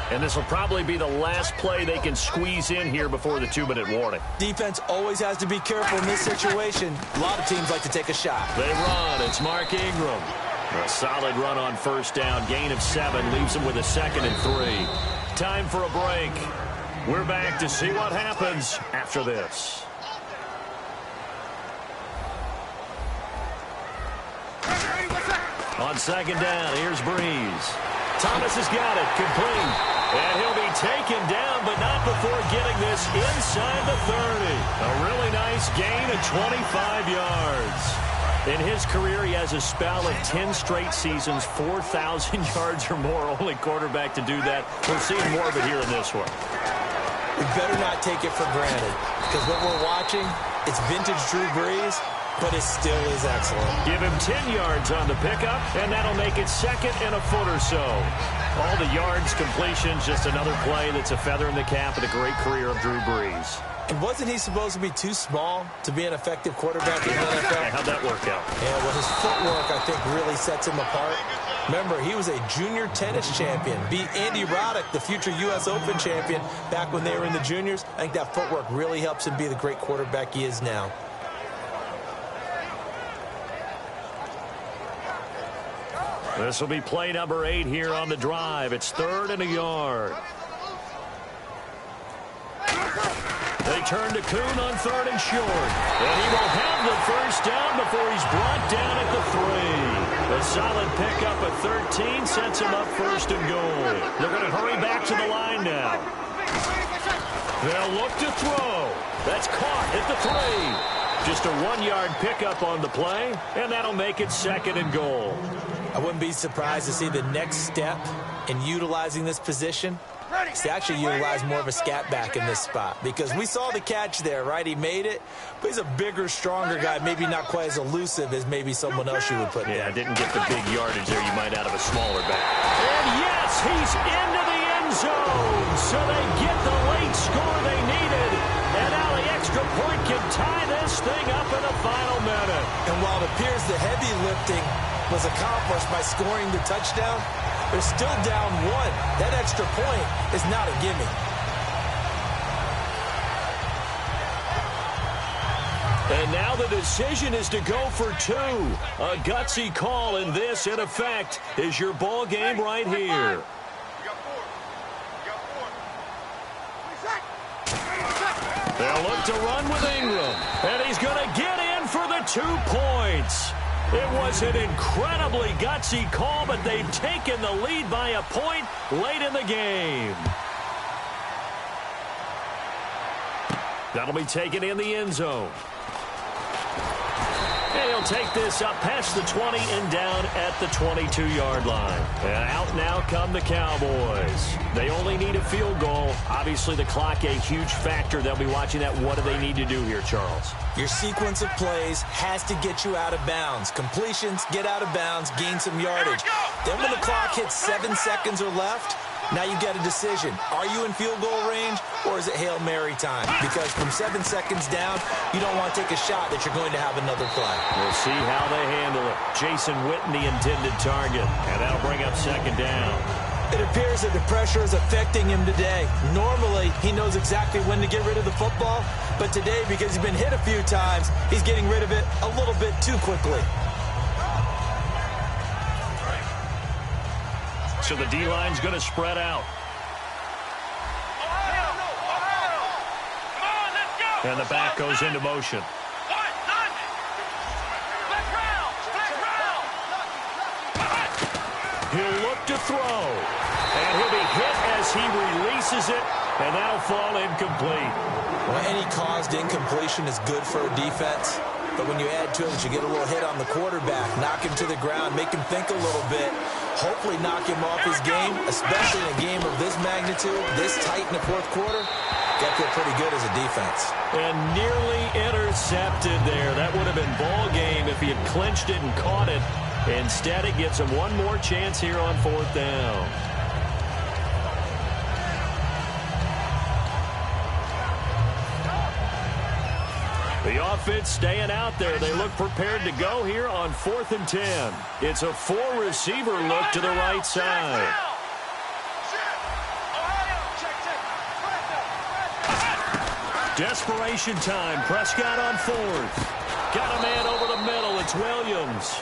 And this will probably be the last play they can squeeze in here before the 2-minute warning. Defense always has to be careful in this situation. A lot of teams like to take a shot. They run. It's Mark Ingram. A solid run on 1st down. Gain of 7 leaves them with a 2nd and 3. Time for a break. We're back to see what happens after this. On 2nd down, here's Breeze. Thomas has got it, complete. And he'll be taken down, but not before getting this inside the 30. A really nice gain of 25 yards. In his career, he has a spell of 10 straight seasons, 4,000 yards or more. Only quarterback to do that. We're seeing more of it here in this one. We better not take it for granted, because what we're watching, it's vintage Drew Brees, but it still is excellent. Give him 10 yards on the pickup, and that'll make it 2nd and a foot or so. All the yards, completions, just another play that's a feather in the cap of the great career of Drew Brees. And wasn't he supposed to be too small to be an effective quarterback in the NFL? Yeah, how'd that work out? Yeah, well, his footwork, I think, really sets him apart. Remember, he was a junior tennis champion. Beat Andy Roddick, the future U.S. Open champion, back when they were in the juniors. I think that footwork really helps him be the great quarterback he is now. This will be play number 8 here on the drive. It's 3rd and a yard. They turn to Kuhn on 3rd and short. And he will have the first down before he's brought down at the 3. A solid pickup at 13 sets him up 1st and goal. They're going to hurry back to the line now. They'll look to throw. That's caught at the 3. Just a 1-yard pickup on the play, and that'll make it 2nd and goal. I wouldn't be surprised to see the next step in utilizing this position. He actually utilized more of a scat back in this spot because we saw the catch there, right? He made it, but he's a bigger, stronger guy, maybe not quite as elusive as maybe someone else you would put Yeah, there. didn't get the big yardage there you might out of a smaller back. And yes, he's into the end zone. So they get the late score they needed. And now the extra point can tie this thing up in the final minute. And while it appears the heavy lifting was accomplished by scoring the touchdown, they're still down 1. That extra point is not a gimme. And now the decision is to go for 2. A gutsy call, and this, in effect, is your ball game right here. They'll look to run with Ingram, and he's going to get in for the 2 points. It was an incredibly gutsy call, but they've taken the lead by a point late in the game. That'll be taken in the end zone. And he'll take this up past the 20 and down at the 22-yard line. And out now come the Cowboys. They only need a field goal. Obviously, the clock a huge factor. They'll be watching that. What do they need to do here, Charles? Your sequence of plays has to get you out of bounds. Completions, get out of bounds, gain some yardage. Then when the clock hits 7 seconds or left, now you get a decision. Are you in field goal range, or is it Hail Mary time? Because from 7 seconds down, you don't want to take a shot that you're going to have another play. We'll see how they handle it. Jason Witten, the intended target, and that'll bring up 2nd down. It appears that the pressure is affecting him today. Normally, he knows exactly when to get rid of the football, but today, because he's been hit a few times, he's getting rid of it a little bit too quickly. So the D-line's going to spread out. And the back goes into motion. He'll look to throw. And he'll be hit as he releases it. And that'll fall incomplete. Well, any caused incompletion is good for a defense. But when you add to it that you get a little hit on the quarterback, knock him to the ground, make him think a little bit, hopefully knock him off his game, especially in a game of this magnitude, this tight in the 4th quarter, got to feel pretty good as a defense. And nearly intercepted there. That would have been ball game if he had clinched it and caught it. Instead, it gives him one more chance here on 4th down. The offense staying out there. They look prepared to go here on 4th and 10. It's a 4-receiver look to the right side. Desperation time. Prescott on 4th. Got a man over the middle. It's Williams.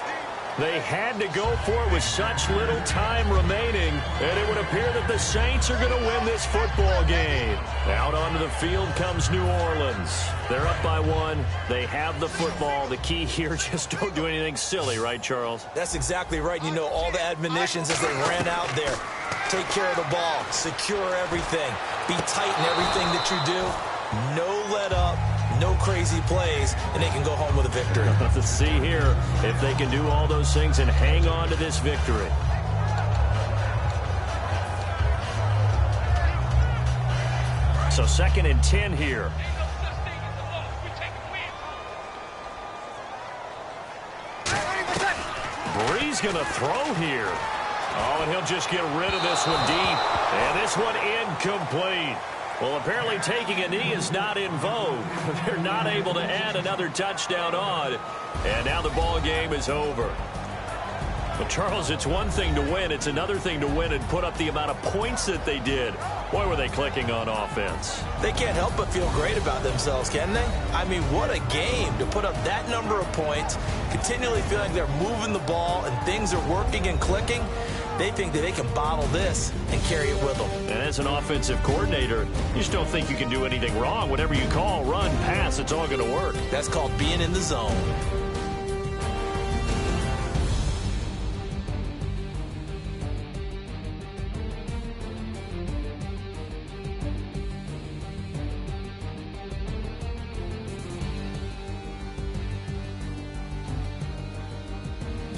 They had to go for it with such little time remaining, and it would appear that the Saints are going to win this football game. Out onto the field comes New Orleans. They're up by 1. They have the football. The key here, just don't do anything silly, right, Charles? That's exactly right. You know, all the admonitions as they ran out there. Take care of the ball. Secure everything. Be tight in everything that you do. No let up. No crazy plays, and they can go home with a victory. Let's see here if they can do all those things and hang on to this victory. So 2nd and 10 here. Bree's going to throw here. Oh, and he'll just get rid of this one deep. And this one incomplete. Well, apparently taking a knee is not in vogue. They're not able to add another touchdown on. And now the ball game is over. But, Charles, it's one thing to win. It's another thing to win and put up the amount of points that they did. Boy, were they clicking on offense. They can't help but feel great about themselves, can they? I mean, what a game to put up that number of points, continually feeling like they're moving the ball and things are working and clicking. They think that they can bottle this and carry it with them. And as an offensive coordinator, you just don't think you can do anything wrong. Whatever you call, run, pass, it's all going to work. That's called being in the zone.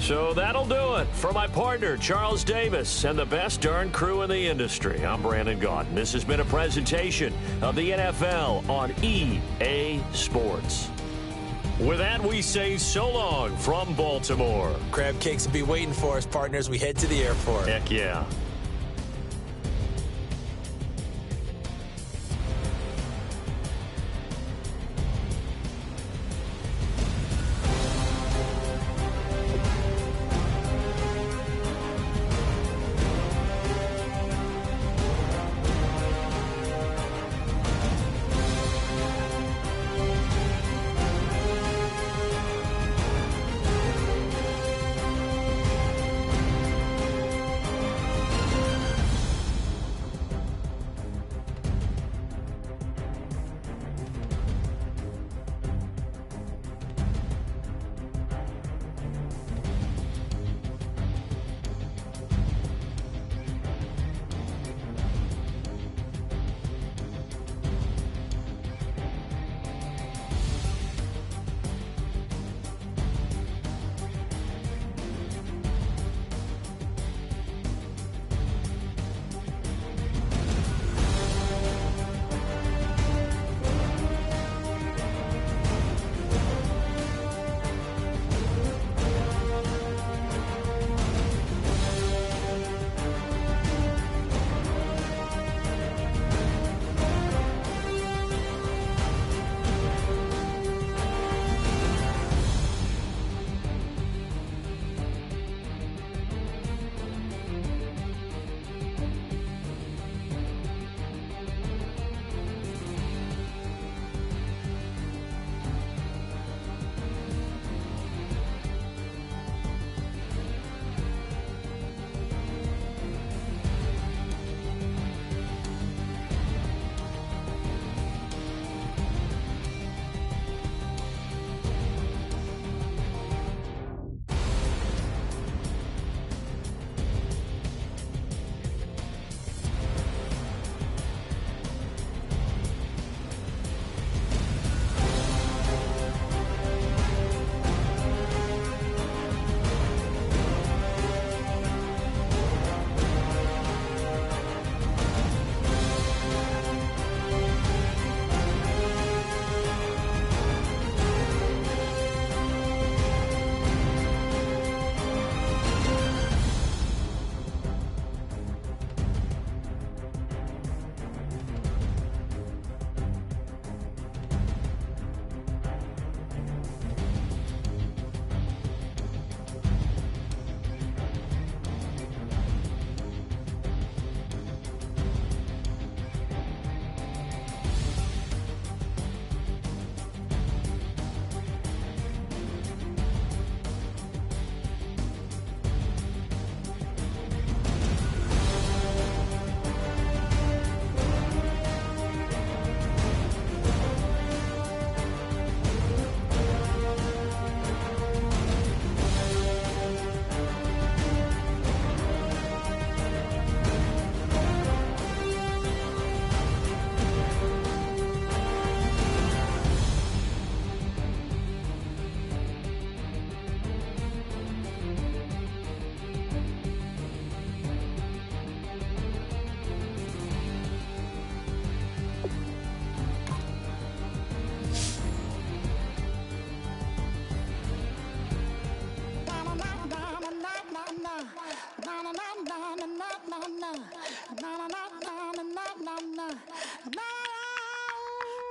So that'll do it for my partner, Charles Davis, and the best darn crew in the industry. I'm Brandon Gaudin. This has been a presentation of the NFL on EA Sports. With that, we say so long from Baltimore. Crab cakes will be waiting for us, partners. We head to the airport. Heck yeah.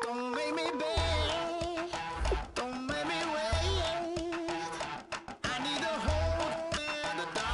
Don't make me beg, don't make me wait. I need the hope and the dark.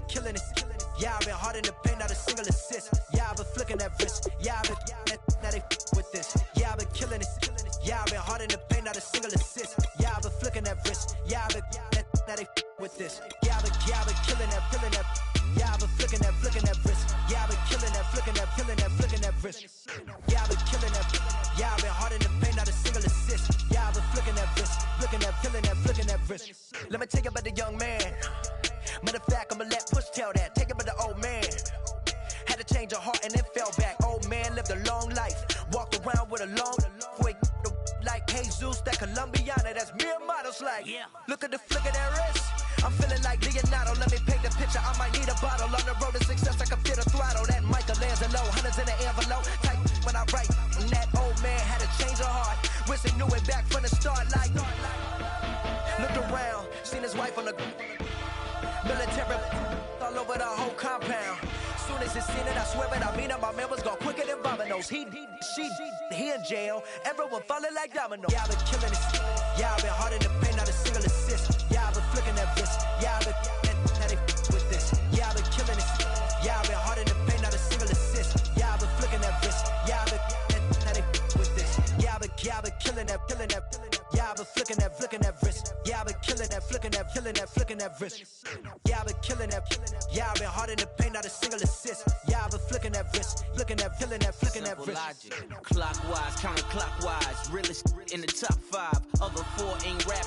killing it. Yeah, I've been hard in the paint, not a single assist. Yeah, I've been flicking that wrist. Yeah, I've been now they with this. Yeah, I've been killing it. Yeah, I've been hard in the paint, not a single assist. Yeah, I've been flicking that wrist. Yeah, I've been now they with this. Yeah, I've been killing that. Yeah, I've been flicking that wrist. Yeah, I've been killing that, flicking that wrist. Yeah, I've been killing that. Yeah, I've been hard in the paint, not a single assist. Yeah, I've been flicking that wrist, flicking that wrist. Let me tell you about the young man. Matter of fact, I'ma let Push tell that. Take it about the old man. Had to change her heart and then fell back. Old man lived a long life. Walked around with a long way. Like Jesus, that Colombiana, that's mere models like. Yeah. Look at the flick of that wrist. I'm feeling like Leonardo. Let me paint the picture. I might need a bottle. On the road to success, I can fit a throttle. That Michelangelo, hundreds in the envelope. Type when I write. And that old man had to change her heart. Wish he knew it back from the start. Like, looked around, seen his wife on the military all over the whole compound. Soon as he seen it, I swear it, I mean it. My man was gone quicker than dominoes. He in jail. Everyone falling like dominoes. Yeah, I've been killing it. Yeah, I've been hard in the paint, not a single assist. Yeah, I've been flicking that wrist. Yeah, I've been now they with this. Yeah, I've been killing it. Yeah, I've been hard in the paint, not a single assist. Yeah, I've been flicking that wrist. Yeah, I've been now they with this. Yeah, I've been killing that. Yeah, I've been flicking that wrist. Yeah, I've been killing that, flicking that wrist. Yeah, I've been killing that. Yeah, I've been hard in the paint, not a single assist. Yeah, I've been flicking that wrist, flicking that wrist. Logic, clockwise, counterclockwise. Realest in the top 5. Other 4 ain't rap.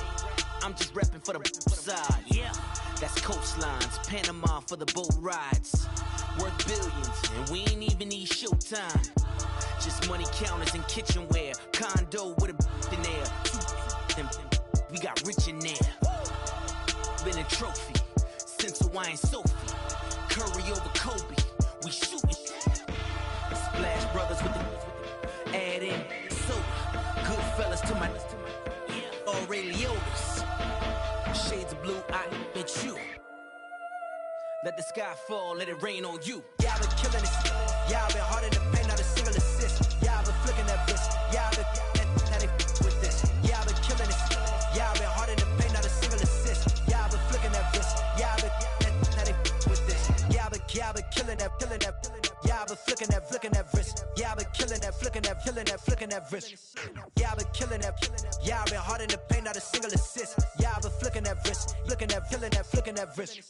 I'm just repping for the side. Yeah, that's coastlines, Panama for the boat rides. Worth billions, and we ain't even need showtime. Just money counters and kitchenware. Condo with a in there. We got rich in there. Been a trophy since Hawaiian Sophie. Curry over Kobe. We shooting. Splash Brothers with the add in soda. Good fellas to my Aureliotis. Shades of blue, I bet you. Let the sky fall, let it rain on you. Yeah, I've been killing it. Yeah, I've been hard in the paint, not a single assist. Yeah, I've been flicking that wrist. Yeah, I've been now they with this. Yeah, I've been killing it. Yeah, I've been hard in the paint, not a single assist. Yeah, I've been flicking that wrist. Yeah, I've been now they with this. Yeah, I've been killing that. Yeah, I've been flicking that wrist. Yeah, I've been killing that, flicking that wrist. Yeah, I've been killing that. Yeah, I've been hard in the paint, not a single assist. Yeah, I've been flicking that wrist, flicking that wrist.